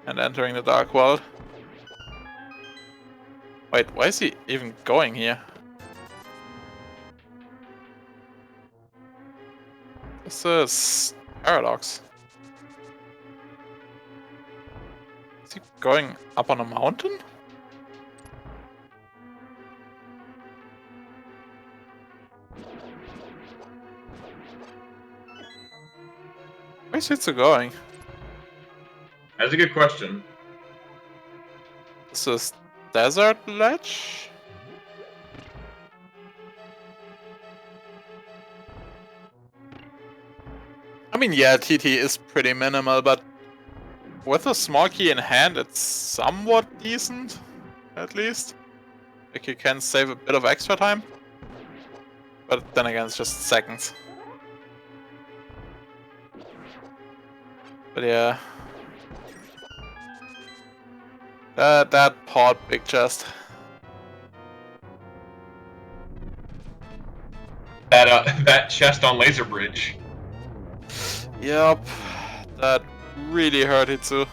and entering the dark world. Wait, why is he even going here? This is paradox. Is he going up on a mountain? Where's Hitsu going? That's a good question. This is desert ledge? I mean, yeah, TT is pretty minimal, but with a small key in hand, it's somewhat decent, at least. Like, you can save a bit of extra time. But then again, it's just seconds. But yeah. That pod big chest. That chest on Laser Bridge. Yup. That really hurt Hitsu.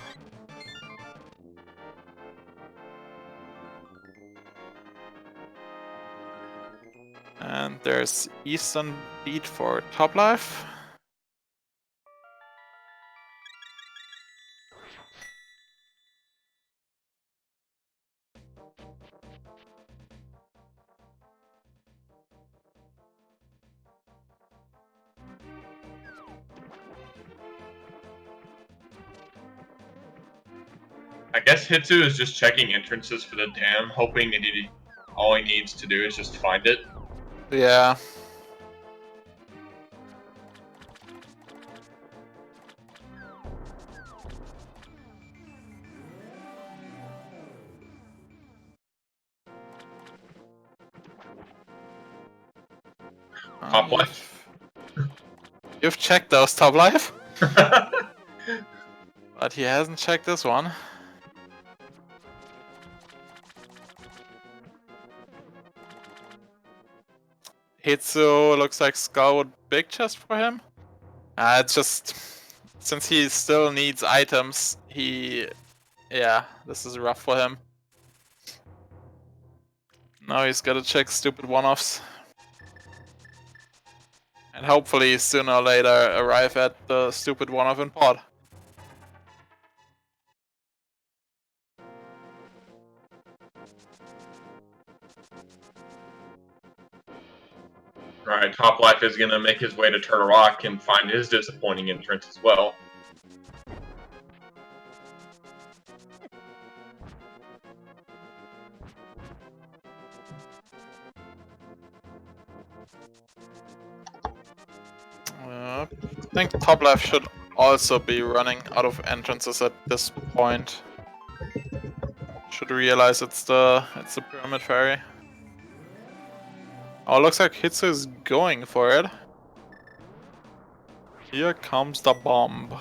And there's Eastern Beat for top life. I guess Hitsu is just checking entrances for the dam, hoping that all he needs to do is just find it. Yeah. Top life. You've checked those top life? But he hasn't checked this one. Hitsu looks like Skull with big chest for him. It's just since he still needs items, yeah, this is rough for him. Now he's gotta check stupid one-offs. And hopefully sooner or later arrive at the stupid one-off in pod. Alright, Top Life is gonna make his way to Turtle Rock and find his disappointing entrance as well. I think Top Life should also be running out of entrances at this point. Should realize it's the Pyramid Ferry. Oh, looks like Hitsu is going for it. Here comes the bomb.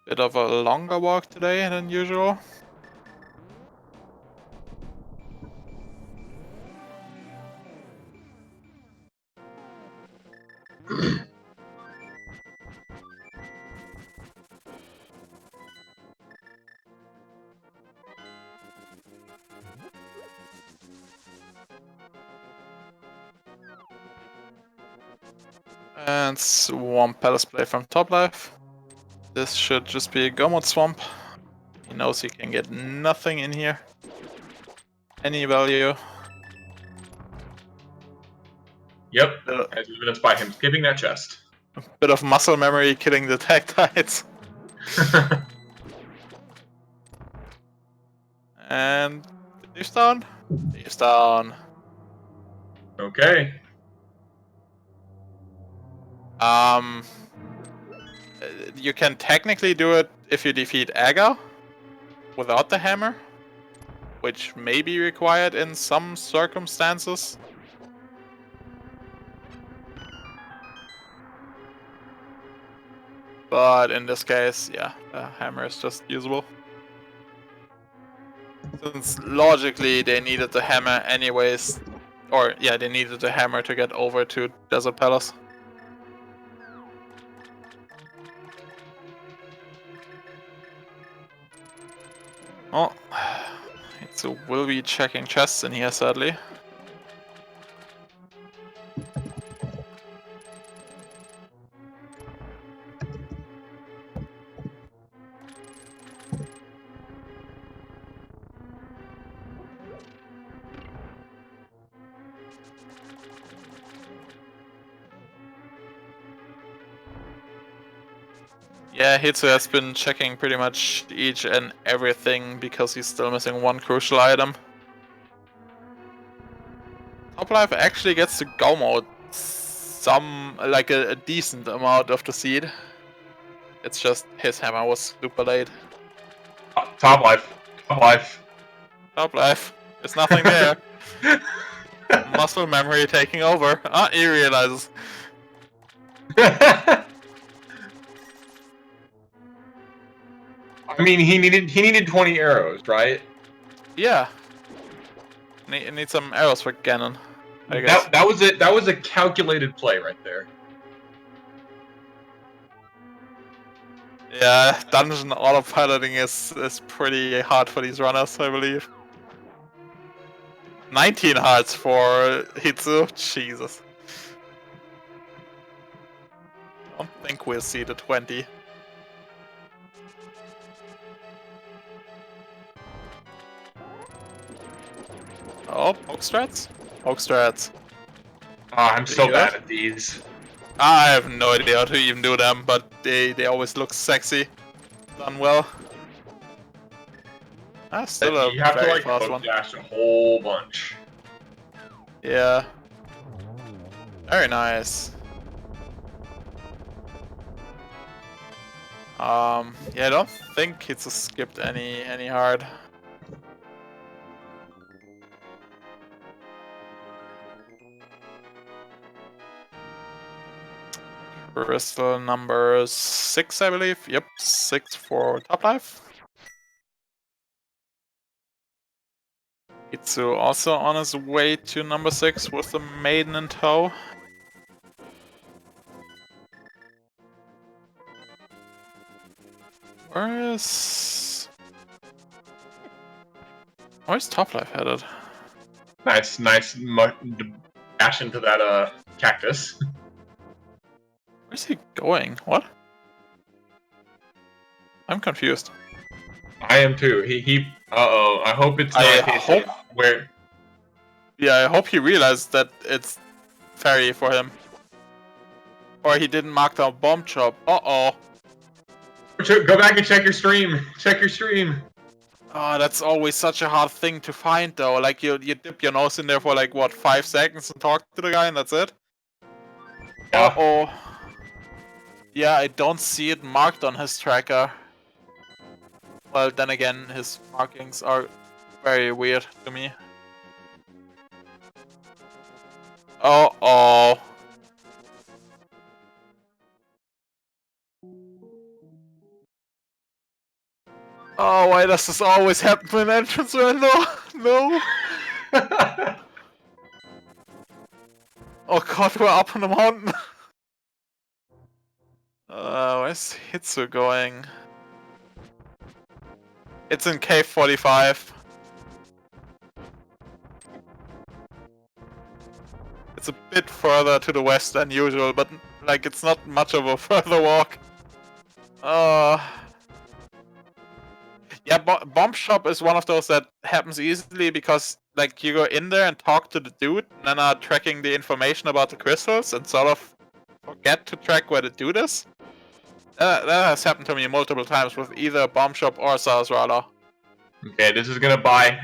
Bit of a longer walk today than usual. And Swamp Palace play from Top Life. This should just be a Gomod Swamp. He knows he can get nothing in here. Any value. Yep, as evidenced by him skipping that chest. A bit of muscle memory killing the Tactites. And Thieves down. Thieves down. Okay. You can technically do it if you defeat Aga without the hammer, which may be required in some circumstances. But in this case, yeah, the hammer is just usable. Since logically they needed the hammer anyways, or yeah, they needed the hammer to get over to Desert Palace. Oh, so we'll be checking chests in here sadly. Yeah, Hitsu has been checking pretty much each and everything because he's still missing one crucial item. Top Life actually gets to go mode like a decent amount of the seed. It's just his hammer was super late. Top Life. Top Life. Top Life, there's nothing there. Muscle memory taking over. Ah, he realizes. I mean, he needed 20 arrows, right? Yeah. Need some arrows for Ganon, I guess. That was it. That was a calculated play right there. Yeah, dungeon autopiloting is pretty hard for these runners, I believe. 19 hearts for Hitsu. Jesus. Don't think we'll see the 20. Oh, poke strats? Poke strats. Oh, I'm so you bad have- at these. I have no idea how to even do them, but they always look sexy. Done well. Ah, still a You have to very like fast poke one. dash a whole bunch. Yeah. Very nice. Yeah, I don't think it's skipped any hard. Crystal number 6, I believe. Yep, 6 for Top Life. Hitsu also on his way to number 6 with the Maiden in tow. Where is... Where's Toplife headed? Nice dash into that cactus. Where's he going? What? I'm confused. I am too. He. Uh-oh. I hope it's not I a case of where. Yeah, I hope he realized that it's fairy for him. Or he didn't mark down bomb chop. Uh-oh. Go back and check your stream. Check your stream. Oh, that's always such a hard thing to find though. Like you dip your nose in there for like what, 5 seconds and talk to the guy and that's it? Yeah. Uh-oh. Yeah, I don't see it marked on his tracker. Well, then again, his markings are very weird to me. Uh-oh. Oh, why does this always happen to an entrance window? No. Oh god, we're up on the mountain. Where's Hitsu going? It's in cave 45. It's a bit further to the west than usual, but like it's not much of a further walk. Yeah, bomb shop is one of those that happens easily because like you go in there and talk to the dude, and then are tracking the information about the crystals and sort of forget to track where the dude is. That has happened to me multiple times with either bomb shop or Saraswala. Okay, this is gonna buy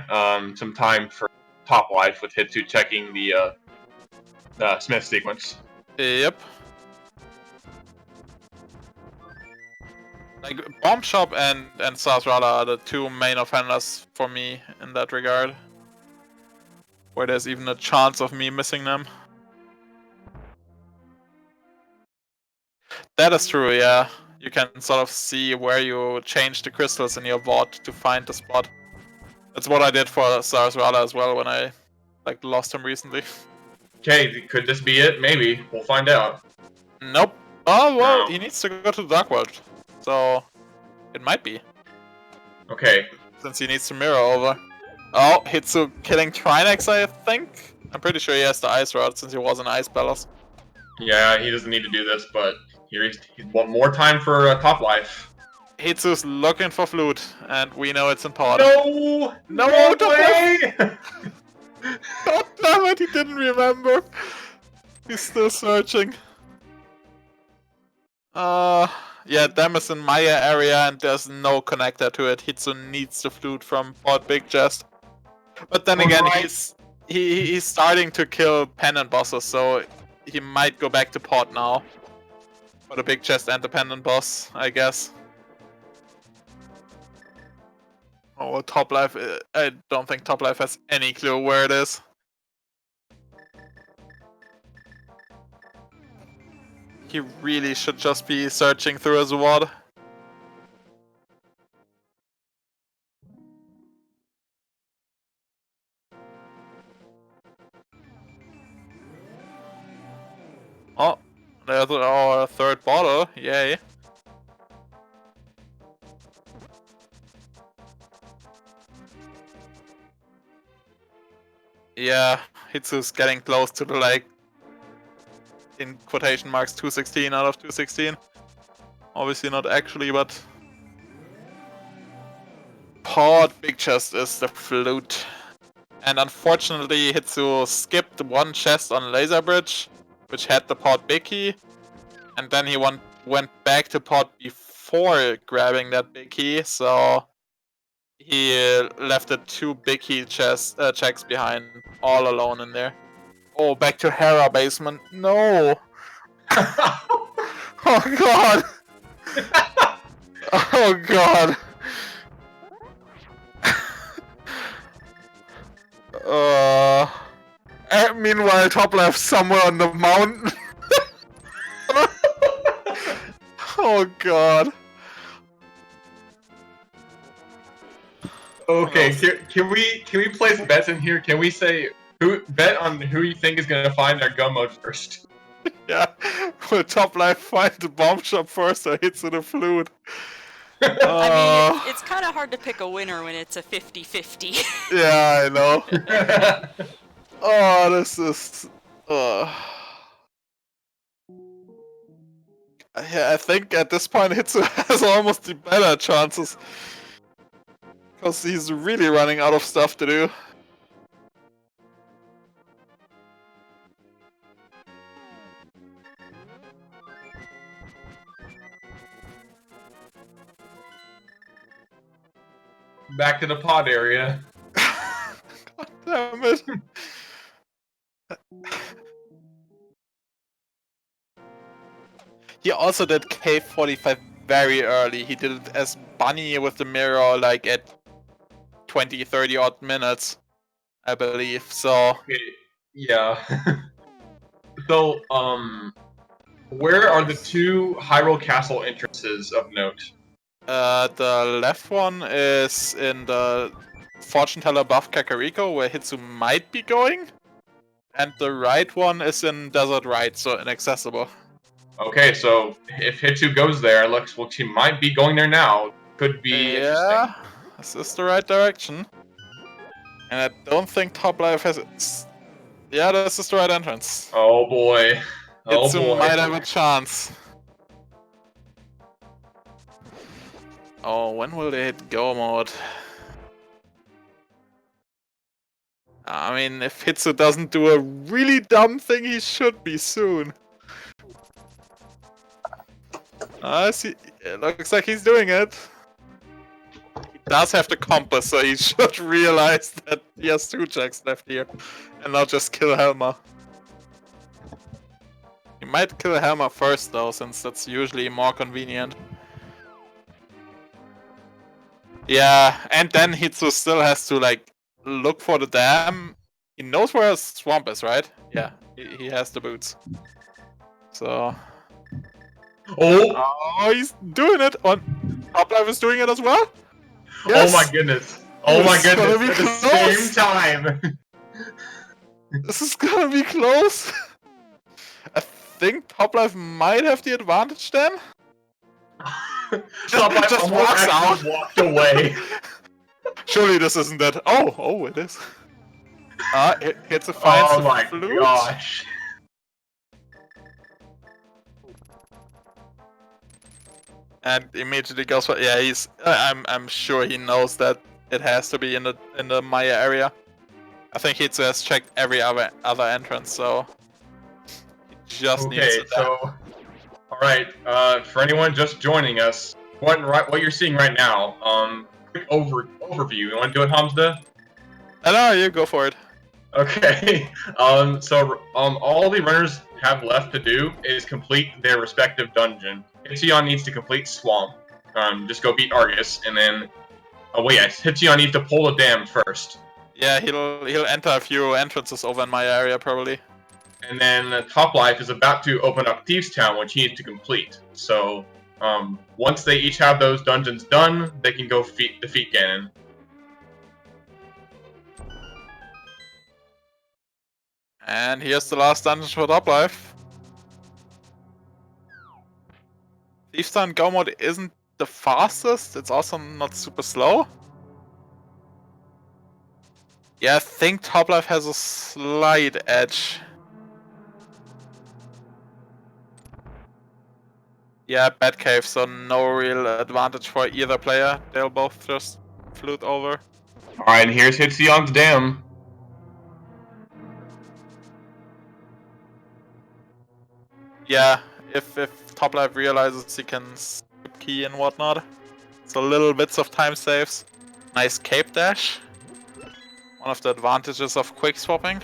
some time for top life with Hitsu checking the Smith sequence. Yep. Like bomb shop and Saraswala are the two main offenders for me in that regard. Where there's even a chance of me missing them. That is true, yeah. You can sort of see where you change the crystals in your vault to find the spot. That's what I did for Saraswala as well when I like lost him recently. Okay, could this be it? Maybe. We'll find out. Nope. Oh, well, No. he needs to go to the Dark World. So, it might be. Okay. Since he needs to mirror over. Oh, Hitsu killing Trinex, I think? I'm pretty sure he has the Ice Rod since he was an Ice Palace. Yeah, he doesn't need to do this, but he's one more time for top life. Hitsu's looking for flute, and we know it's in pod. No! No way! God damn it, he didn't remember. He's still searching. Yeah, Dem is in Maya area and there's no connector to it. Hitsu needs the flute from Port Big Chest. But then again, right. he's starting to kill pendant bosses, so he might go back to Port now. For the Big Chest and the pendant boss, I guess. Oh, Top Life, I don't think Top Life has any clue where it is. He really should just be searching through his wad. Oh, there's our third bottle, yay. Yeah, Hitsu's getting close to the, like, in quotation marks, 216 out of 216. Obviously not actually, but... Port Big Chest is the flute. And unfortunately, Hitsu skipped one chest on Laser Bridge, which had the Port Big Key. And then he went back to Port before grabbing that Big Key, so... He left the two Big Key checks behind, all alone in there. Oh, back to Hera basement. No! Oh god! Oh god! Meanwhile, top left somewhere on the mountain. Oh god. Okay, can we place bets in here? Can we say bet on who you think is gonna find their gun mode first? Yeah, will Top Life find the bomb shop first or hits with a flute? I mean, Oh, it's kind of hard to pick a winner when it's a 50-50. yeah, I know. Oh, this is. Yeah, I think at this point Hitsu has almost the better chances. Because he's really running out of stuff to do. Back to the pod area. God damn it. He also did K45 very early. He did it as Bunny with the mirror like at 20-30 odd minutes, I believe. So Okay, yeah. So, where are the two Hyrule Castle entrances of note? the left one is in the fortune teller above Kakariko, where Hitsu might be going. And the right one is in Desert Right, so inaccessible. Okay, so if Hitsu goes there, looks well, he might be going there now. Could be interesting. Yeah, this is the right direction. And I don't think Top Life has. Yeah, this is the right entrance. Oh boy. Oh Hitsu boy. might have a chance. Oh, when will they hit go mode? I mean, if Hitsu doesn't do a really dumb thing, he should be soon. I see. It looks like he's doing it. He does have the compass, so he should realize that he has two checks left here, and not just kill Helma. He might kill Helma first though, since that's usually more convenient. Yeah, and then Hitsu still has to like look for the dam. He knows where his swamp is, right? Yeah, he has the boots. So. Oh! Oh, he's doing it! On Top Life is doing it as well? Yes. Oh my Yes! goodness! Oh my This is gonna goodness! be At the close. same time! This is gonna be close! I think Top Life might have the advantage then? Just walks out. walked away. Surely this isn't it. Oh, it is. Hits a fine Oh my flute. gosh. And immediately goes for he's. I'm sure he knows that it has to be in the Maya area. I think Hitsu has checked every other entrance, so he just needs Okay, to. so all right. For anyone just joining us, what you're seeing right now. Quick overview. You want to do it, Hamza? No, you go for it. Okay. All the runners have left to do is complete their respective dungeon. Hitsuyan needs to complete Swamp. Just go beat Argus, and then. Oh wait, Hitsuyan needs to pull the dam first. Yeah, he'll enter a few entrances over in my area probably. And then Top Life is about to open up Thieves Town, which he needs to complete. So, once they each have those dungeons done, they can go defeat Ganon. And here's the last dungeon for Top Life. Thieves Town Go mode isn't the fastest, it's also not super slow. Yeah, I think Top Life has a slight edge. Yeah, Batcave, so no real advantage for either player. They'll both just flute over. Alright, here's Hitsuyan's dam. Yeah, if Top Life realizes he can skip key and whatnot. So little bits of time saves. Nice cape dash. One of the advantages of quick swapping.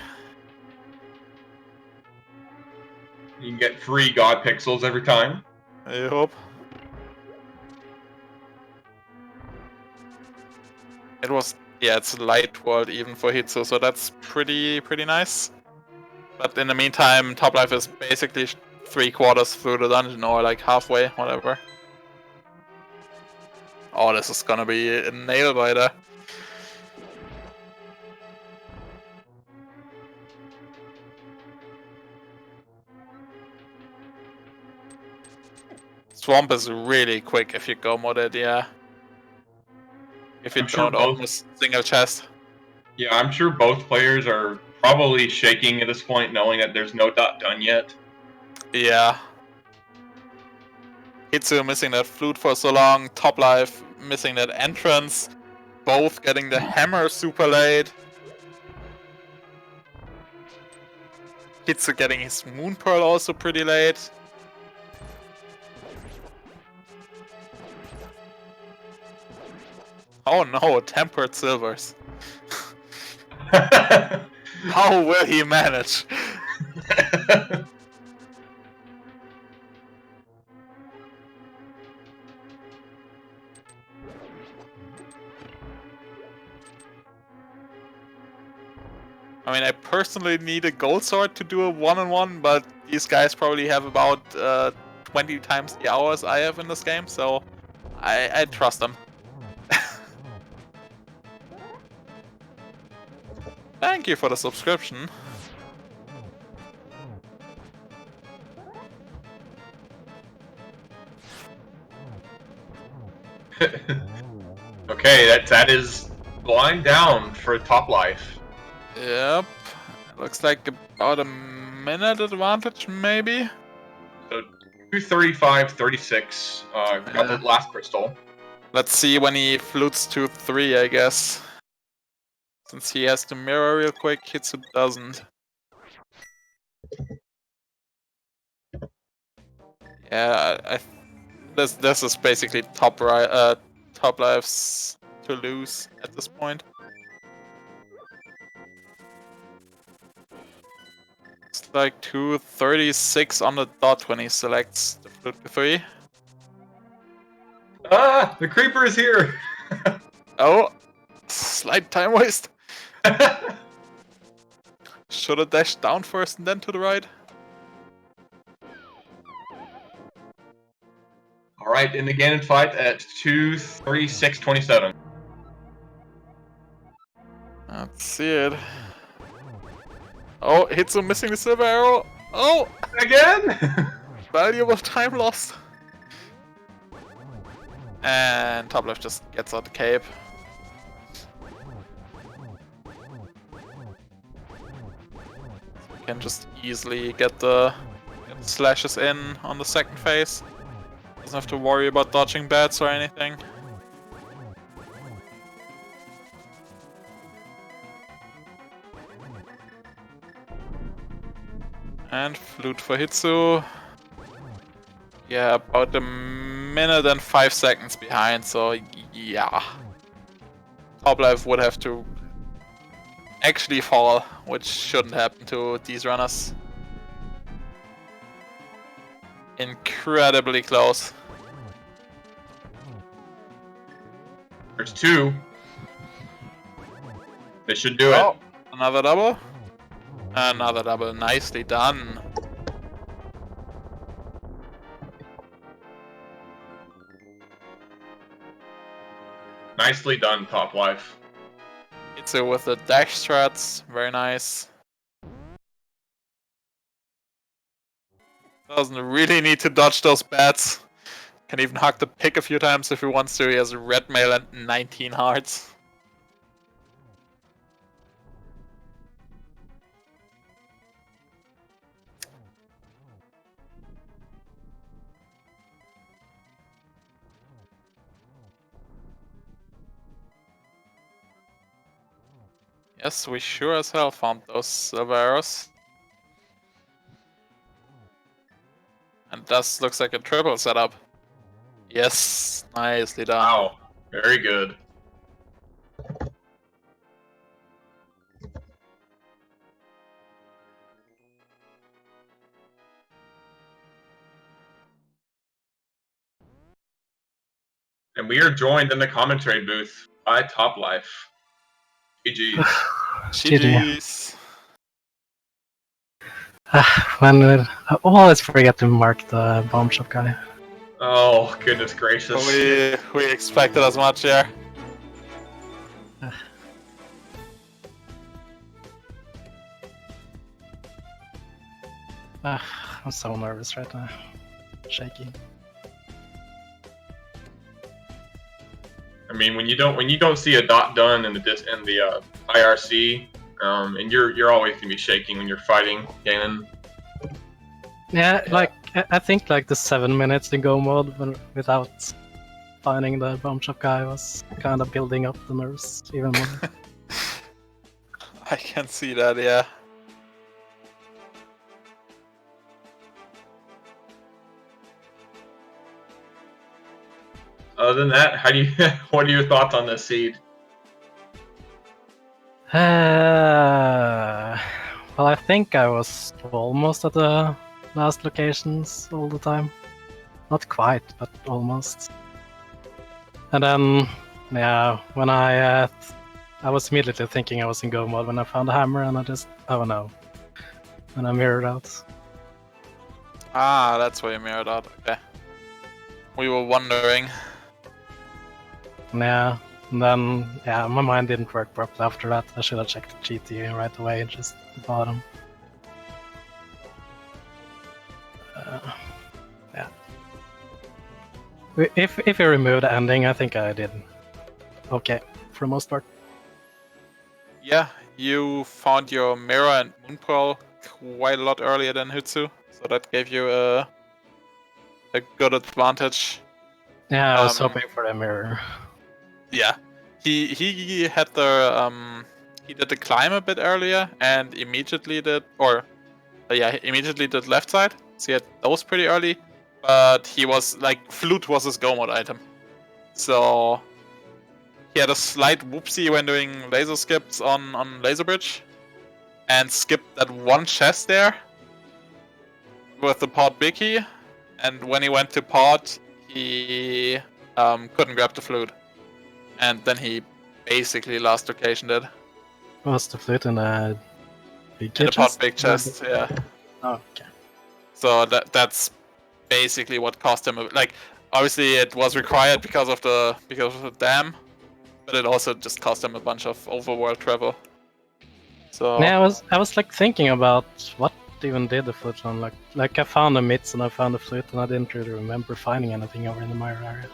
You can get free God Pixels every time. I hope. It was, yeah, it's light world even for Hitsu, so that's pretty nice. But in the meantime, Top Life is basically 3/4 through the dungeon, or like halfway, whatever. Oh, this is gonna be a nail biter. Let's Swamp is really quick if you go modded, yeah. If you I'm sure don't open a single chest. Yeah, I'm sure both players are probably shaking at this point, knowing that there's no dot done yet. Yeah. Hitsu missing that flute for so long, topplife missing that entrance, both getting the hammer super late. Hitsu getting his moon pearl also pretty late. Oh no, tempered silvers. How will he manage? I mean, I personally need a gold sword to do a one-on-one, but these guys probably have about 20 times the hours I have in this game, so I trust them. Thank you for the subscription. Okay, that is blind down for top life. Yep. Looks like about a minute advantage, maybe? So 235.36 got the last crystal. Let's see when he flutes to 3, I guess. Since he has to mirror real quick, Hitsu doesn't. Yeah, this is basically top lives to lose at this point. It's like 236 on the dot when he selects the flute to 3. Ah, the creeper is here. Oh, slight time waste. Should have dashed down first and then to the right. All right, in the Ganon fight at 236.27. Let's see it. Oh, Hitsu missing the silver arrow. Oh, Again? valuable time lost. And top left just gets out the cape. Can just easily get the slashes in on the second phase. Doesn't have to worry about dodging bats or anything. And flute for Hitsu. Yeah, about a minute and 5 seconds behind, so yeah. Top life would have to actually fall, which shouldn't happen to these runners. Incredibly close. There's 2. They should do it. Oh, another double. Another double, nicely done. Nicely done, top life. Hitsu with the dash strats, very nice. Doesn't really need to dodge those bats. Can even hug the pick a few times if he wants to. He has red mail and 19 hearts. Yes, we sure as hell found those silver arrows. And this looks like a triple setup. Yes, nicely done. Wow, very good. And we are joined in the commentary booth by Top Life. GG's. GG's. I always forget to mark the bomb shop guy. Oh, goodness gracious. We expected as much, yeah. I'm so nervous right now. Shaky. I mean, when you don't see a dot done in the IRC, and you're always gonna be shaking when you're fighting Ganon. Yeah, like I think like the 7 minutes in go mode without finding the bomb shop guy was kind of building up the nerves even more. I can see that, yeah. Other than that, how do you? What are your thoughts on this seed? Well, I think I was almost at the last locations all the time. Not quite, but almost. And then, yeah, when I was immediately thinking I was in go mode when I found the hammer, and I just, oh no. And I mirrored out. Ah, that's why you mirrored out. Okay. We were wondering. Yeah, and then, yeah, my mind didn't work properly after that. I should have checked the GT right away and just bought him. Yeah. If you remove the ending, I think I did okay for the most part. Yeah, you found your mirror and moon pearl quite a lot earlier than Hitsu, so that gave you a good advantage. Yeah, I was hoping for the mirror. Yeah, he had the he did the climb a bit earlier and immediately did immediately did left side. So he had those pretty early, but he was like flute was his go mode item, so he had a slight whoopsie when doing laser skips on laser bridge, and skipped that one chest there with the pod big key, and when he went to pod, he couldn't grab the flute. And then he basically last occasioned it. Was the flute in the big In the chest? pot big chest, yeah. Oh, okay. So that's basically what cost him. Like, obviously it was required because of the dam, but it also just cost him a bunch of overworld travel. So Yeah, I was like thinking about what even did the flute on. Like I found the mitts and I found the flute, and I didn't really remember finding anything over in the mirror area.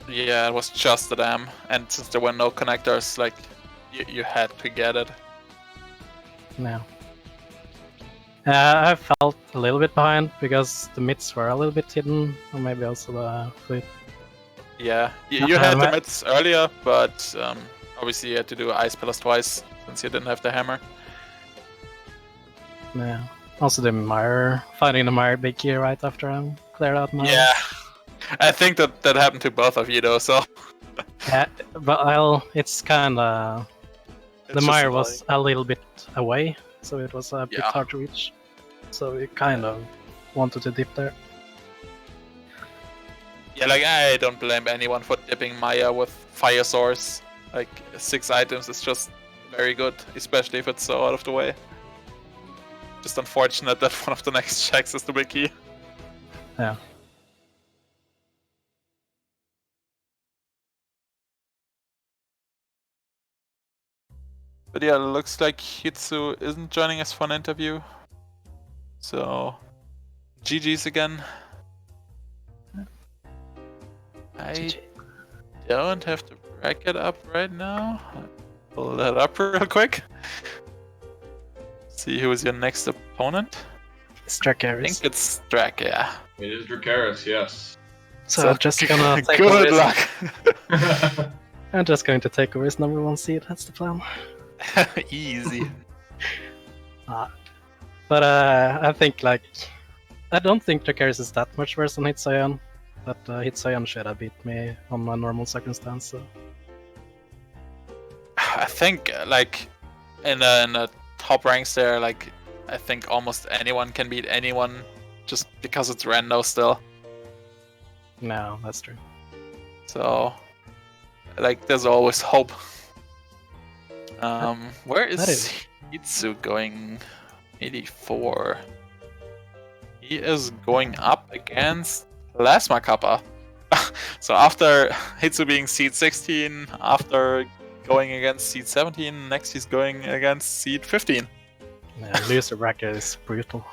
yeah, it was just the dam, and since there were no connectors, like you had to get it. No. I felt a little bit behind because the mitts were a little bit hidden, or maybe also the flute. Yeah, you had the mitts earlier, but obviously you had to do ice pillars twice since you didn't have the hammer. Yeah. Also the mirror, finding the mirror big key right after I cleared out my... Yeah, I think that happened to both of you though, so... Yeah, but it's kinda... The mire was a little bit away, so it was a bit hard to reach. So we kind of wanted to dip there. Yeah, like I don't blame anyone for dipping Maya with fire source. Like 6 items is just very good, especially if it's so out of the way. Just unfortunate that one of the next checks is the big key. Yeah. But yeah, looks like Hitsu isn't joining us for an interview. So, GG's again. I don't have to bracket up right now. I'll pull that up real quick. See who is your next opponent. Dracaris. I think it's Drac, yeah. It is Dracaris, yes. So I'm just gonna take good luck. I'm just going to take over his number 1 seed. That's the plan. Easy. But I think I don't think Dracaris is that much worse than Hitsuyan, but Hitsuyan should have beat me on my normal circumstance. So. I think in the top ranks there, I think almost anyone can beat anyone just because it's rando still. No, that's true. So there's always hope. Where is Hitsu going? 84. He is going up against Plasma Kappa. So after Hitsu being seed 16, after going against seed 17, next he's going against seed 15. Yeah, loser bracket is brutal.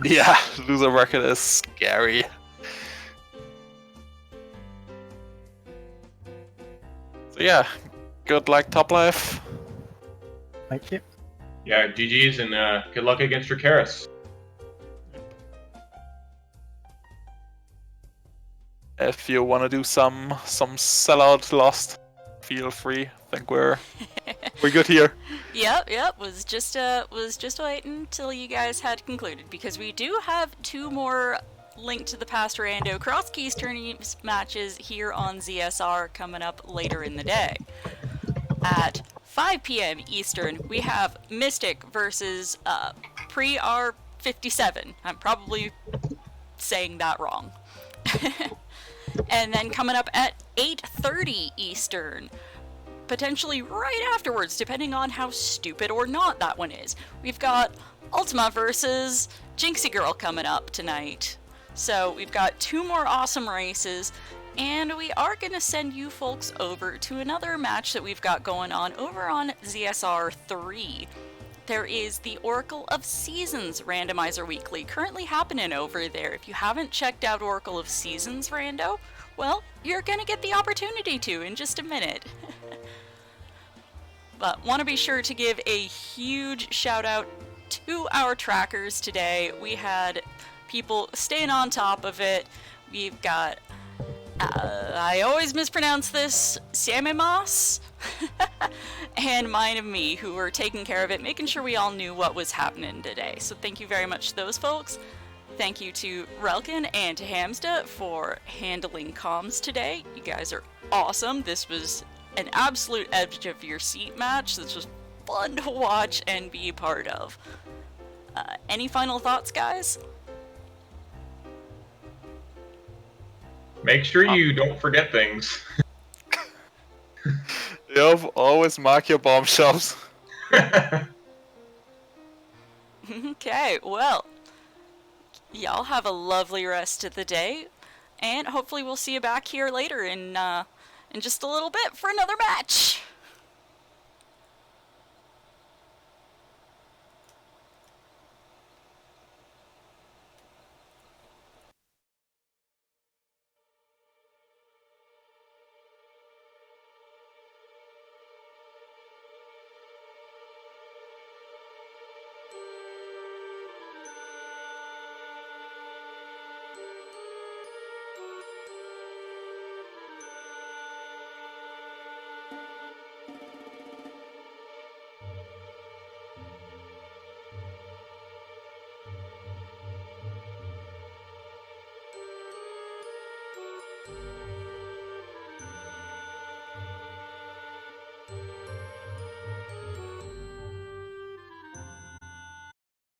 Yeah, loser bracket is scary. So yeah, good luck, Top Life. Thank you. Yeah, GG's and good luck against Dracaris. If you want to do some sellout Lost, feel free. I think we're good here. Yep. Was just waiting till you guys had concluded, because we do have 2 more Link to the Past Rando Cross Keys tournament matches here on ZSR coming up later in the day. At 5 p.m. Eastern, we have Mystic versus Pre-R57. I'm probably saying that wrong. And then coming up at 8:30 Eastern, potentially right afterwards, depending on how stupid or not that one is, we've got Ultima versus Jinxie Girl coming up tonight. So we've got 2 more awesome races, and we are going to send you folks over to another match that we've got going on over on ZSR 3. There is the Oracle of Seasons Randomizer Weekly currently happening over there. If you haven't checked out Oracle of Seasons Rando, well, you're going to get the opportunity to in just a minute. But want to be sure to give a huge shout out to our trackers today. We had people staying on top of it. We've got, I always mispronounce this, Samimas and Mine of Me, who were taking care of it, making sure we all knew what was happening today. So thank you very much to those folks. Thank you to Relkin and to Hamsta for handling comms today. You guys are awesome. This was an absolute edge of your seat match. This was fun to watch and be a part of. Any final thoughts, guys? Make sure you don't forget things. Yep, always mark your bombshells. Okay, well, y'all have a lovely rest of the day, and hopefully we'll see you back here later in just a little bit for another match.